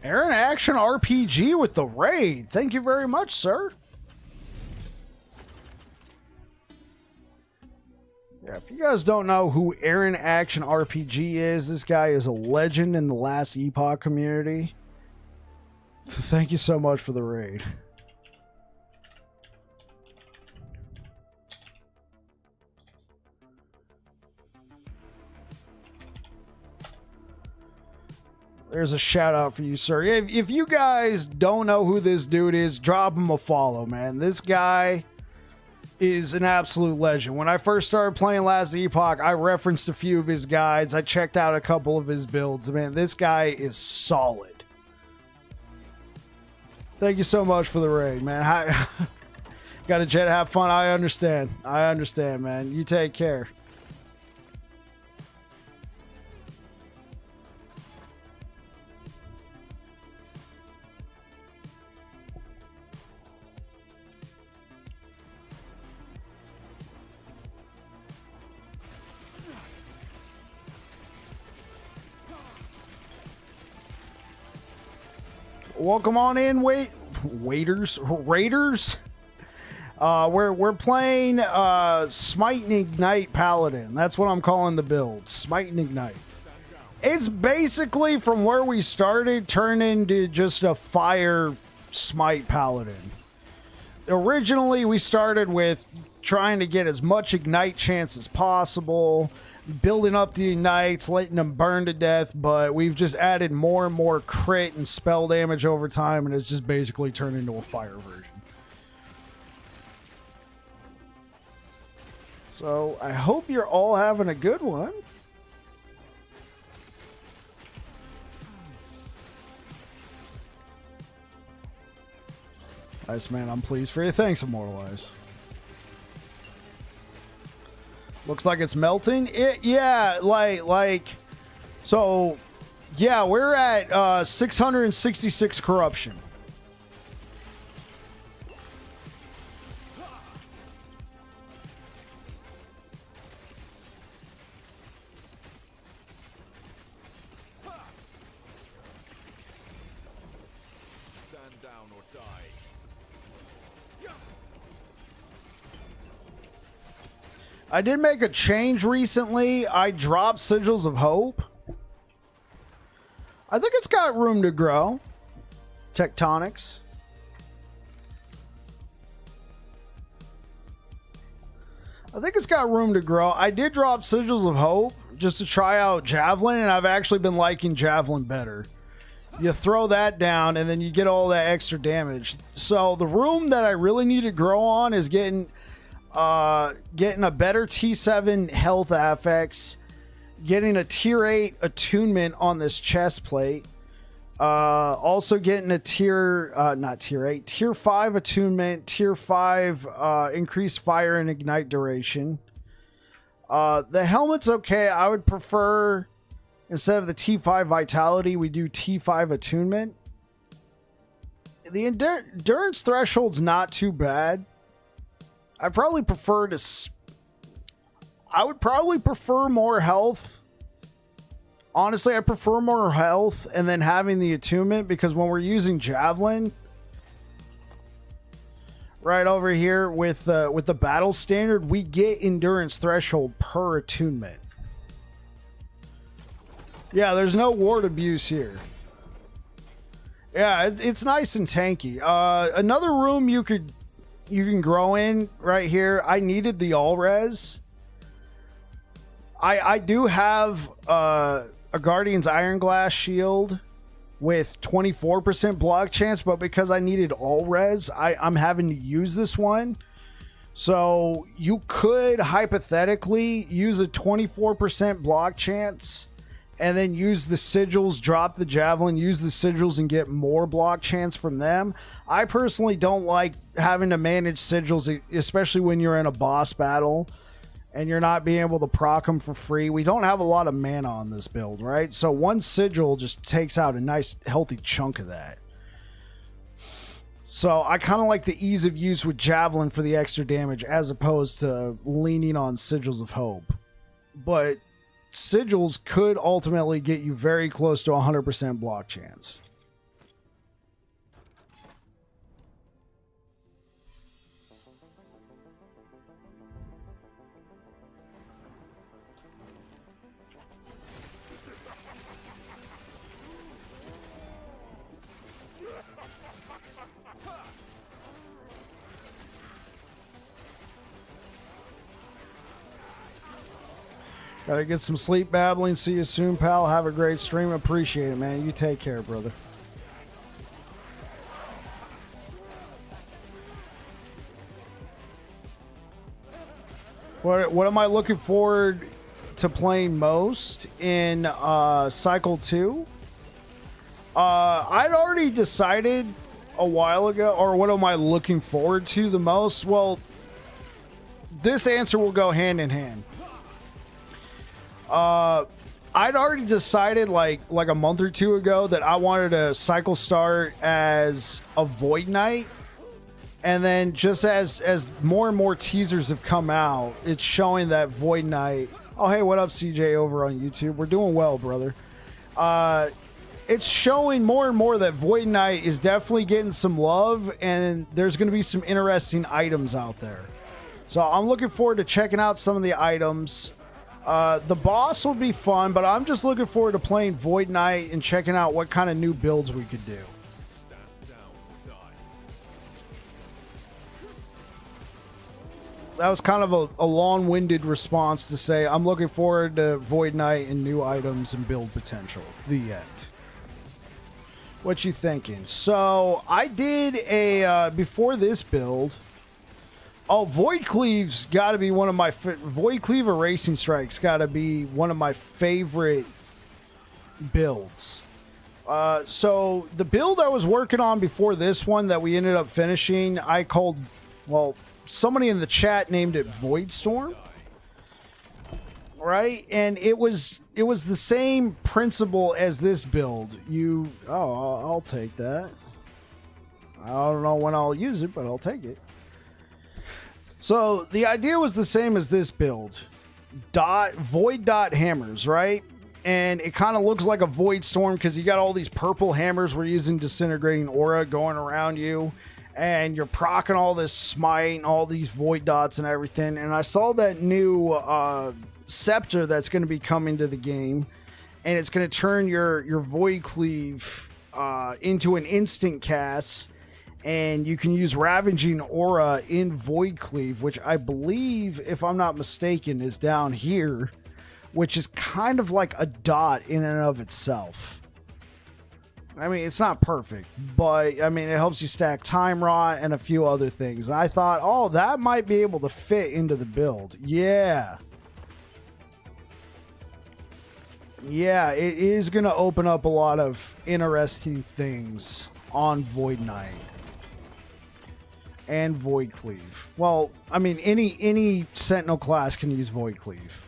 Aaron Action RPG with the raid. Thank you very much, sir. Yeah, if you guys don't know who Aaron Action RPG is, this guy is a legend in the last Epoch community. Thank you so much for the raid. There's a shout out for you, sir. If you guys don't know who this dude is, drop him a follow, man. This guy is an absolute legend. When I first started playing Last Epoch, I referenced a few of his guides. I checked out a couple of his builds. Man, this guy is solid. Thank you so much for the raid, man. Got a jet, have fun. I understand. I understand, man. You take care. Welcome on in, Raiders. We're playing Smite and Ignite Paladin. That's what I'm calling the build. Smite and Ignite. It's basically from where we started turned into just a fire smite paladin. Originally, we started with trying to get as much ignite chance as possible, building up the ignites, letting them burn to death, but we've just added more and more crit and spell damage over time, and it's just basically turned into a fire version. So I hope you're all having a good one. Nice, man. I'm pleased for you. Thanks, Immortalize. Looks like it's melting. Yeah, so, yeah, we're at 666 corruption. Stand down or die. I did make a change recently. I dropped Sigils of Hope. I think it's got room to grow. Tectonics. I think it's got room to grow. I did drop Sigils of Hope just to try out Javelin, and I've actually been liking Javelin better. You throw that down, and then you get all that extra damage. So the room that I really need to grow on is getting a better T7 health affix, getting a tier 8 attunement on this chest plate, also getting a tier 5 attunement, tier 5 increased fire and ignite duration. The helmet's okay. I would prefer, instead of the T5 vitality, we do T5 attunement. The endurance threshold's not too bad. I would probably prefer more health. Honestly, I prefer more health and then having the attunement, because when we're using Javelin right over here with the battle standard, we get endurance threshold per attunement. Yeah, there's no ward abuse here. Yeah, it's nice and tanky. Another room you can grow in right here. I needed the all res. I do have a Guardian's Iron Glass shield with 24% block chance, but because I needed all res, I'm having to use this one. So you could hypothetically use a 24% block chance and then use the sigils, drop the javelin, use the sigils, and get more block chance from them. I personally don't like having to manage sigils, especially when you're in a boss battle and you're not being able to proc them for free. We don't have a lot of mana on this build, right? So one sigil just takes out a nice healthy chunk of that. So I kind of like the ease of use with Javelin for the extra damage as opposed to leaning on Sigils of Hope. But Sigils could ultimately get you very close to 100% block chance. Gotta get some sleep, babbling. See you soon, pal. Have a great stream. Appreciate it, man. You take care, brother. What am I looking forward to playing most in Cycle 2? I'd already decided a while ago, or what am I looking forward to the most? Well, this answer will go hand in hand. I'd already decided like a month or two ago that I wanted to cycle start as a Void Knight, and then just as more and more teasers have come out, it's showing that Void Knight. Oh, hey, what up, CJ over on YouTube? We're doing well, brother. It's showing more and more that Void Knight is definitely getting some love, and there's going to be some interesting items out there. So I'm looking forward to checking out some of the items. The boss will be fun, but I'm just looking forward to playing Void Knight and checking out what kind of new builds we could do. Stand down or die. That was kind of a long-winded response to say I'm looking forward to Void Knight and new items and build potential. The end. What you thinking? So I did a before this build. Oh, Void Cleave's got to be one of my Void Cleave or Racing Strike's got to be one of my favorite builds. So the build I was working on before this one that we ended up finishing, I called, well, somebody in the chat named it Void Storm, right? And it was the same principle as this build. I'll take that. I don't know when I'll use it, but I'll take it. So the idea was the same as this build. Void dot hammers, right? And it kind of looks like a Void Storm because you got all these purple hammers we're using Disintegrating Aura going around you. And you're proccing all this smite and all these void dots and everything. And I saw that new scepter that's going to be coming to the game. And it's going to turn your Void Cleave into an instant cast. And you can use Ravaging Aura in Void Cleave, which I believe, if I'm not mistaken, is down here, which is kind of like a dot in and of itself. I mean, it's not perfect, but I mean, it helps you stack Time Rot and a few other things. And I thought, oh, that might be able to fit into the build. Yeah. Yeah, it is going to open up a lot of interesting things on Void Knight. And Void Cleave. Well, I mean, any Sentinel class can use Void Cleave.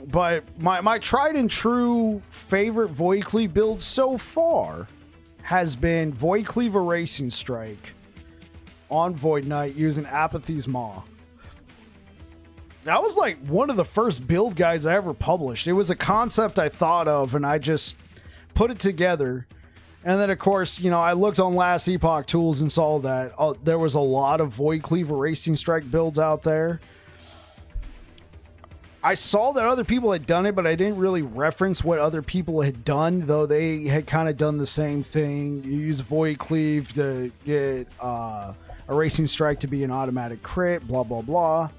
But my tried and true favorite Void Cleave build so far has been Void Cleave or Racing Strike on Void Knight using Apathy's Maw. That was like one of the first build guides I ever published. It was a concept I thought of and I just put it together. And then, of course, you know, I looked on Last Epoch Tools and saw that there was a lot of Void Cleave or Racing Strike builds out there. I saw that other people had done it, but I didn't really reference what other people had done, though they had kind of done the same thing. You use Void Cleave to get a Racing Strike to be an automatic crit, blah, blah, blah.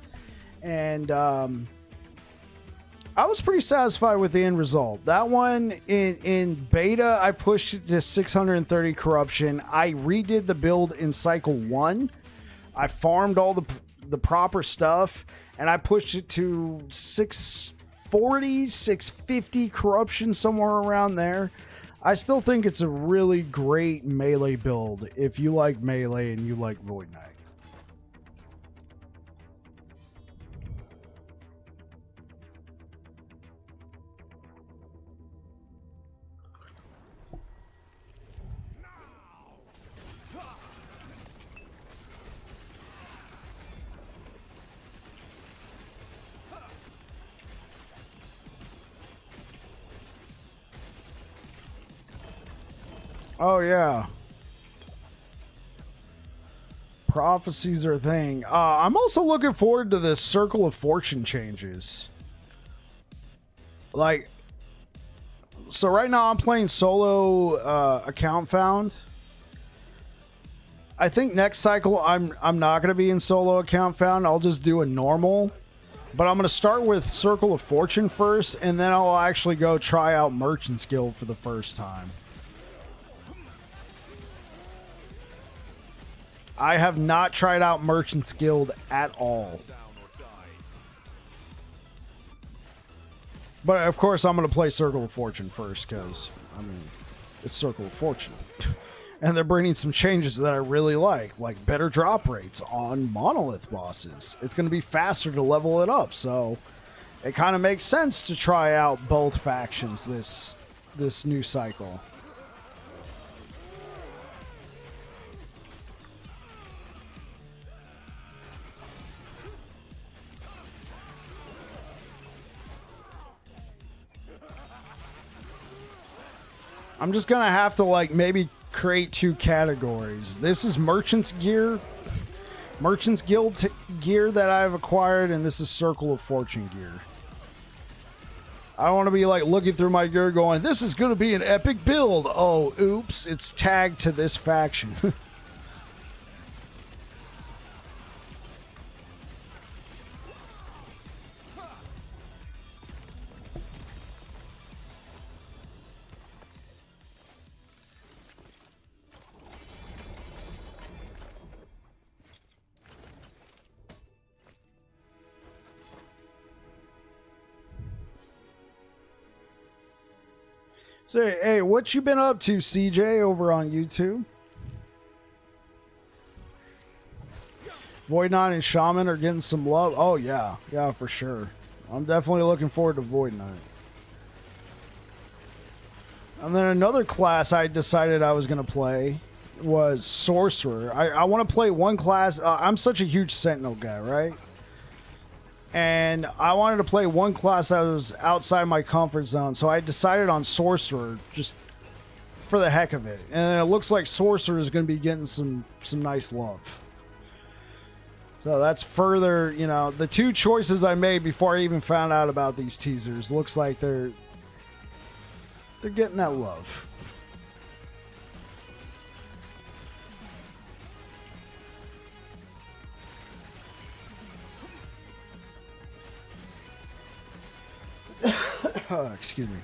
And I was pretty satisfied with the end result. That one in beta, I pushed it to 630 corruption. I redid the build in cycle 1. I farmed all the proper stuff, and I pushed it to 640, 650 corruption, somewhere around there. I still think it's a really great melee build if you like melee and you like Void Knight. Oh, yeah. Prophecies are a thing. I'm also looking forward to the Circle of Fortune changes. Like, so right now I'm playing solo account found. I think next cycle I'm not going to be in solo account found. I'll just do a normal. But I'm going to start with Circle of Fortune first, and then I'll actually go try out Merchant's Guild for the first time. I have not tried out Merchant's Guild at all. But of course I'm going to play Circle of Fortune first because, I mean, it's Circle of Fortune. And they're bringing some changes that I really like better drop rates on Monolith bosses. It's going to be faster to level it up, so it kind of makes sense to try out both factions this new cycle. I'm just going to have to maybe create two categories. This is Merchant's Gear. Merchant's Guild gear that I've acquired, and this is Circle of Fortune gear. I don't want to be like looking through my gear going, this is going to be an epic build. Oh, oops, it's tagged to this faction. So, hey, what you been up to, CJ, over on YouTube? Void Knight and Shaman are getting some love. Oh, yeah. Yeah, for sure. I'm definitely looking forward to Void Knight. And then another class I decided I was going to play was Sorcerer. I want to play one class. I'm such a huge Sentinel guy, right? And I wanted to play one class that was outside my comfort zone, so I decided on Sorcerer just for the heck of it. And it looks like Sorcerer is going to be getting some nice love. So that's further, you know, the two choices I made before I even found out about these teasers. Looks like they're getting that love. Oh, excuse me.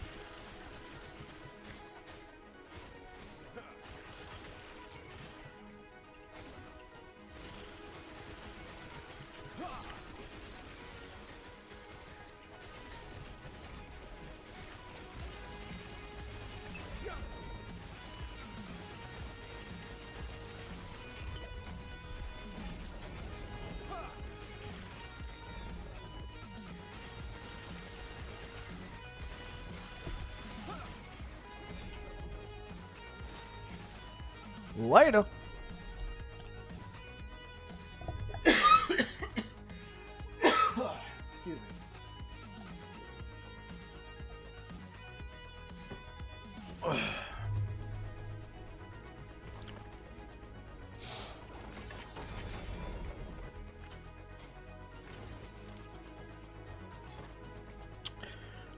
Later. Excuse me.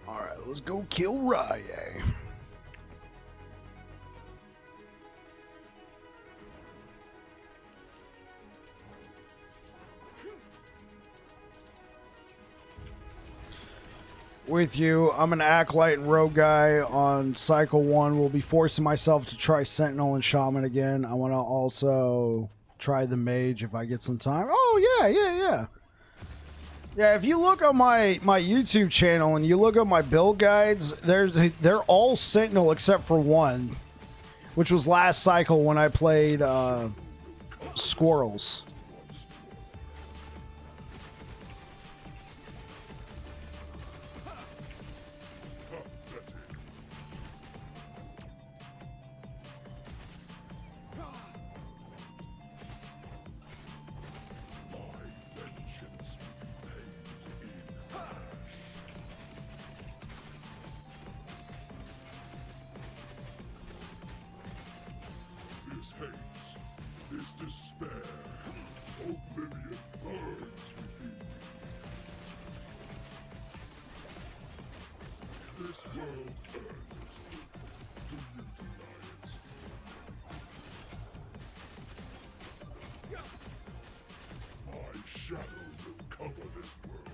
All right, let's go kill Rye. With you, I'm an Acolyte and Rogue guy on Cycle 1. Will be forcing myself to try Sentinel and Shaman again. I want to also try the Mage if I get some time. Oh, yeah. Yeah, if you look on my YouTube channel and you look at my build guides, they're all Sentinel except for one, which was last cycle when I played Squirrels. This hates, this despair, oblivion burns within me. This world earns do you deny it? My shadow will cover this world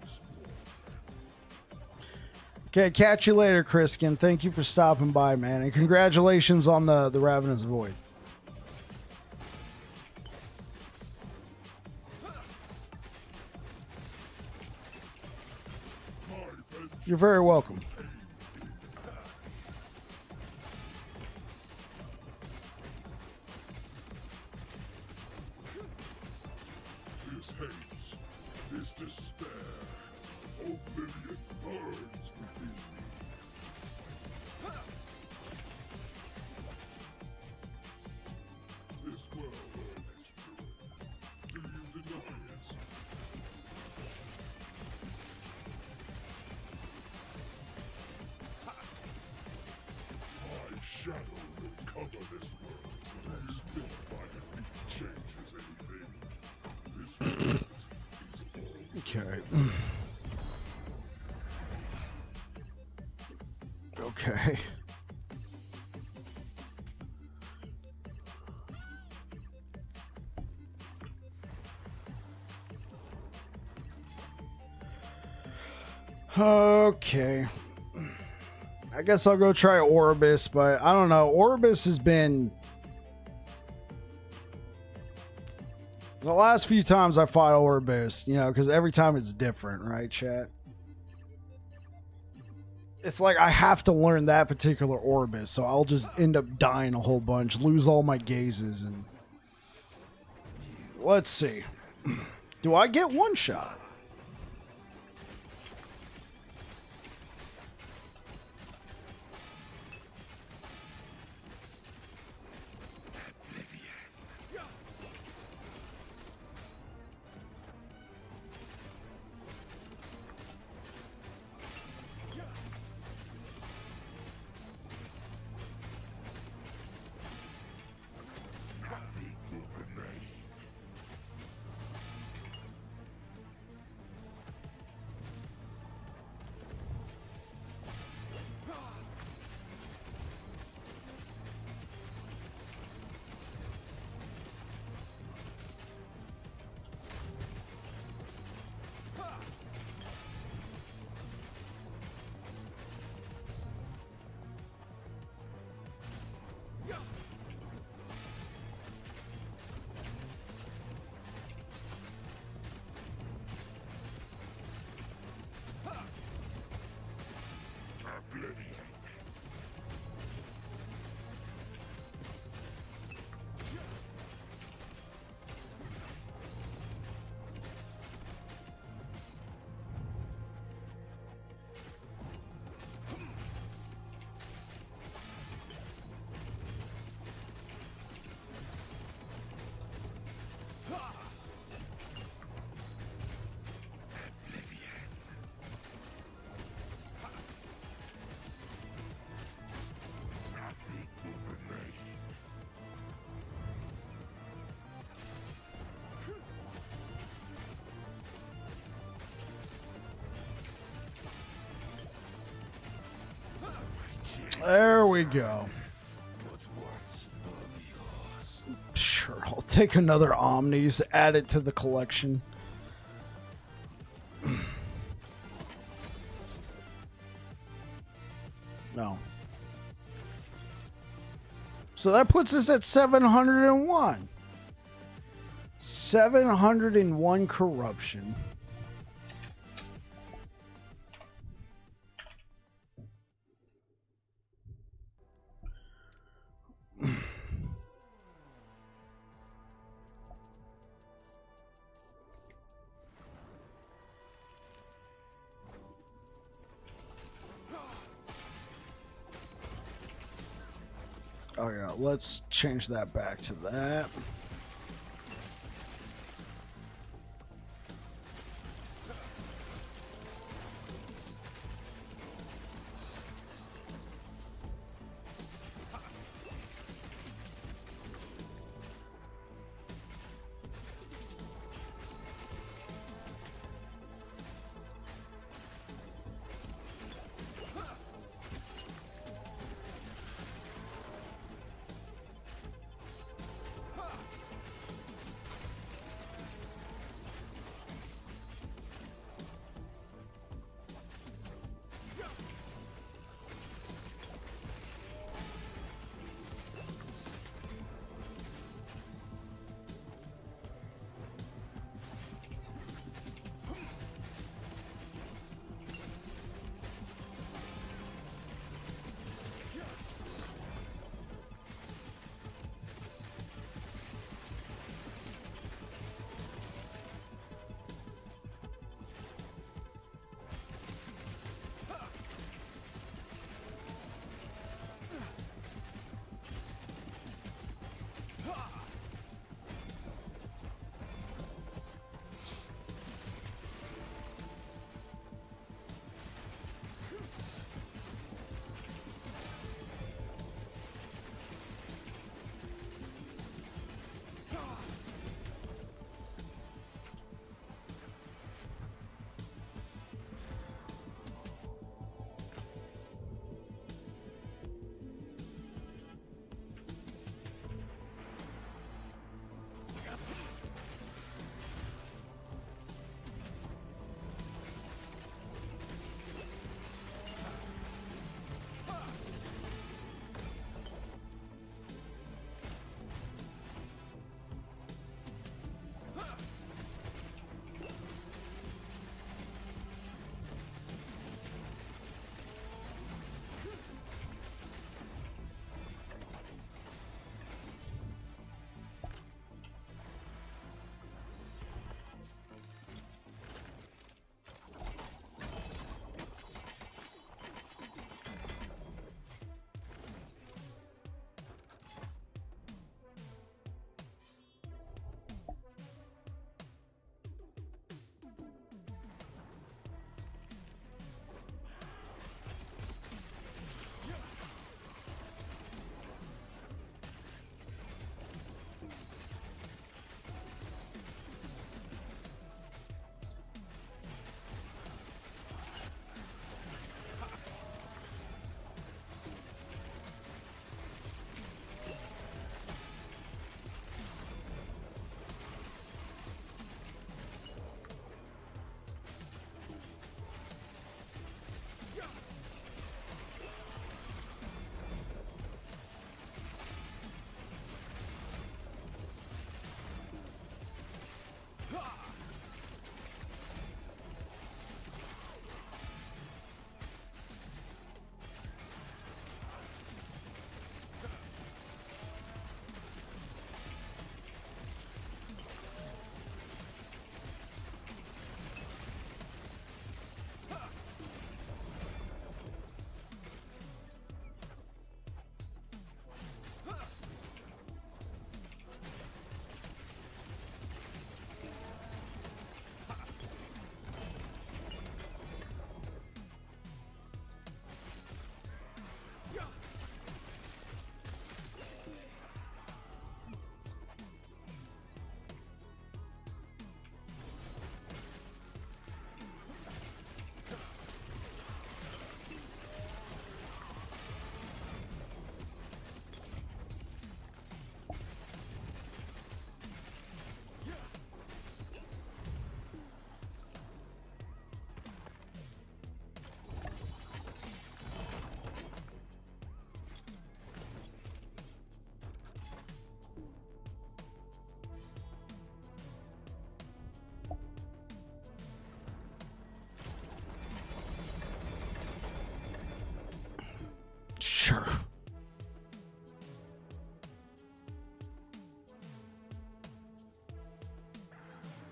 once more. Okay, catch you later, Kriskin. Thank you for stopping by, man. And congratulations on the Ravenous Void. You're very welcome. This hates, this despair, oblivion burns within me. This world earns joy. Do you deny it? My shadow will cover this world. Is built by defeat changes anything? Okay. Okay. Okay. I guess I'll go try Orbis, but I don't know. Orbis has been... The last few times I fought Orbis, you know, because every time it's different, right, chat? It's like I have to learn that particular Orbis, so I'll just end up dying a whole bunch, lose all my gazes, and... Let's see. Do I get one shot? There we go. Sure, I'll take another Omnis, add it to the collection. No. So that puts us at 701. 701 corruption. Oh yeah, let's change that back to that.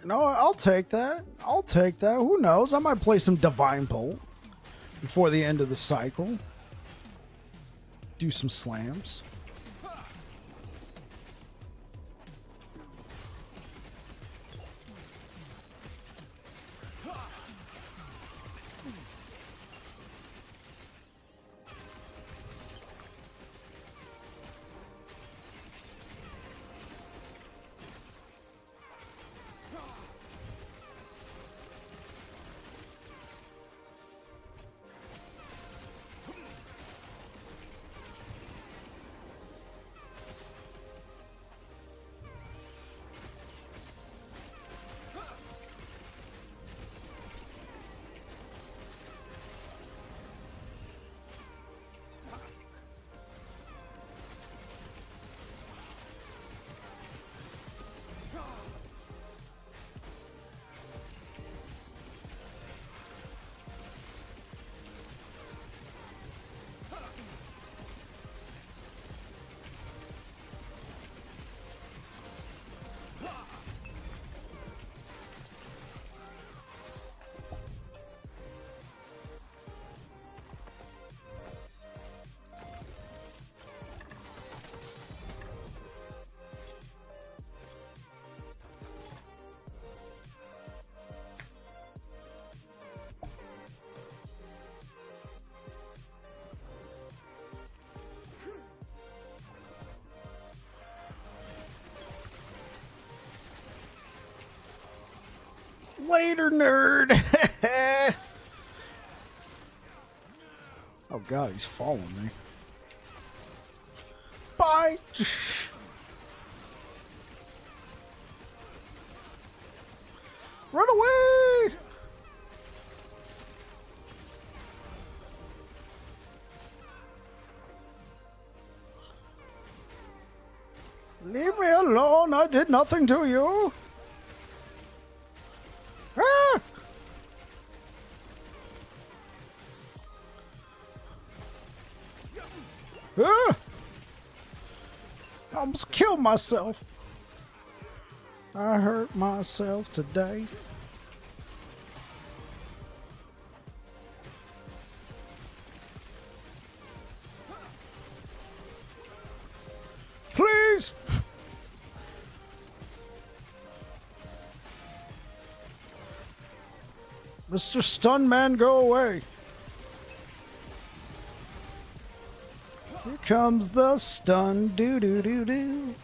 No, I'll take that. I'll take that. Who knows? I might play some Divine Bolt before the end of the cycle. Do some slams. Later, nerd. Oh god, he's following me. Bye. Run away. Leave me alone. I did nothing to you. Ah! Ah! I almost killed myself. I hurt myself today. Please! Mr. Stunman, go away. Here comes the stun. Do do do do.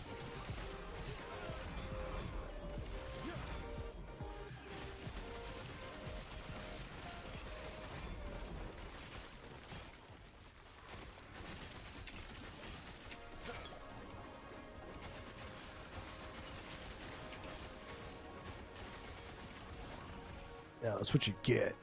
Yeah, that's what you get.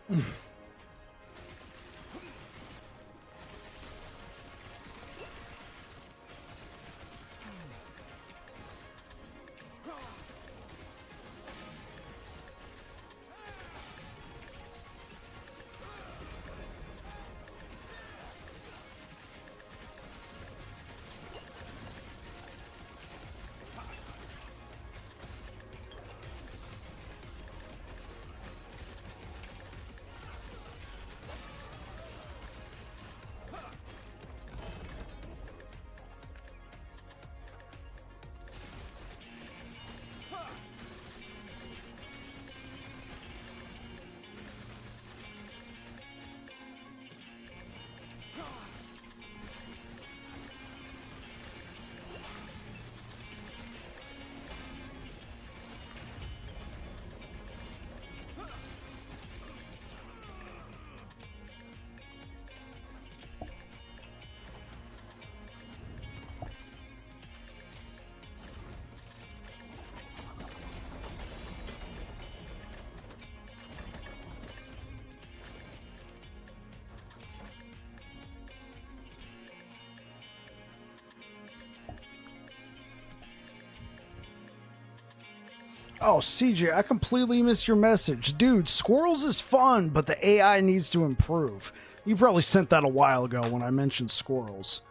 Oh, CJ, I completely missed your message. Dude, Squirrels is fun, but the AI needs to improve. You probably sent that a while ago when I mentioned Squirrels.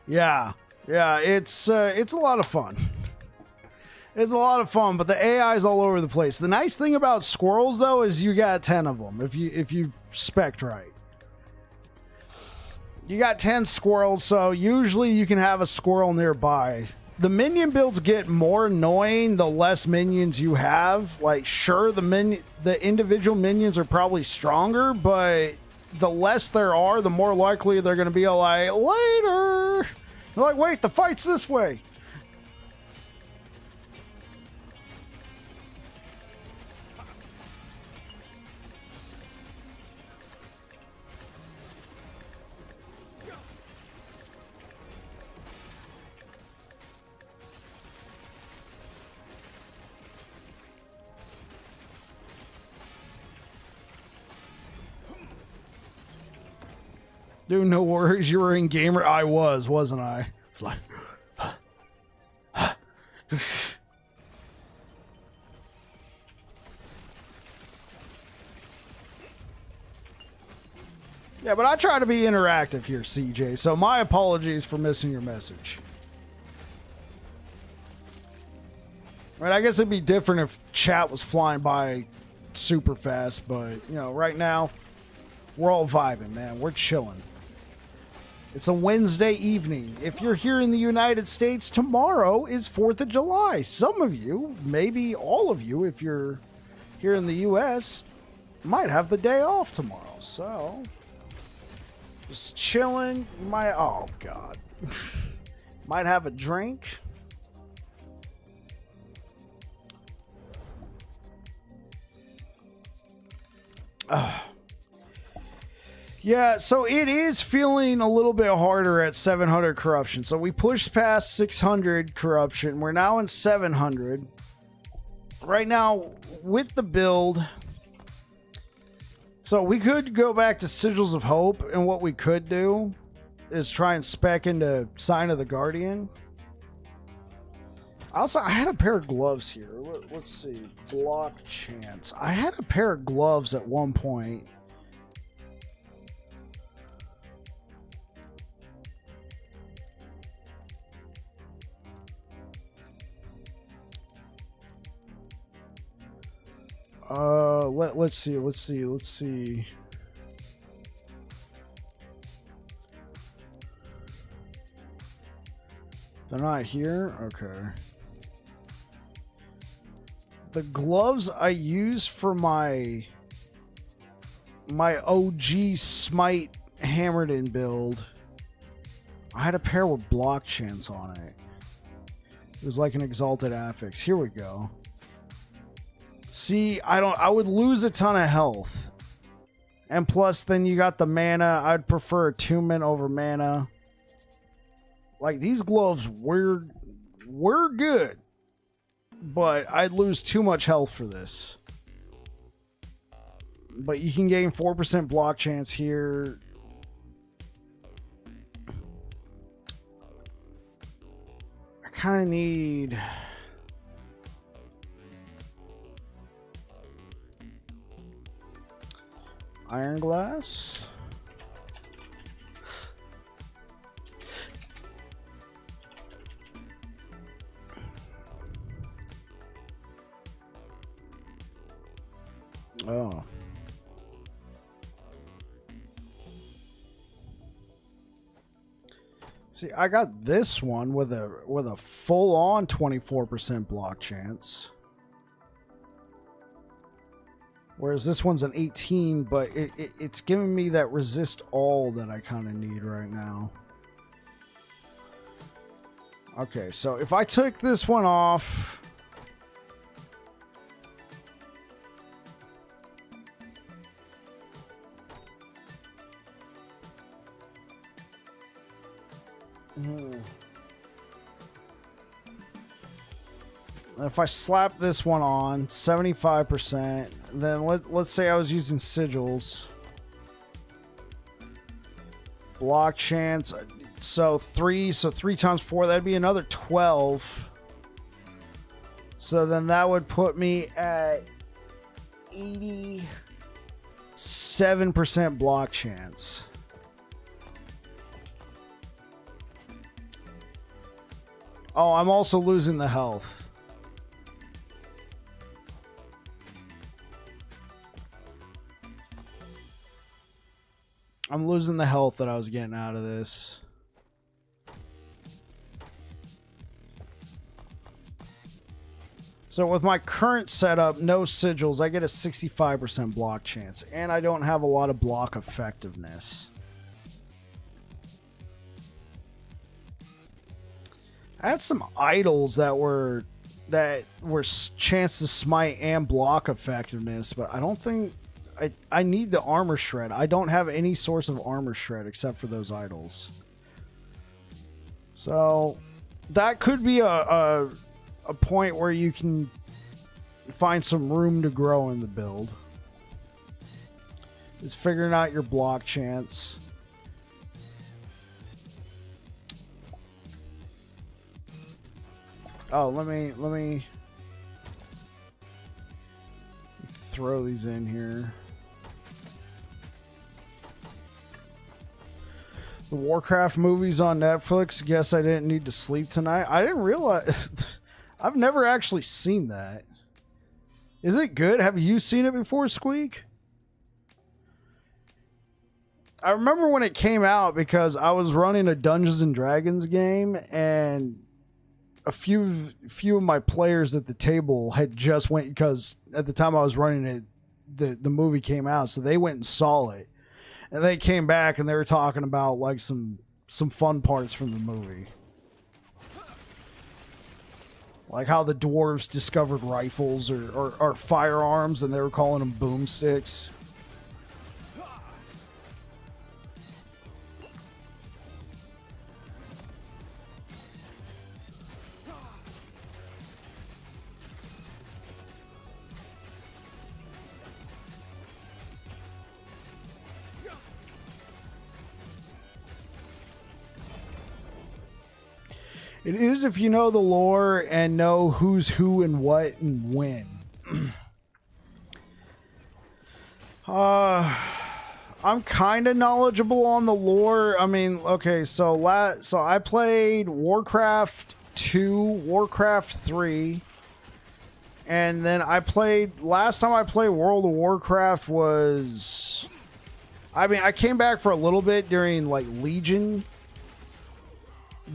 Yeah, it's a lot of fun. It's a lot of fun, but the AI is all over the place. The nice thing about squirrels, though, is you got 10 of them if you spec right. You got 10 squirrels, so usually you can have a squirrel nearby. The minion builds get more annoying the less minions you have. Like, sure, the individual minions are probably stronger, but the less there are, the more likely they're going to be like, later. They're like, wait, the fight's this way. Dude, no worries. You were in gamer. I was, wasn't I? It's like, yeah, but I try to be interactive here, CJ. So my apologies for missing your message. Right, I guess it'd be different if chat was flying by super fast, but you know, right now we're all vibing, man. We're chilling. It's a Wednesday evening. If you're here in the United States, tomorrow is 4th of July. Some of you, maybe all of you, if you're here in the US, might have the day off tomorrow. So, just chilling. You might, oh God. Might have a drink. Yeah, so it is feeling a little bit harder at 700 corruption. So we pushed past 600 corruption. We're now in 700. Right now, with the build, so we could go back to Sigils of Hope, and what we could do is try and spec into Sign of the Guardian. Also, I had a pair of gloves here. Let's see. Block chance. I had a pair of gloves at one point. Let's see. They're not here? Okay. The gloves I use for my OG Smite hammered in build, I had a pair with block chance on it. It was like an exalted affix. Here we go. See, I would lose a ton of health. And plus, then you got the mana. I'd prefer attunement over mana. Like, these gloves were good. But I'd lose too much health for this. But you can gain 4% block chance here. I kind of need... Iron glass. Oh. See, I got this one with a full-on 24% block chance. Whereas this one's an 18, but it's giving me that resist all that I kind of need right now. Okay, so if I took this one off... If I slap this one on 75%, then let's say I was using sigils, block chance, so 3 times 4, that'd be another 12. So then that would put me at 87% block chance. Oh, I'm also losing the health. losing the health that I was getting out of this. So with my current setup, no sigils, I get a 65% block chance, and I don't have a lot of block effectiveness. I had some idols that were chance to smite and block effectiveness, but I don't think I need the armor shred. I don't have any source of armor shred except for those idols. So that could be a point where you can find some room to grow in the build. It's figuring out your block chance. Oh, let me throw these in here. The Warcraft movies on Netflix. Guess I didn't need to sleep tonight. I didn't realize. I've never actually seen that. Is it good? Have you seen it before, Squeak? I remember when it came out because I was running a Dungeons and Dragons game, and a few of my players at the table had just went, because at the time I was running it, the movie came out, so they went and saw it. And they came back and they were talking about like some fun parts from the movie. Like how the dwarves discovered rifles or firearms, and they were calling them boomsticks. It is if you know the lore and know who's who and what and when. I'm kind of knowledgeable on the lore. I mean, okay, so I played Warcraft 2, Warcraft 3, and then last time I played World of Warcraft was, I mean, I came back for a little bit during like Legion.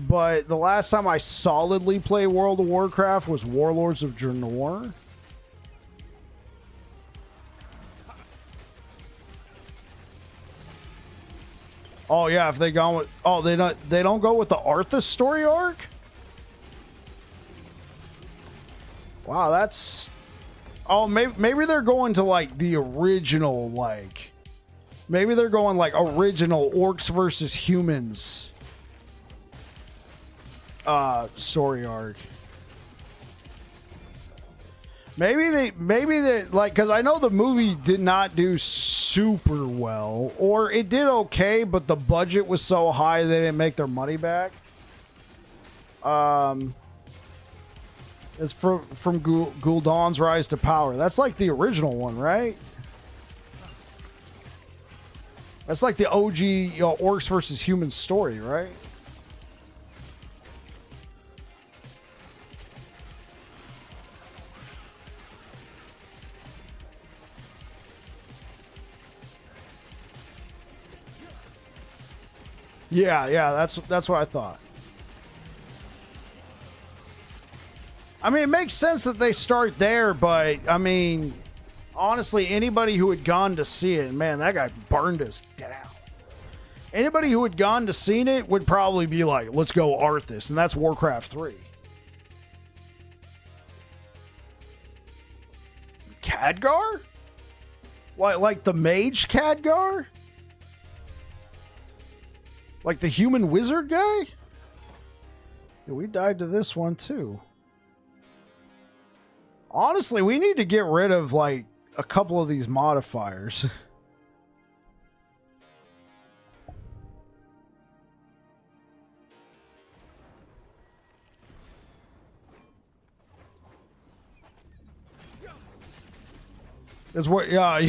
But the last time I solidly played World of Warcraft was Warlords of Draenor. Oh yeah, if they gone with they don't go with the Arthas story arc? Wow, that's maybe they're going to like the original, like maybe they're going like original orcs versus humans story arc. Maybe they like, because I know the movie did not do super well, or it did okay, but the budget was so high they didn't make their money back. It's from Gul'dan's Rise to Power. That's like the original one, right? That's like the OG, orcs versus humans story, right? Yeah, that's what I thought. I mean, it makes sense that they start there, but I mean, honestly, anybody who had gone to see it, man, that guy burned us down. Anybody who had gone to seen it would probably be like, let's go Arthas, and that's Warcraft 3. Khadgar? Like the mage Khadgar? Like the human wizard guy? Yeah, we died to this one too. Honestly, we need to get rid of like a couple of these modifiers. Is what? Yeah,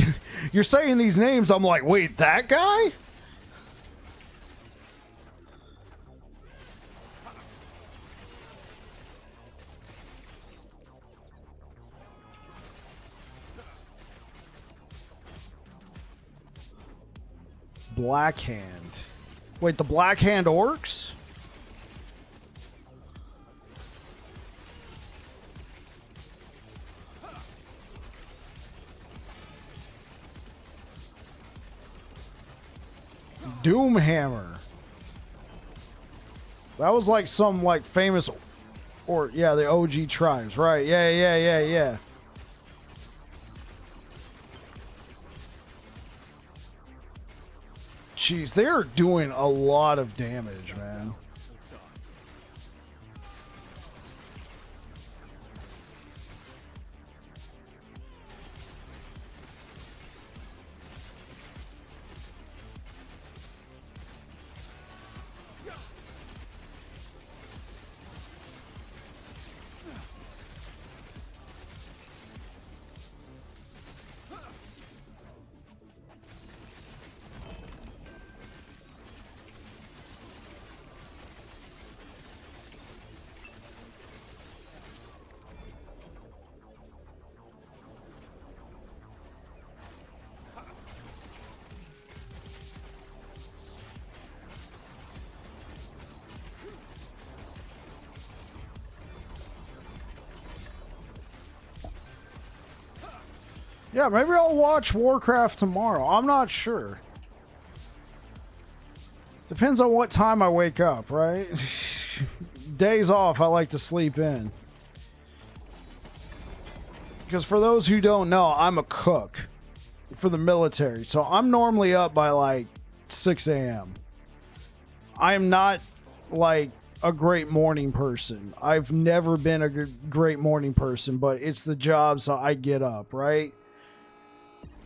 you're saying these names. I'm like, wait, that guy? Black Hand. Wait, the Black Hand orcs? Doomhammer. That was like some like famous, or yeah, the OG tribes, right? Yeah. Jeez, they're doing a lot of damage, man. Yeah, maybe I'll watch Warcraft tomorrow. I'm not sure. Depends on what time I wake up, right? Days off, I like to sleep in. Because for those who don't know, I'm a cook for the military. So I'm normally up by like 6 a.m. I am not like a great morning person. I've never been a great morning person, but it's the job, so I get up, right?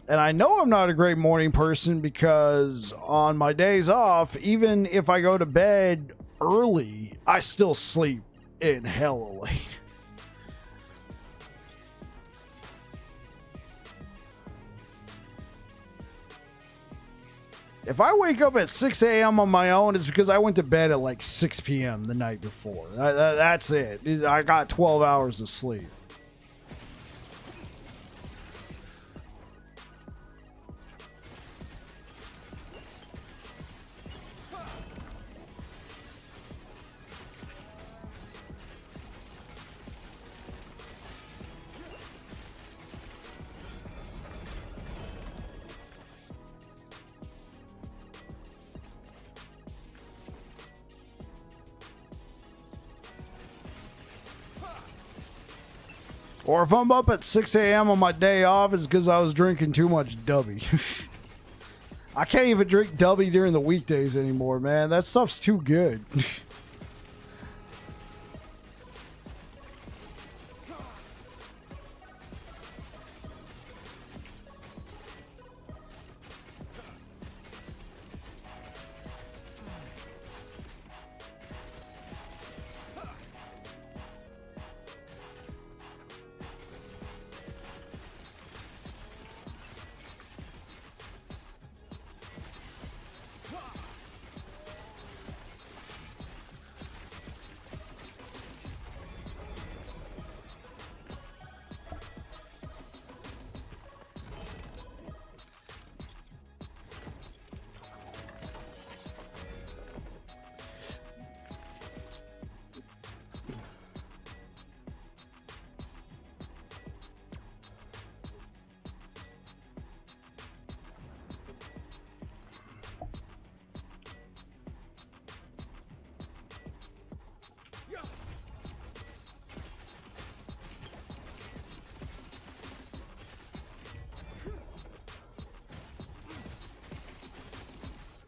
And I know I'm not a great morning person because on my days off, even if I go to bed early, I still sleep in hella late. If I wake up at 6 a.m. on my own, it's because I went to bed at like 6 p.m. the night before. That's it. I got 12 hours of sleep. Or if I'm up at 6 a.m. on my day off, it's because I was drinking too much Dubby. I can't even drink Dubby during the weekdays anymore, man. That stuff's too good.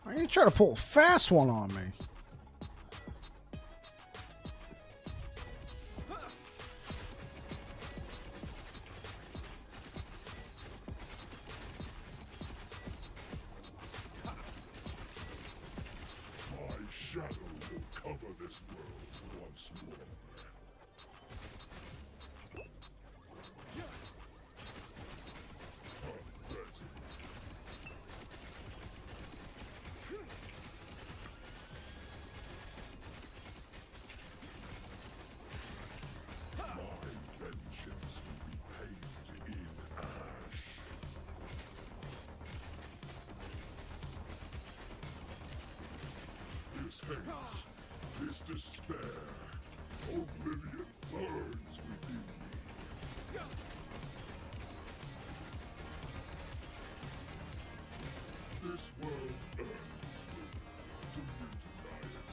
Why are you trying to pull a fast one on me? My shadow will cover this world once more. haste, this despair, oblivion burns within me. This world earns me. Do you deny it?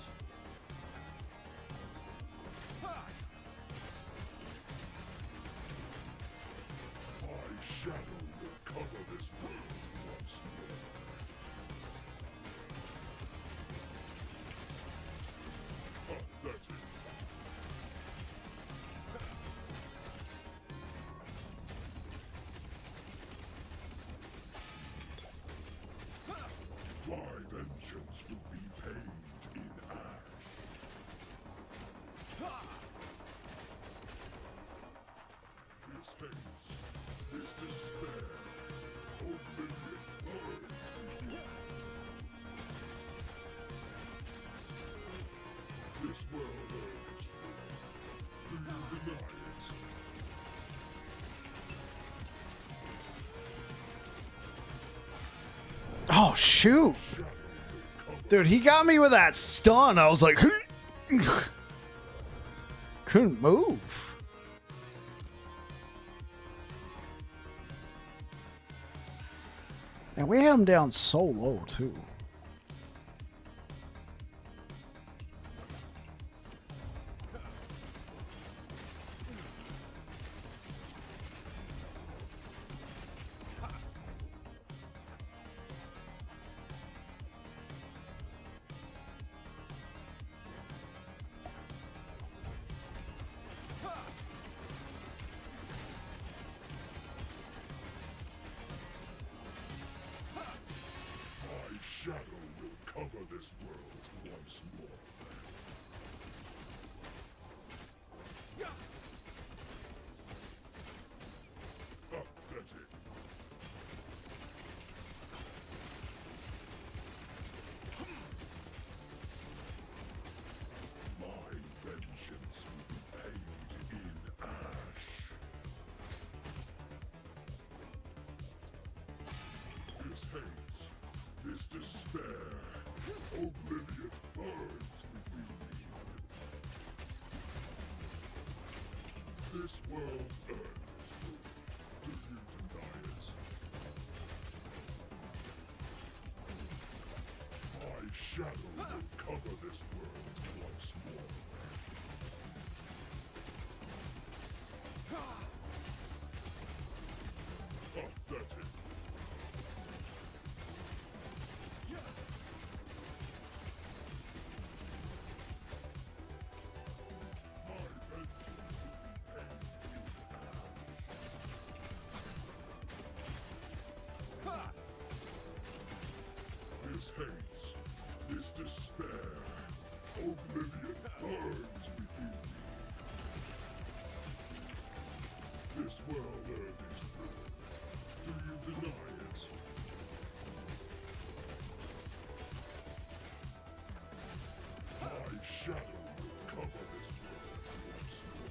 My shadow will cover this world once more. That's it. My vengeance will be paid in ash. This haste, this despair, oblivion burns within me. This world urges me. Do you deny it? Oh, shoot. Dude, he got me with that stun. I was like, couldn't move. And we had him down so low, too. My shadow will cover this world once more. That's it. My vengeance will be paid in ash. This haste, this despair, oblivion burns within me. This world earns me. Do you deny it? My shadow will cover this world once more. That's it. My vengeance will be paid in ash. This haste, this despair, oblivion burns within me. This world earned its will. Do you deny it? My shadow will cover this world once more.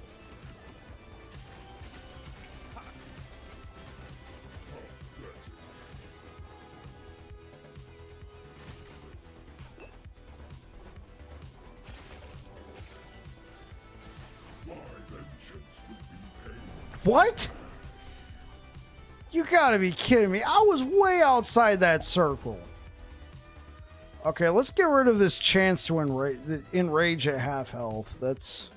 That's it. My vengeance will be paid. What? You gotta be kidding me. I was way outside that circle. Okay, let's get rid of this chance to enrage at half health. That's...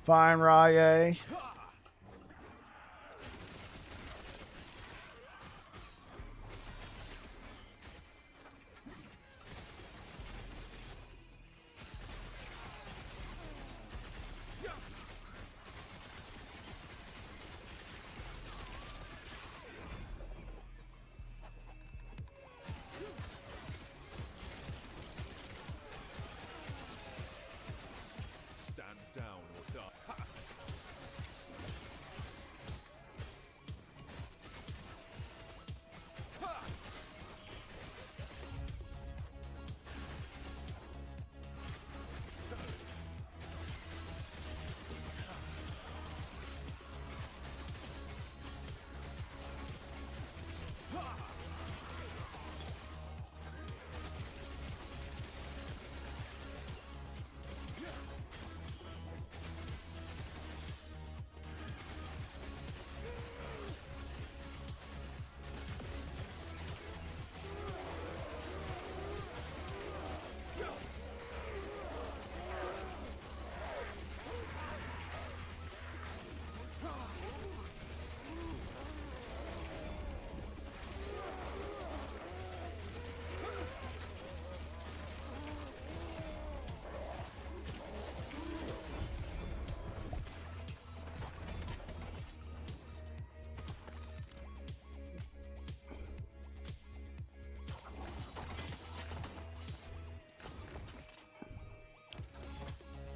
Fine, Rye. Stand down or die. Ha!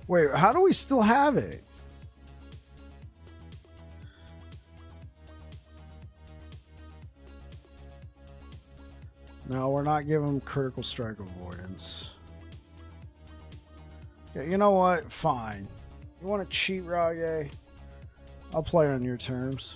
Wait, how do we still have it? No, we're not giving him critical strike avoidance. Okay, you know what? Fine. You want to cheat, Rage? I'll play on your terms.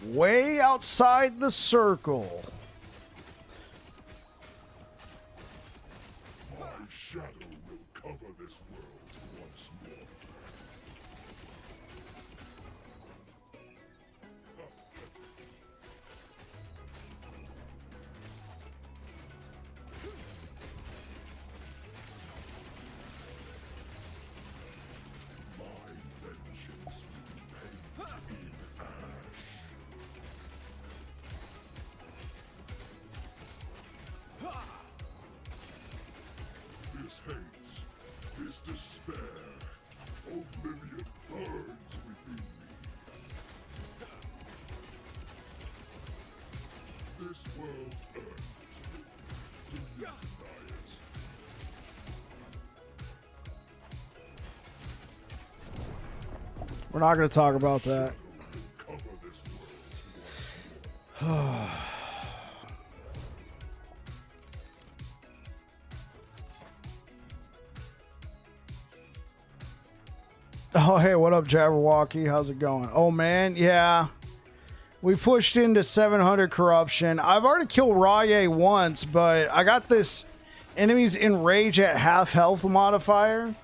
Way outside the circle. My shadow will cover this world once more. My vengeance will be paid in ash. This hate, this despair, oblivion burns within me. This world earns me. Do you deny it? We're not going to talk about that. Cover this world. Oh, hey, what up, Jabberwocky? How's it going? Oh, man, yeah. We pushed into 700 corruption. I've already killed Raye once, but I got this enemies enrage at half health modifier.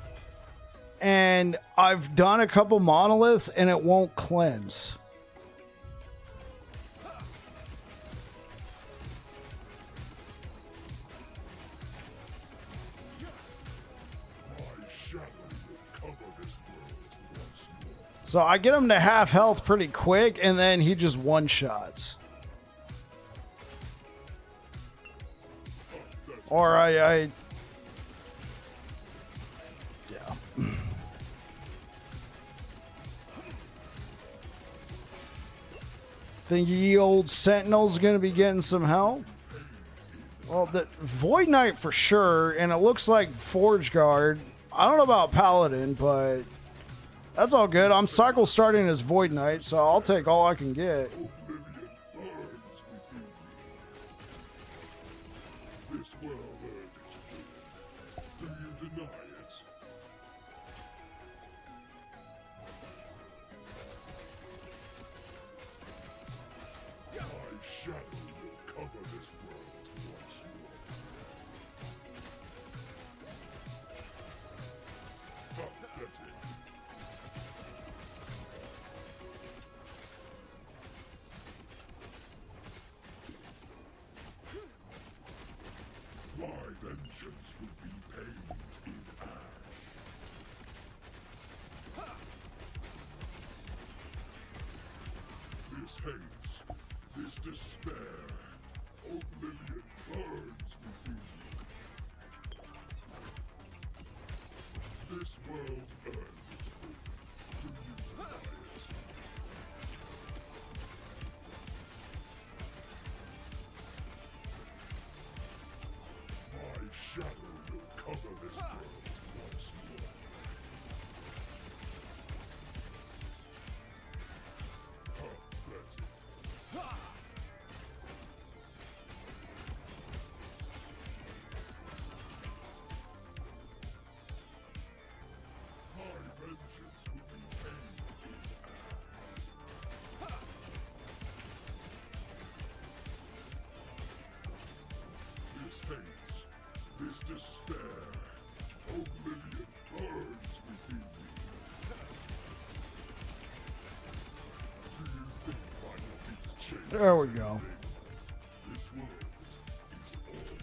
And I've done a couple monoliths, and it won't cleanse. My shadow will cover this world once more. So I get him to half health pretty quick, and then he just one-shots. Or I yeah. Think ye old Sentinel's gonna be getting some help? Well, the Void Knight for sure, and it looks like Forge Guard. I don't know about Paladin, but that's all good. I'm cycle starting as Void Knight, so I'll take all I can get. Oblivion burns within me. This world earned its freedom. Do you deny it? My shadow will cover this world once more. Pathetic. My vengeance will be paid in ash. This hate, this despair, oblivion burns within me. This world earned its freedom. Do you deny it? My shadow will cover this world once more. Pathetic. My vengeance will be paid in ash. This hate, this despair, oblivion burns within me. Do you think my defeat changes There we go. anything? This world is already.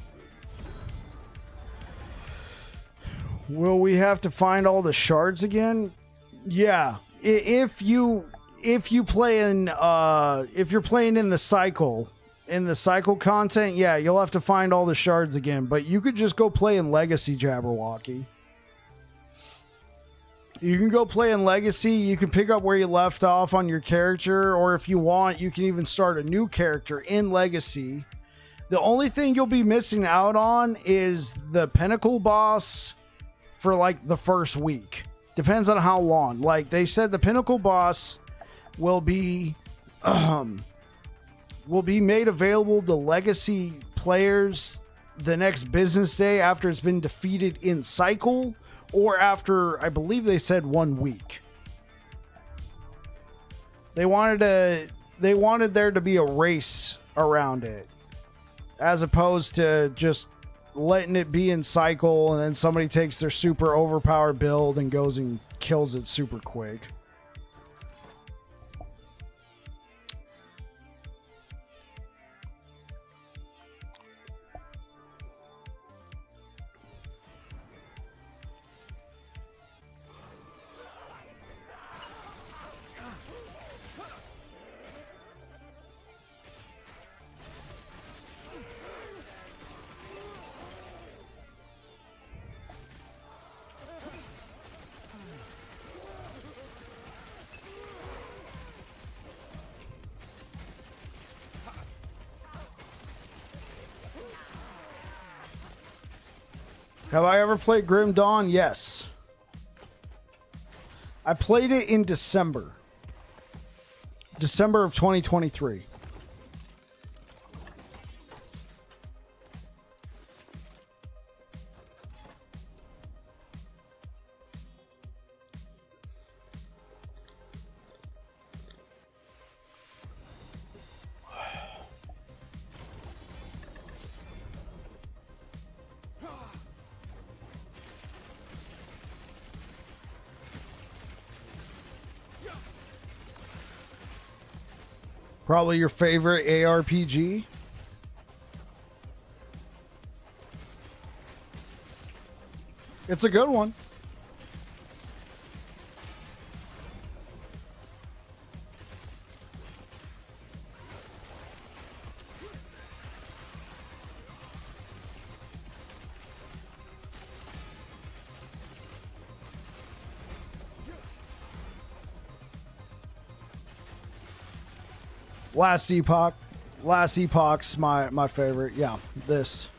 Will we have to find all the shards again? Yeah. If you play in if you're playing in the cycle in the cycle content, yeah, you'll have to find all the shards again, but you could just go play in Legacy, Jabberwocky. You can go play in Legacy, you can pick up where you left off on your character, or if you want, you can even start a new character in Legacy. The only thing you'll be missing out on is the Pinnacle boss for like the first week. Depends on how long. Like they said, the Pinnacle boss will be made available to Legacy players the next business day after it's been defeated in cycle, or after, I believe they said 1 week. They wanted there to be a race around it, as opposed to just letting it be in cycle and then somebody takes their super overpowered build and goes and kills it super quick. Have I ever played Grim Dawn? Yes. I played it in December. December of 2023. Probably your favorite ARPG? It's a good one. Last Epoch. Last Epoch's my favorite. Yeah, this.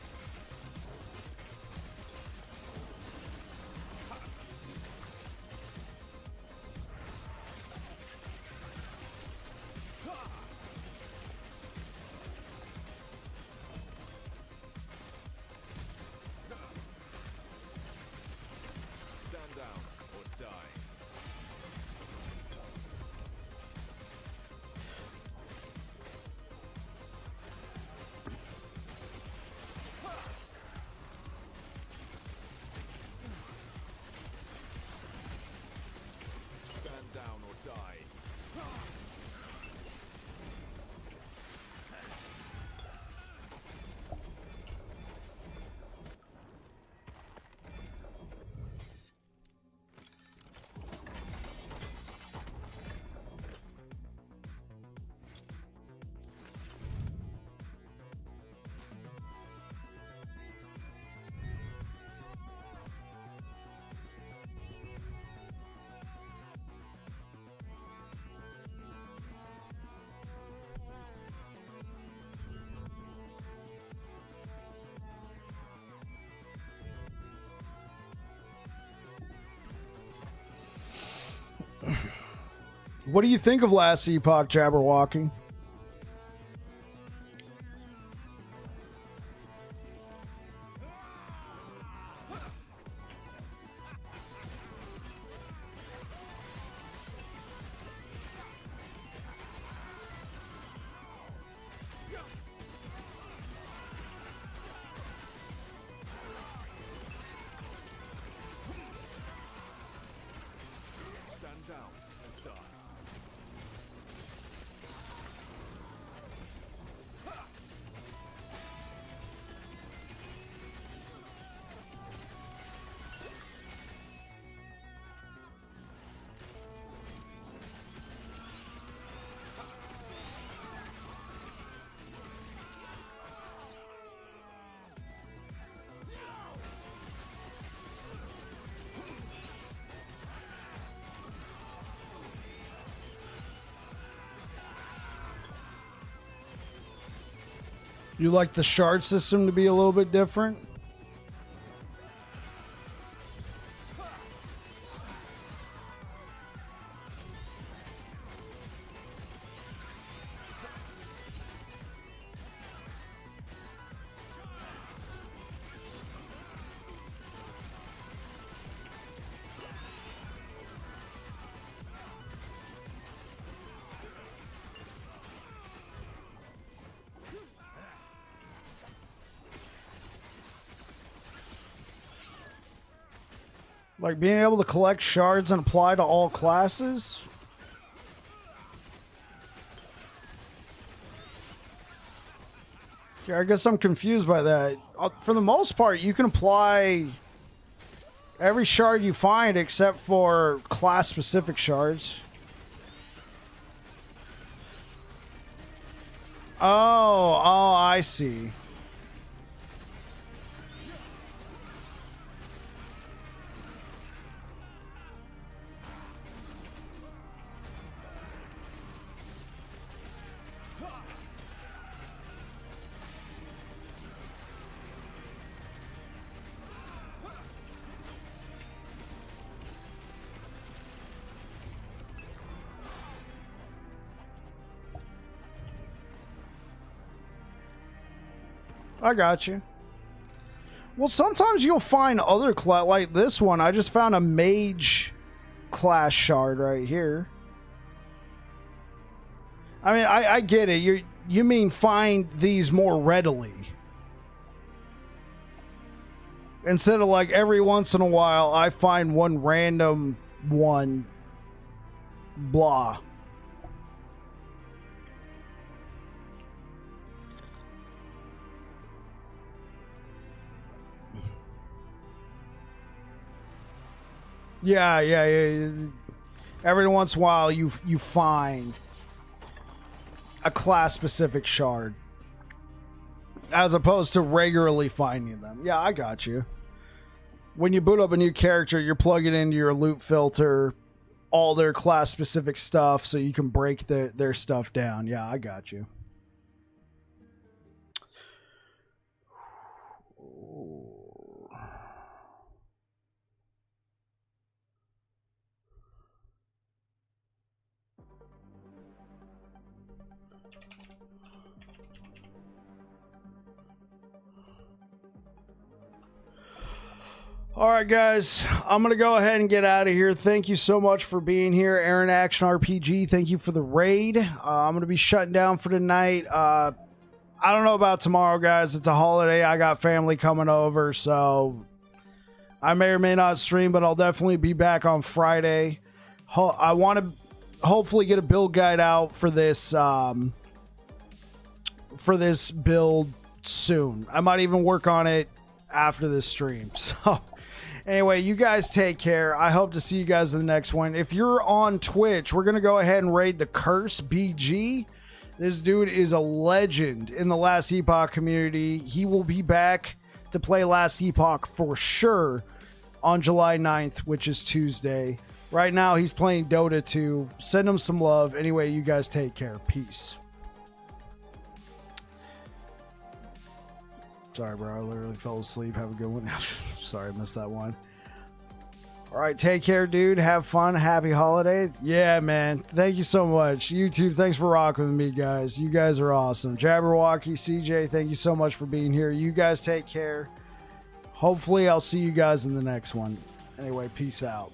Stand down or die. Stand down or die. What do you think of Last Epoch, Jabberwocky? Stand down and die. You like the shard system to be a little bit different? Like being able to collect shards and apply to all classes? Yeah, I guess I'm confused by that. For the most part, you can apply every shard you find except for class-specific shards. Oh, I see. I got you. Well, sometimes you'll find other class, like this one. I just found a mage class shard right here. I mean, I get it. You mean find these more readily. Instead of like every once in a while, I find one random one. Blah. Yeah. Every once in a while, you find a class-specific shard, as opposed to regularly finding them. Yeah, I got you. When you boot up a new character, you're plugging into your loot filter all their class-specific stuff, so you can break their stuff down. Yeah, I got you. All right, guys, I'm going to go ahead and get out of here. Thank you so much for being here. Aaron Action RPG, thank you for the raid. I'm going to be shutting down for tonight. I don't know about tomorrow, guys. It's a holiday. I got family coming over, so I may or may not stream, but I'll definitely be back on Friday. I want to hopefully get a build guide out for this build soon. I might even work on it after this stream. So anyway, you guys take care. I hope to see you guys in the next one. If you're on Twitch, we're going to go ahead and raid the Curse BG. This dude is a legend in the Last Epoch community. He will be back to play Last Epoch for sure on July 9th, which is Tuesday. Right now, he's playing Dota 2. Send him some love. Anyway, you guys take care. Peace. Sorry, bro. I literally fell asleep. Have a good one. Sorry, I missed that one. All right, take care, dude. Have fun. Happy holidays. Yeah, man. Thank you so much. YouTube, thanks for rocking with me, guys. You guys are awesome. Jabberwocky, CJ, thank you so much for being here. You guys take care. Hopefully, I'll see you guys in the next one. Anyway, peace out.